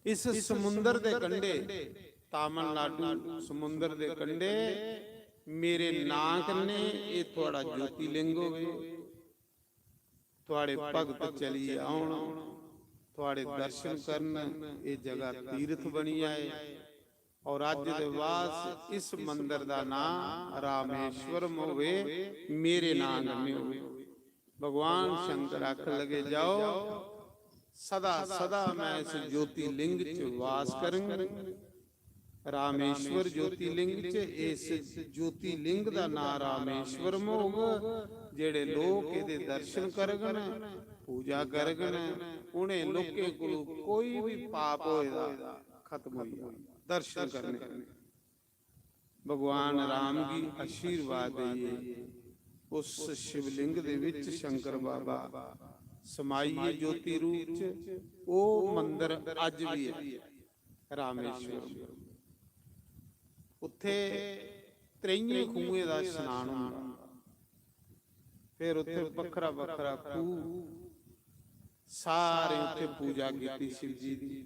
C: ਇਸ ਸਮੁੰਦਰ ਦੇ ਕੰਢੇ, ਤਾਮਿਲਨਾਡੂ ਸਮੁੰਦਰ ਦੇ ਕੰਢੇ ਮੇਰੇ ਨਾਂ ਕੰਨੇ ਇਹ ਤੁਹਾਡਾ ਜੋਤੀ ਲਿੰਗ ਹੋਵੇ। ਤੁਹਾਡੇ ਭਗਤ ਚਲੀ ਆਉਣ, ਤੁਹਾਡੇ ਦਰਸ਼ਨ ਕਰਨ, ਇਹ ਜਗ੍ਹਾ ਤੀਰਥ ਬਣੀ ਆਏ। ਔਰ ਅੱਜ ਦੇ ਵਾਸ ਇਸ ਮੰਦਿਰ ਦਾ ਨਾਮ ਰਾਮੇਸ਼ਵਰਮ ਹੋਵੇ, ਮੇਰੇ ਨਾਂ ਕੰਨੇ ਹੋਵੇ। ਭਗਵਾਨ ਸ਼ੰਕਰ ਆਖ ਲਗੇ ਜਾਓ, ਸਦਾ ਸਦਾ ਮੈਂ ਇਸ ਜੋਤੀ ਲਿੰਗ ਚ ਵਾਸ ਕਰਾਂਗਾ। ਰਾਮੇਸ਼ਵਰ ਜੋਤੀ ਲਿੰਗ ਚ ਇਸ ਜੋਤੀ ਲਿੰਗ ਦਾ ਨਾਮ ਰਾਮੇਸ਼ਵਰਮ ਹੋਊਗਾ। ਜਿਹੜੇ ਲੋਕ ਇਹਦੇ ਦਰਸ਼ਨ ਕਰਗਣ, ਪੂਜਾ ਕਰਗਣ, ਉਹਨੇ ਲੋਕੇ ਕੋਲ ਕੋਈ ਵੀ ਪਾਪ ਹੋਏਗਾ ਖਤਮ ਹੋ ਜਾਏਗਾ। ਦਰਸ਼ਨ ਕਰਨੇ ਭਗਵਾਨ ਰਾਮ ਜੀ ਆਸ਼ੀਰਵਾਦ ਦੇਈਏ। ਉਸ ਸ਼ਿਵਲਿੰਗ ਦੇ ਵਿੱਚ ਸ਼ੰਕਰ ਬਾਬਾ ਸਮਾਈਏ ਜੋਤੀ ਰੂਪ ਚ। ਉਹ ਮੰਦਿਰ ਅੱਜ ਵੀ ਹੈ ਰਾਮੇਸ਼ਵਰ। ਉੱਥੇ 53 ਖੂਹੇ ਦਾ ਇਸ਼ਨਾਨ ਹੁੰਦਾ, ਫਿਰ ਉੱਥੇ ਵੱਖਰਾ ਵੱਖਰਾ ਖੂਹ, ਸਾਰੇ ਉੱਥੇ ਪੂਜਾ ਕੀਤੀ ਸ਼ਿਵ ਜੀ ਦੀ।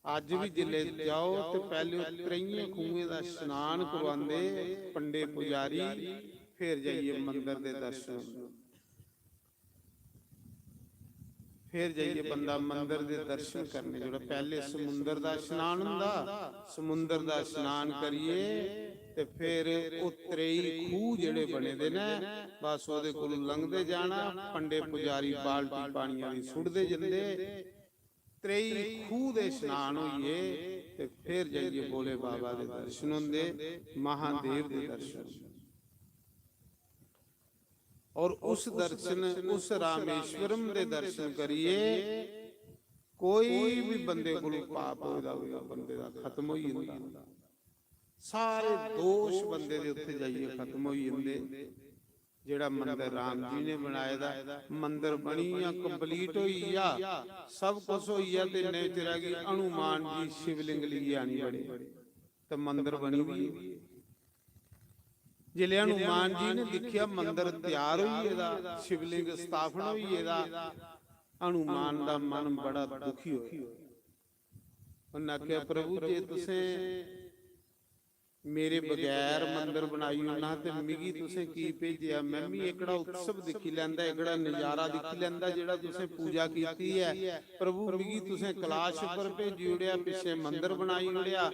C: ਅੱਜ ਵੀ ਜਿਲੇ ਜਾਓ ਤੇ ਪਹਿਲੇ 53 ਖੂਹੇ ਦਾ ਇਸ਼ਨਾਨ ਕਰਵਾਉਂਦੇ ਪੰਡੇ ਪੁਜਾਰੀ, ਫਿਰ ਜਾਈਏ ਮੰਦਿਰ ਦੇ ਦਰਸ਼ਨ, ਫਿਰ ਜਾਈਏ ਬੰਦਾ ਮੰਦਿਰ ਦੇ ਦਰਸ਼ਨ ਕਰਨੇ। ਜਿਹੜਾ ਪਹਿਲੇ ਸਮੁੰਦਰ ਦਾ ਇਸ਼ਨਾਨ ਹੁੰਦਾ, ਸਮੁੰਦਰ ਦਾ ਇਸ਼ਨਾਨ ਕਰੀਏ ਤੇ ਫਿਰ ਉਹ 53 ਖੂਹ ਜਿਹੜੇ ਬਣੇ ਦੇ ਨੇ, ਬਸ ਉਹਦੇ ਕੋਲ ਲੰਘਦੇ ਜਾਣਾ। ਪੰਡੇ ਪੁਜਾਰੀ ਬਾਲਟੀ ਪਾਣੀ ਵਾਲੀ ਸੁੱਟਦੇ ਜਾਂਦੇ। 53 ਖੂਹ ਦੇ ਇਸ਼ਨਾਨ ਹੋਈਏ ਤੇ ਫਿਰ ਜਾਈਏ ਭੋਲੇ ਬਾਬਾ ਦੇ ਦਰਸ਼ਨ ਹੁੰਦੇ, ਮਹਾਦੇਵ ਦੇ ਦਰਸ਼ਨ। ਔਰ ਉਸ ਦਰਸ਼ਨ, ਉਸ ਰਾਮੇਸ਼ਵਰਮ ਦੇ ਦਰਸ਼ਨ ਕਰੀਏ, ਕੋਈ ਵੀ ਬੰਦੇ ਕੋਲ ਪਾਪ ਹੋਦਾ ਹੋਵੇਗਾ ਬੰਦੇ ਦਾ ਖਤਮ ਹੋ ਜਾਂਦਾ। ਸਾਰੇ ਦੋਸ਼ ਬੰਦੇ ਦੇ ਉੱਥੇ ਜਾਈਏ ਖਤਮ ਹੋ ਜਾਂਦੇ। ਜਿਹੜਾ ਮੰਦਿਰ ਰਾਮ ਜੀ ਨੇ ਬਣਾਇਆ ਦਾ, ਮੰਦਿਰ ਬਣੀ ਆ, ਕੰਪਲੀਟ ਹੋਈ ਆ, ਸਭ ਕੁਝ ਹੋਈ ਆ, ਤੇ ਨੇ ਚ ਰਹਿ ਗਈ ਹਨੂਮਾਨ ਜੀ ਸ਼ਿਵਲਿੰਗ ਲਈ ਆਣੀ ਬਣੇ ਤੇ ਮੰਦਿਰ ਬਣੀ ਵੀ। ਜਿਲੇ ਹਨੂਮਾਨ ਜੀ ਨੇ ਦੇਖਿਆ ਮੰਦਿਰ ਤਿਆਰ ਹੋਈ ਇਹਦਾ, ਸ਼ਿਵਲਿੰਗ ਸਥਾਪਨ ਹੋਈ ਇਹਦਾ, ਹਨੂਮਾਨ ਦਾ ਮਨ ਬੜਾ ਦੁਖੀ ਹੋਇਆ। ਉਹਨਾਂ ਕਿਹਾ ਪ੍ਰਭੂ ਜੀ ਤੁਸੀਂ ਮੇਰੇ ਬਗੈਰ ਮੰਦਿਰ ਬਣਾਈ ਉਹਨਾਂ ਤੇ ਮਿਗੀ ਤੁਸੀਂ ਕੀ ਭੇਜਿਆ? ਮੈਂ ਵੀ ਇਕੜਾ ਉਤਸਵ ਦੇਖੀ ਲੈਂਦਾ, ਇਕੜਾ ਨਜ਼ਾਰਾ ਦੇਖੀ ਲੈਂਦਾ ਜਿਹੜਾ ਤੁਸੀਂ ਪੂਜਾ ਕੀਤੀ ਹੈ। ਪ੍ਰਭੂ ਮਿਗੀ ਤੁਸੀਂ ਕਲਾਸ਼ ਉੱਪਰ ਭੇਜੀ ਉੜਿਆ, ਪਿੱਛੇ ਮੰਦਿਰ ਬਣਾਈ ਉੜਿਆ,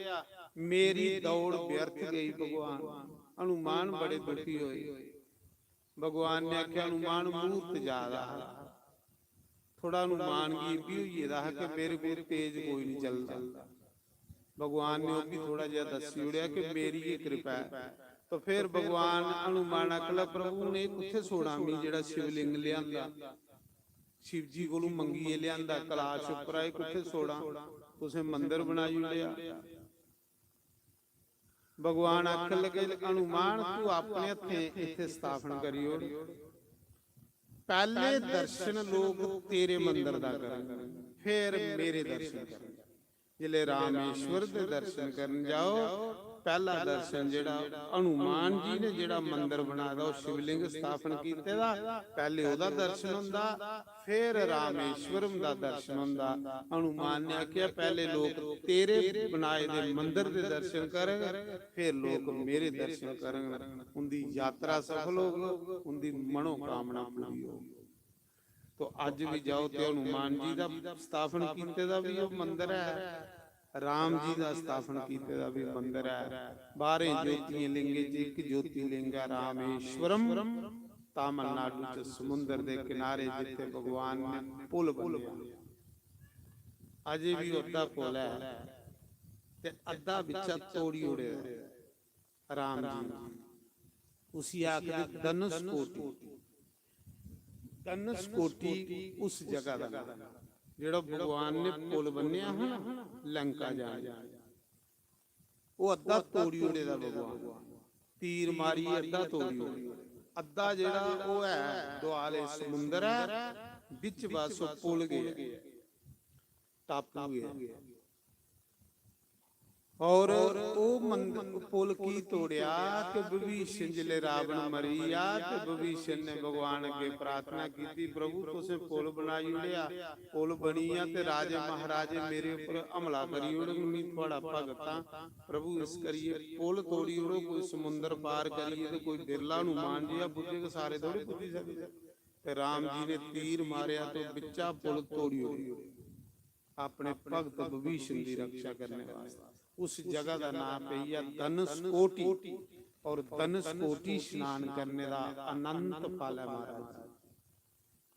C: ਮੇਰੀ ਦੌੜ ਵਿਅਰਥ ਗਈ। ਭਗਵਾਨ ਹਨੂਮਾਨ ਬੜੇ ਦੁਖੀ ਹੋਏ। ਭਗਵਾਨ ਨੇ ਆਖਿਆ ਹਨੂਮਾਨ ਮੂਰਤ ਜ਼ਿਆਦਾ, ਥੋੜਾ ਹਨੂਮਾਨ ਕੀ ਵੀ ਹੋਈ ਇਹਦਾ ਕਿ ਮੇਰੇ ਕੋਲ ਤੇਜ ਕੋਈ ਨਹੀਂ ਚੱਲਦਾ। ਭਗਵਾਨ ਨੇ ਉਹ ਵੀ ਥੋੜਾ ਜਿਹਾ ਦੱਸੀ ਉੜਿਆ ਕਿ ਮੇਰੀ ਇਹ ਕਿਰਪਾ ਹੈ। ਤਾਂ ਫਿਰ ਭਗਵਾਨ ਹਨੂਮਾਨ ਅਕਲ ਪ੍ਰਭੂ ਨੇ ਕਿੱਥੇ ਸੋੜਾਮੀ ਜਿਹੜਾ ਸ਼ਿਵਲਿੰਗ ਲਿਆਂਦਾ, ਸ਼ਿਵ ਜੀ ਕੋਲੋਂ ਮੰਗੀਏ ਲਿਆਂਦਾ, ਕਲਾਸ਼ ਉੱਪਰ ਆਏ ਕਿੱਥੇ ਸੋੜਾ, ਤੁਸੀਂ ਮੰਦਿਰ ਬਣਾਈ ਉੜਿਆ। ਭਗਵਾਨ ਆਖਣ ਲੱਗੇ ਹਨੂਮਾਨ ਤੂੰ ਆਪਣੇ ਹੱਥੇ ਇੱਥੇ ਸਥਾਪਨ ਕਰਿਓ, ਪਹਿਲੇ ਦਰਸ਼ਨ ਲੋਕ ਤੇਰੇ ਮੰਦਿਰ ਦਾ ਕਰਨ, ਫਿਰ ਮੇਰੇ ਦਰਸ਼ਨ ਕਰਨ। ਜਿਲੇ ਰਾਮੇਸ਼ਵਰ ਦੇ ਦਰਸ਼ਨ ਕਰਨ ਜਾਓ, ਪਹਿਲਾ ਦਰਸ਼ਨ ਜਿਹੜਾ ਹਨੂਮਾਨ ਜੀ ਨੇ ਜਿਹੜਾ ਮੰਦਿਰ ਬਣਾਇਆ, ਉਹ ਸ਼ਿਵਲਿੰਗ ਸਥਾਪਨ ਕੀਤੇ ਦਾ, ਪਹਿਲੇ ਉਹਦਾ ਦਰਸ਼ਨ ਹੁੰਦਾ, ਫਿਰ ਰਾਮੇਸ਼ਵਰਮ ਦਾ ਦਰਸ਼ਨ ਹੁੰਦਾ। ਹਨੂਮਾਨ ਨੇ ਆਖਿਆ ਪਹਿਲੇ ਲੋਕ ਤੇਰੇ ਬਣਾਏ ਦੇ ਮੰਦਿਰ ਦੇ ਦਰਸ਼ਨ ਕਰਨ, ਫਿਰ ਲੋਕ ਮੇਰੇ ਦਰਸ਼ਨ ਕਰਨ। ਉਹਦੀ ਯਾਤਰਾ ਸਫਲ ਹੋਊ, ਉਹਦੀ ਮਨੋ ਕਾਮਨਾ ਪੂਰੀ ਹੋਊ। तो अज भी जाओ तो हनुमान जी का स्थापन कीते दा भी मंदिर है, राम जी का स्थापन कीते दा भी मंदिर है। 12 ज्योति लिंग एक ज्योति लिंग है रामेश्वरम, तमिलनाडु च समुंदर के किनारे जिथे भगवान ने पुल बनया, अजे भी अद्धा पुल है ते अद्धा बिचा तोड़ी उड़े राम जी। उसी आखिर धनुष कोटि, धनुष कोटि उस जगह का जेड़ा भगवान ने पुल बनया है लंका जाने, वो अद्धा तोड़ी उड़े दा भगवान। ਤੀਰ ਮਾਰੀ ਅੱਧਾ ਤੋੜੀ ਹੋਈ। ਅੱਧਾ ਜਿਹੜਾ ਉਹ ਹੈ ਦੁਆਲੇ ਸਮੁੰਦਰ ਹੈ, ਵਿੱਚ ਬਸ ਉਹ ਪੁੱਲ ਗਿਆ, ਟਾਪੂ ਗਿਆ। ਔਰ ਉਹ ਪੁੱਲ ਕੀ ਤੋੜਿਆ ਕਿ ਵਿਭੀਸ਼ਣ ਜਿਲੇ ਰਾਵਣ ਮਰੀਆ ਤੇ ਵਿਭੀਸ਼ਣ ਨੇ ਭਗਵਾਨ ਅੱਗੇ ਪ੍ਰਾਰਥਨਾ ਕੀਤੀ, ਪ੍ਰਭੂ ਤੁਸੀਂ ਪੁੱਲ ਬਣਾਈ ਉੜਿਆ, ਪੁੱਲ ਬਣੀ ਆ ਤੇ ਰਾਜੇ ਮਹਾਰਾਜੇ ਮੇਰੇ ਉੱਪਰ ਹਮਲਾ ਕਰੀ ਉੜਨੀ, ਤੁਹਾਡਾ ਭਗਤਾਂ ਪ੍ਰਭੂ ਇਸ ਕਰੀਏ ਪੁੱਲ ਤੋੜੀ ਉੜੋ, ਕੋਈ ਸਮੁੰਦਰ ਪਾਰ ਕਰੀਏ ਤੇ ਕੋਈ ਬਿਰਲਾ ਨੂੰ ਮਾਨ ਜਿਆ ਬੁੱਝੇ, ਸਾਰੇ ਥੋੜੇ ਪੁੱਜੀ ਸਕਦੇ। ਤੇ ਰਾਮ ਜੀ ਨੇ ਤੀਰ ਮਾਰਿਆ ਤੇ ਵਿੱਚਾ ਪੁੱਲ ਤੋੜੀ ਉੜੀ, ਆਪਣੇ ਭਗਤ ਵਿਭੀਸ਼ਣ ਦੀ ਰੱਖਿਆ ਕਰਨੇ ਵਾਸਤੇ। उस जगह का नाम पई धनुषकोटि, और धनुषकोटि स्नान करने का अनंत फल है महाराज।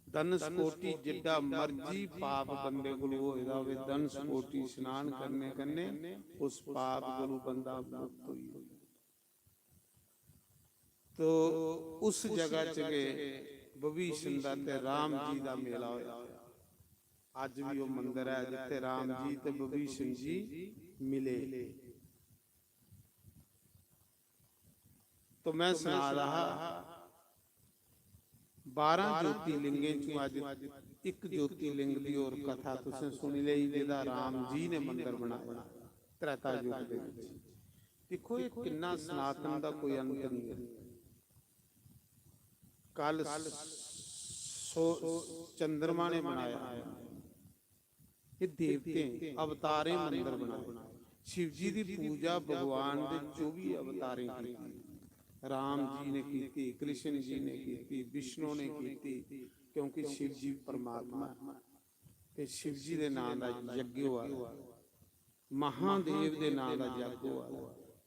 C: धनुषकोटि जिड्डा मर्जी पाप बंदे कोल होएगा होवे, धनुषकोटि स्नान करने कन्ने उस पाप कोल बंदा मुक्त होई। तो उस जगह च गए विभीषण दा ते राम जी दा मेला होया। ਅੱਜ ਵੀ ਉਹ ਮੰਦਿਰ ਹੈ ਜਿੱਥੇ ਰਾਮ ਜੀ ਤੇ ਵਿਭੀਸ਼ਣ ਜੀ ਮਿਲੇ। तो मैं सुना रहा 12 ज्योतिर्लिंगे चों अज एक ज्योतिर्लिंग दी और कथा तुसें सुनी लई, जिहदा राम जी ने मंदिर बनाया त्रेता युग दे विच। देखो ये किन्ना सनातन दा कोई अंत नहीं है। कल चंद्रमा ने बनाया, ये देवते अवतारे मंदिर बनाए। शिव जी की पूजा भगवान के 24 अवतारे की, राम जी ने की, कृष्ण जी ने की, विष्णु ने की, क्योंकि शिव जी परमात्मा ते शिव जी के नाम का यज्ञ हुआ, महादेव के नाम का यज्ञ हुआ।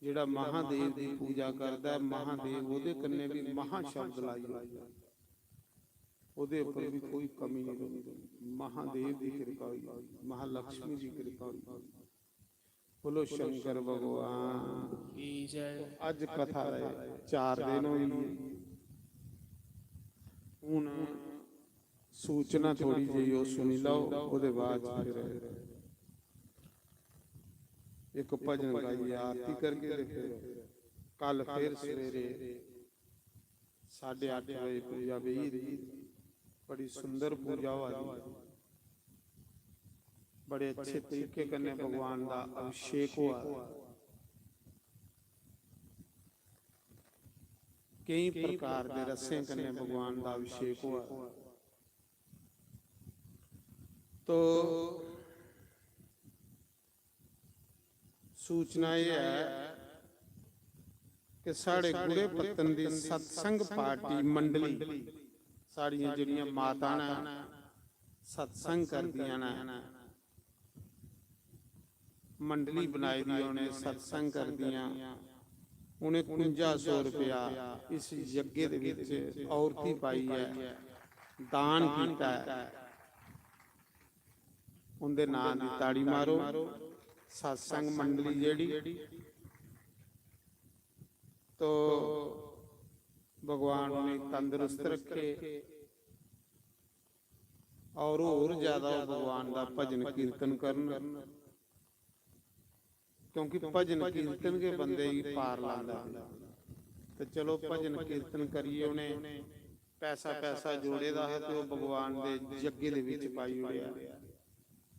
C: जिहड़ा महादेव की पूजा करता है, महादेव उहदे कन्ने भी महा शब्द लाई होई, ਉਹਦੇ ਉੱਪਰ ਵੀ ਕੋਈ ਕਮੀ ਨਹੀਂ ਹੋਈ। ਮਹਾदेव ਦੀ ਕਿਰਪਾ ਹੋਈ, ਮਹਾਲక్ష్ਮੀ ਦੀ ਕਿਰਪਾ ਹੋਈ। ਬੋਲੋ ਸ਼ੰਕਰ ਭਗਵਾਨ ਕੀ ਜੈ। ਅੱਜ ਕਥਾ ਹੈ 4 ਦਿਨ ਹੋਈ। ਹੁਣ ਸੂਚਨਾ ਥੋੜੀ ਜਿਹੀ ਉਹ ਸੁਣੀ ਲਓ, ਉਹਦੇ ਬਾਅਦ ਫਿਰ ਇੱਕ ਭਜਨ ਗਾਈ, ਆਰਤੀ ਕਰਕੇ ਤੇ ਫਿਰ ਕੱਲ ਫਿਰ ਸਵੇਰੇ 8:30 ਵਜੇ ਪੂਜਾ ਵੀ बड़ी सुंदर पूजा हुआ, बड़े अच्छे तरीके कन्ने भगवान का अभिषेक हुआ। कई प्रकार के रस्से कन्ने भगवान का अभिषेक हुआ। तो सूचना यह है कि साढ़े गुड़े पत्तन की सत्संग पार्टी मंडली, साड़ियां जिहड़ियां माता ने सत्संग करदियां ने, मंडली बनाई दी उन्हें सत्संग करदियां। उन्हें 5100 रुपया इस यज्ञ दे विच औरती पाई है, दान कीता है। उनके नाम दी ताड़ी मारो। सत्संग मंडली जिहड़ी तो भगवान उन्हें तंदुरुस्त रखे और ज्यादा भगवान का भजन कीर्तन करन, क्योंकि भजन कीर्तन के बंदे ही पार लांदा। तो चलो भजन कीर्तन करिए। उन्हें पैसा जोड़े दा है तो भगवान के यज्ञ दे विच पाई होया,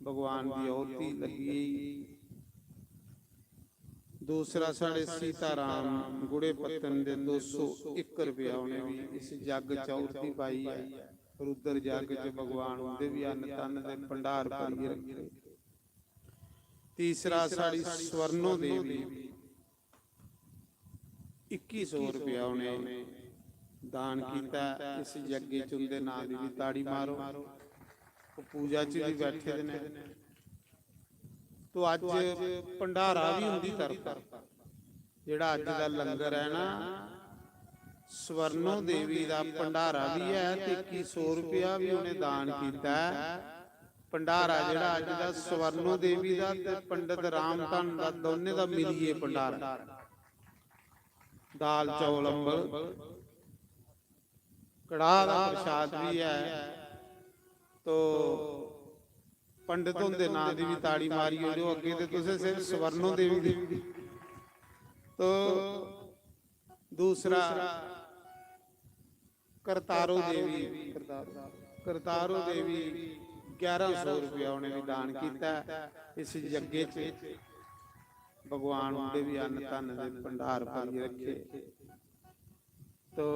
C: भगवान की औरती लगी। दूसरा साढ़े सीताराम गुड़े पत्तन दे 201 रुपया उन्हें भी इस जग चौथी पाई है। रुद्र जग च भगवान उनके भी अन्न तन दे भंडार भरिए रखे। तीसरा साड़ी स्वर्णो देवी 2100 रुपया उन्हें दान किया। इस यज्ञ च उनके नाम की भी ताड़ी मारो। पूजा च भी बैठे ने। तो अज भंडारा भी उनकी तरफ, जिहड़ा अज दा लंगर है ना, स्वर्णो देवी का भंडारा भी है ते 2100 रुपया भी उन्हें दान किया। भंडारा जिहड़ा अज दा स्वर्णो देवी का ते पंडित राम धन का दोने का मिलिए भंडारा, दाल चौल अंबल कड़ाह का प्रसाद भी है। तो पंडित होंदे नां दी भी ताड़ी मारी हो जो अगे ते तुसें सिर्फ स्वर्णो देवी दी। तो दूसरा करतारो देवी 1100 रुपया उन्हें भी दान किया इस यज्ञ च। भगवान उनके भी अन्न धन दे भंडार भरी रखे। तो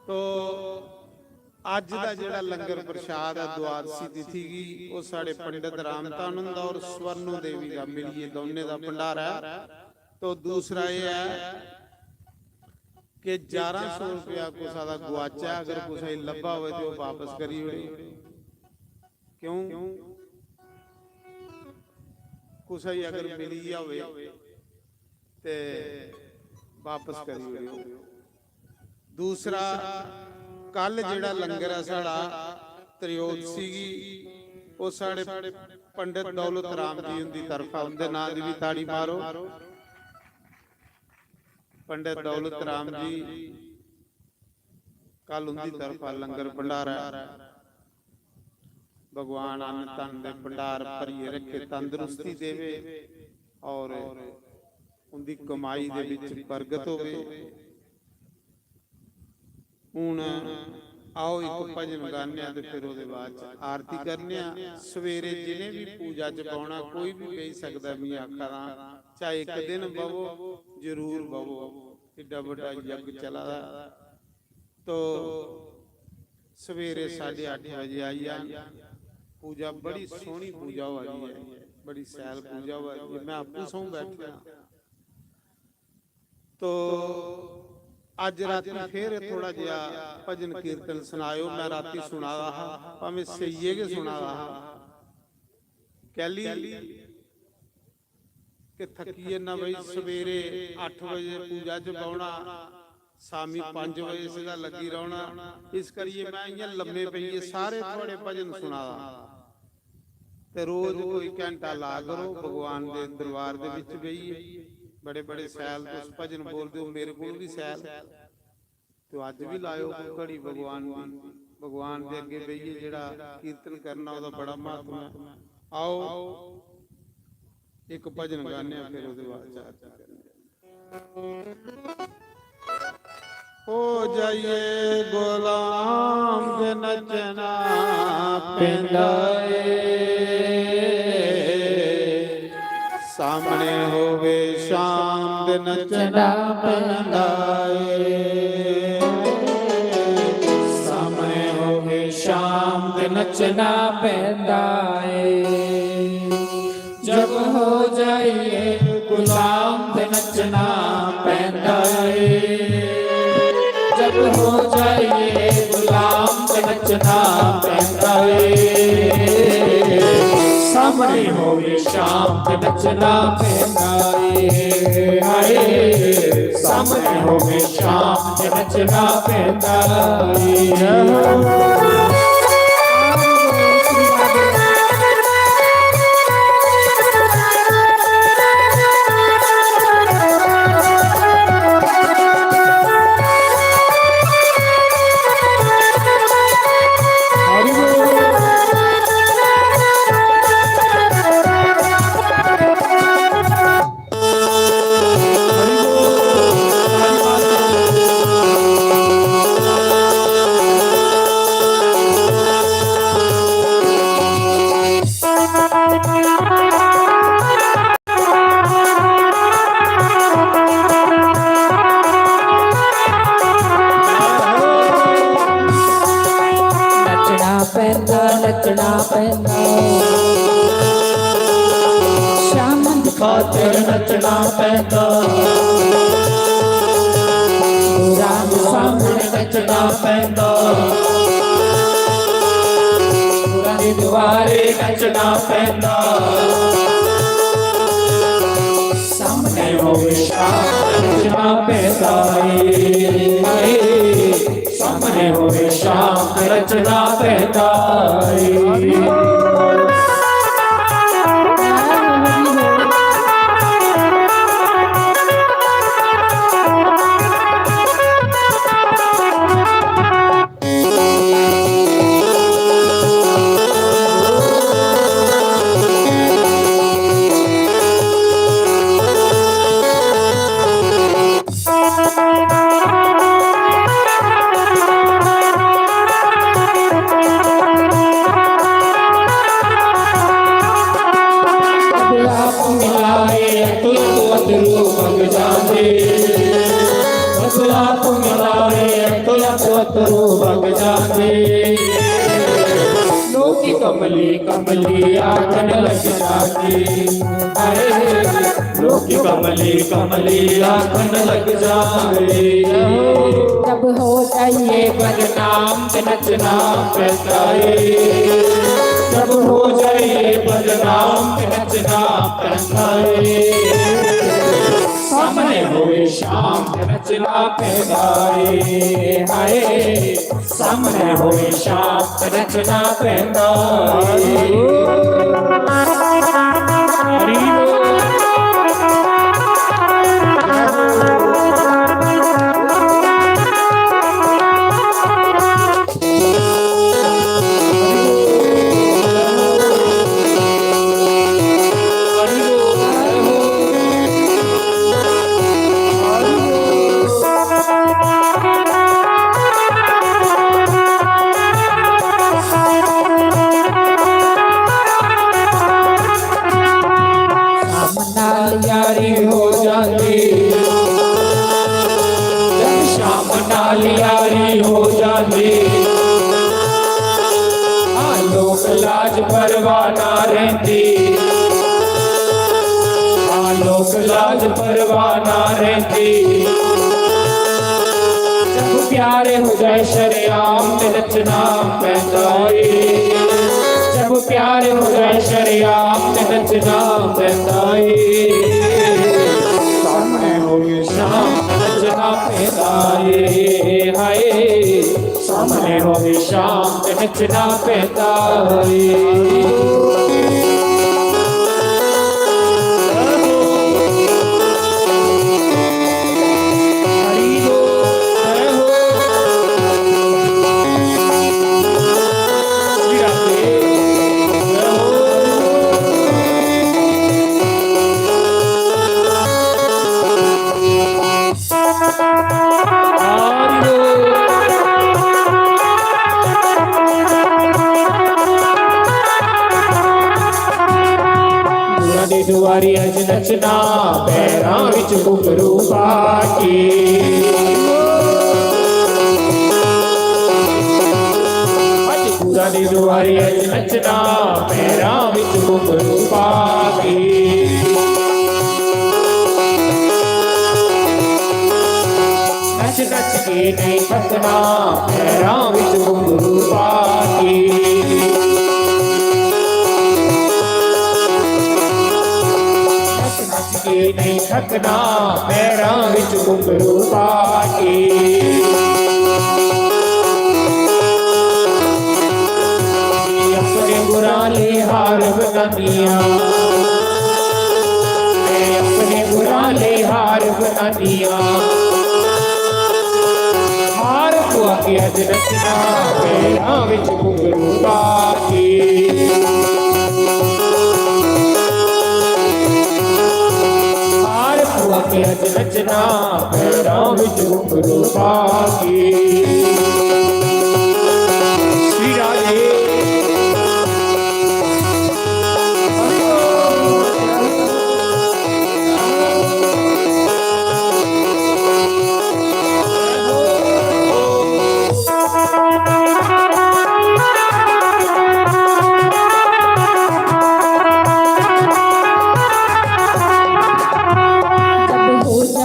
C: तो ਅੱਜ ਦਾ ਜਿਹੜਾ ਲੰਗਰ ਪ੍ਰਸ਼ਾਦ ਹੈ ਦੁਆਦਸੀ ਤਿਥੀ ਦੀ ਉਹ ਸਾਡੇ ਪੰਡਿਤ ਰਾਮਤਾਨੰਦ ਔਰ ਸਵਰਨੋ ਦੇਵੀ ਦਾ ਮਿਲੀਏ ਦੋਨੇ ਦਾ ਭੰਡਾਰਾ ਹੈ। तो दूसरा ये है कि 1100 रुपया कुछ दा गुआचा अगर कुछ लब्भा हो तो वापस करी हो। क्यों कुछ अगर मिली होवे ते वापस करी हो। दूसरा कल जिहड़ा लंगर है साड़ा त्रियोदशी वो साढ़े पंडित दौलत राम जी उनकी तरफा उनके नाम की भी ताड़ी मारो। पंडित दौलत राम जी कल उनकी तरफा लंगर भंडारा भगवान अन्न धन दे भंडार भरिए रखे तंदुरुस्ती देवे और उनकी कमाई दे विच बरकत होवे। हुण आओ एक भजन गाने ते फिर उसदे बाद आरती करने। सवेरे जिन्हें भी पूजा च पाउणा कोई भी बेच सकदा भी आखा चाहे एक दिन बवो जरूर बवो एडा बड़ा यज्ञ चला। तो सवेरे 8:30 बजे आई पूजा बड़ी सोहनी पूजा हो रही है, बड़ी सैल पूजा हो रही है। मैं आपू सौ बैठा तो अज रात फिर थोड़ा जिहा भजन कीर्तन सुनायो। मैं राती सुना रहा भावें सही के सुना रहा कैली कि थकीए ना बई। सवेरे 8 बजे पूजा च पाउणा शामी 5 बजे सीधा लगी रहना। इस करिए मैं इयां लम्मे पईए सारे थोड़े भजन सुना रहा ते रोज कोई घंटा ला करो भगवान दे दरबार दे विच बईए। बड़े बड़े सैल तुस भजन बोलते हो, मेरे को भी सैल तो अज भी लाओ घड़ी भगवान दे अगे बईए। जिहड़ा कीर्तन करना उसदा बड़ा महत्व है। आओ एक भजन गाने फिर उसदे बाद चर्चा करने। हो जाइए गुलाम दे नचना पैंदा सामने होवे शाम दे नचना पैंदा
B: सामने होवे शाम दे नचना पैंदा जब हो जाइए गुलाम दे नचना पैंदा जब हो जाइए गुलाम दे नचना पैंदा सामने होवे शाम ते नचना पैंदा सामने होवे शाम ते नचना पैंदा।
A: नचना पैंदा शाम दी
B: खातिर नचना पैंदा
A: राम
B: सामने नचना पैंदा पुराने दुआरे नचना पैंदा सामने होवे शाम नचना पैंदा सामने होवे शाम रचना पैदा। लग जाते लोकी कमली कमली आखन लग जाते हाय लोकी कमली कमली आखन लग जाते
A: जब हो जाइए
B: बदनाम ते नचना पैदा है जब हो जाइए बदनाम ते नचना पैदा है सामने होए शाम ते नचना पैदा है हाय सामने होए शाम ते नचना पैदा है हरि बोल यारी हो जाती जब शाम नाल यारी हो जाती लोक लाज परवाह ना रहती लोक लाज परवाह ना रहती जब प्यारे हो जाए शरेआम ते नचना पैदा जब प्यारे हो जाए शरेआम ते नचना पैदा सामने होए शाम नचना पैदा हाय सामने होए शाम ते नचना पैदा दुआरी अज नचना पैरां विच घुंघरू पा के अज पूरा दी दुआरी अज नचना पैरां विच घुंघरू पा के नच नच के नहीं थकना पैरां विच घुंघरू पा के नहीं थकना पैरां विच घुंघरू पा के अपने गुराले हार बनानिया अपने गुराले हार बनानिया हार को आके अज नचना पैरां विच घुंघरू पा के के अज नचना पैरां विच घुंघरू पा के श्री राधे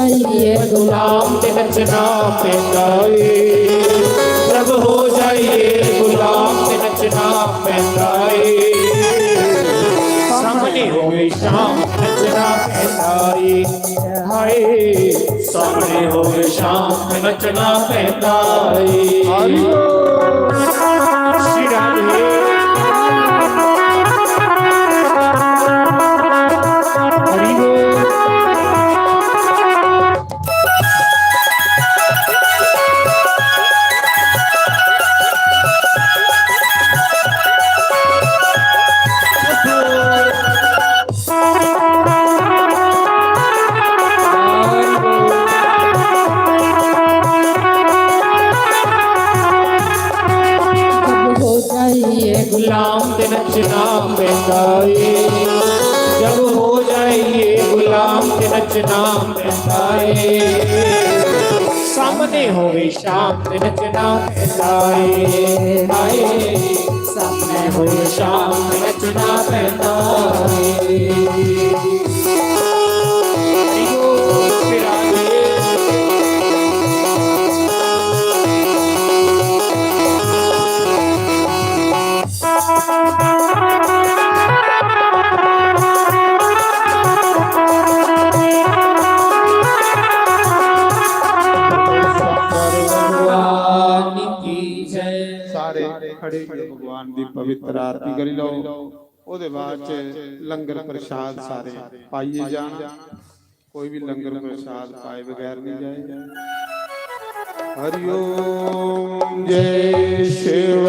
B: गुलाम ते नचना पैदा जब हो जाइए गुलाम ते नचना पैदा सामने होए शाम नचना पैदा हाय सामने होए शाम नचना पैदा श्री राधे हरि बोल गुलाम ते नचना पैदा जब हो जाइए गुलाम ते नचना पैदा सामने होवे शाम नचना पैदाए हाय सामने होवे शाम नचना पैदाए
C: ਸਾਰੇ ਖੜੇ ਖੜੇ ਭਗਵਾਨ ਦੀ ਪਵਿੱਤਰ ਆਰਤੀ ਕਰੀ ਲਓ। ਉਹਦੇ ਬਾਅਦ ਚ ਲੰਗਰ ਪ੍ਰਸ਼ਾਦ ਸਾਰੇ ਪਾਈਏ ਜਾਣ। ਕੋਈ ਵੀ ਲੰਗਰ ਪ੍ਰਸ਼ਾਦ ਪਾਏ ਬਗੈਰ ਨਹੀਂ ਜਾਏ। ਹਰਿ ਓਮ ਜੈ ਸ਼ਿਵ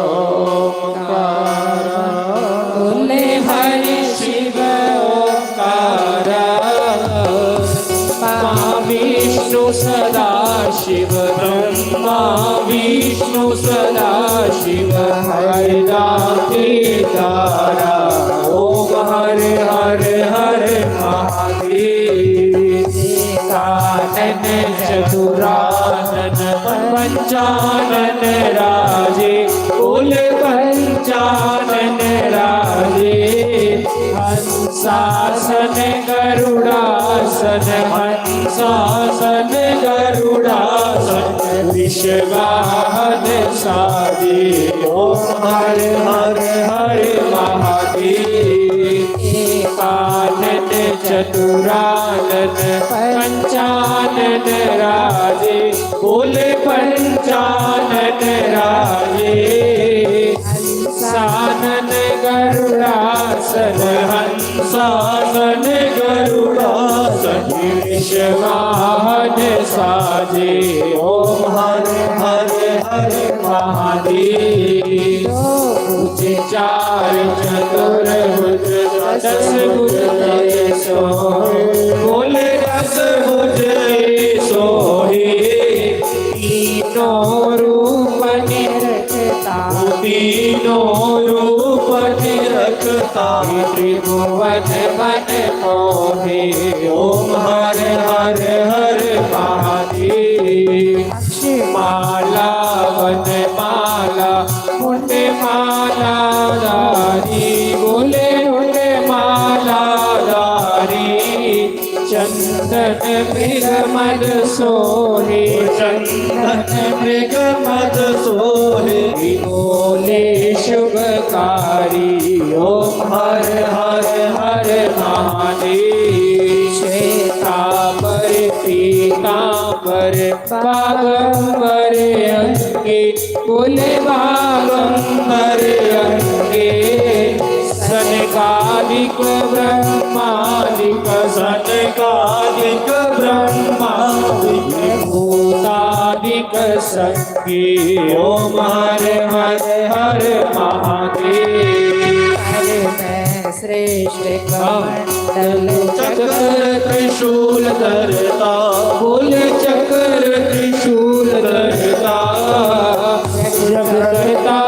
C: ਓੰਕਾਰ
B: बोले हरि शिव ओंकार विष्णु सदा शिव ब्रह्मा विष्णु सदा शिव हरि तारा ओम हरे हरे हरे महादेव कानन चतुरानन पंचानन राजे कुल पंचानन राजे हंसासन गरुड़ासन हंसासन गरुड़ासन विश्वाहन साजे ओम हरे हरे हरे महादेव कानन चतुरानन पंचानन राजे कुल पंचानन राजे हंसानन गरुड़ासन हंसानन गरुड़ासन विश्वाहन साजे ओम हरे हरे हरे महादेव भुज चार चतुर्भुज दस भुज सोहे बोले दस भुज सोहे तीनों रूप निरखता तीनों रूप निरखता त्रिभुवन मन मोहे ओम हरे हरे हरे महादेव माला वन माला मुंड माला दारी बोले मुंड माला दारी चंदन मृग मद सोहे चंदन मृग मद सोहे बोले शुभकारी ओम हरे हरे हरे महादेव श्वेतांबर पीतांबर बागंबर अंगे बोले बागंबर अंगे सनकादिक ब्रह्मादिक सनकादिक ब्रह्मादिक भूतादिक संगे ओम हरे हरे हरे महादेव मैं श्रेष्ठ कमंडल चक्र त्रिशूल धरता बोल चक्र त्रिशूल धरता जग करता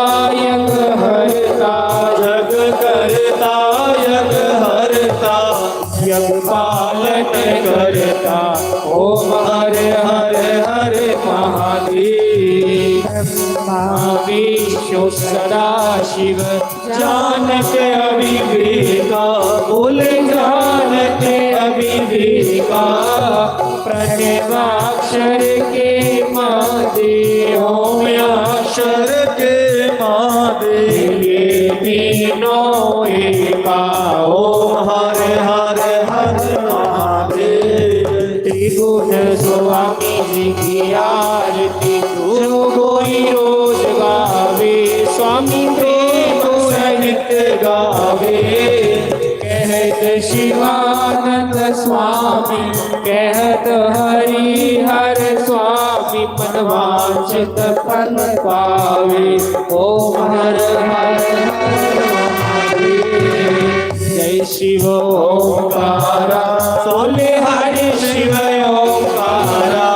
B: यज्ञ हरता जग करता यज्ञ हरता यज्ञ पालन करता ओम हरे हरे हरे महादेव विष्णु सदा शिव जानते अविवेका बोले जानते अविवेका प्रणवाक्षर के मादे होम्याक्षर के मादे ये तीनों एका ओम हरे हरे हरे महादेव त्रिगुण स्वामी जी की आरती जो कोई रोज गावे स्वामी प्रेम सहित गावे कहत शिवानंद स्वामी कहत हरि हर स्वामी मन वांछित फल पावे ओम हर हर महादेव जय शिव ओंकारा सोले हरि शिव ओंकारा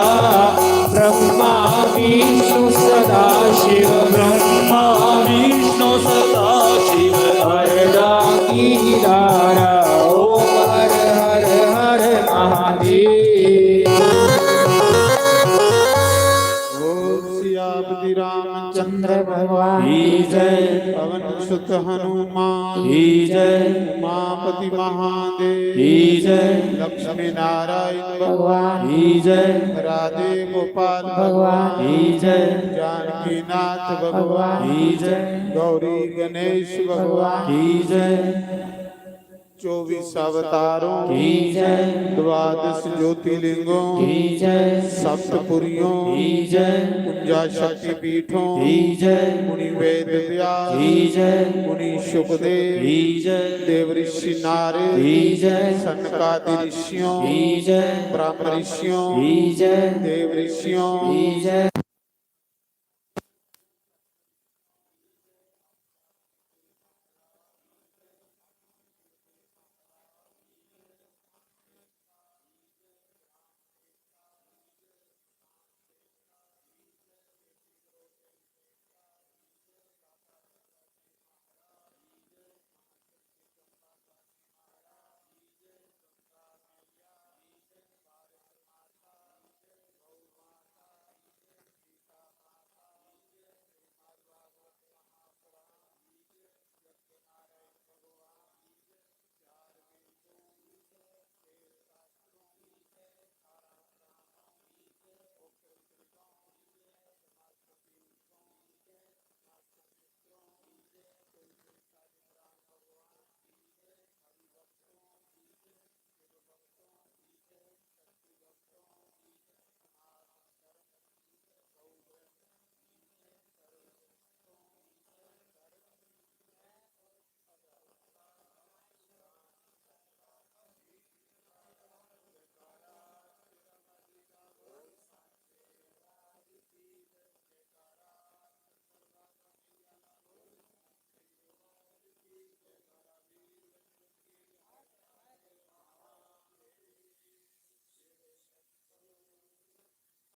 B: ब्रह्मा विष्णु सदा शिव ब्रह्मा विष्णु सदा शिव हरदा गिरिधारा ओम हर हर हर महादेव
A: भगवान
B: की जय
C: पवन सुत हनुमान
B: की जय
C: उमापति महादेव
B: की जय
C: लक्ष्मी नारायण
A: भगवान
B: की जय
C: राधे गोपाल
A: भगवान
B: की जय
C: जानकी नाथ
A: भगवान
C: भगवान
B: की जय
C: गौरी गणेश भगवान
B: की जय
C: 24 अवतारों
B: की जय
C: 12 ज्योतिर्लिंगों
B: की जय
C: सप्तपुरियों
B: की जय
C: कुंजा शक्ति पीठों
B: की जय
C: मुनि वेद व्यास
B: की जय
C: मुनि शुकदेव
B: की जय
C: देव ऋषि नारद
B: की जय
C: सनकादि ऋषियों
B: की जय
C: ब्रह्म ऋषियों
B: की जय
C: देव ऋषियों
B: की जय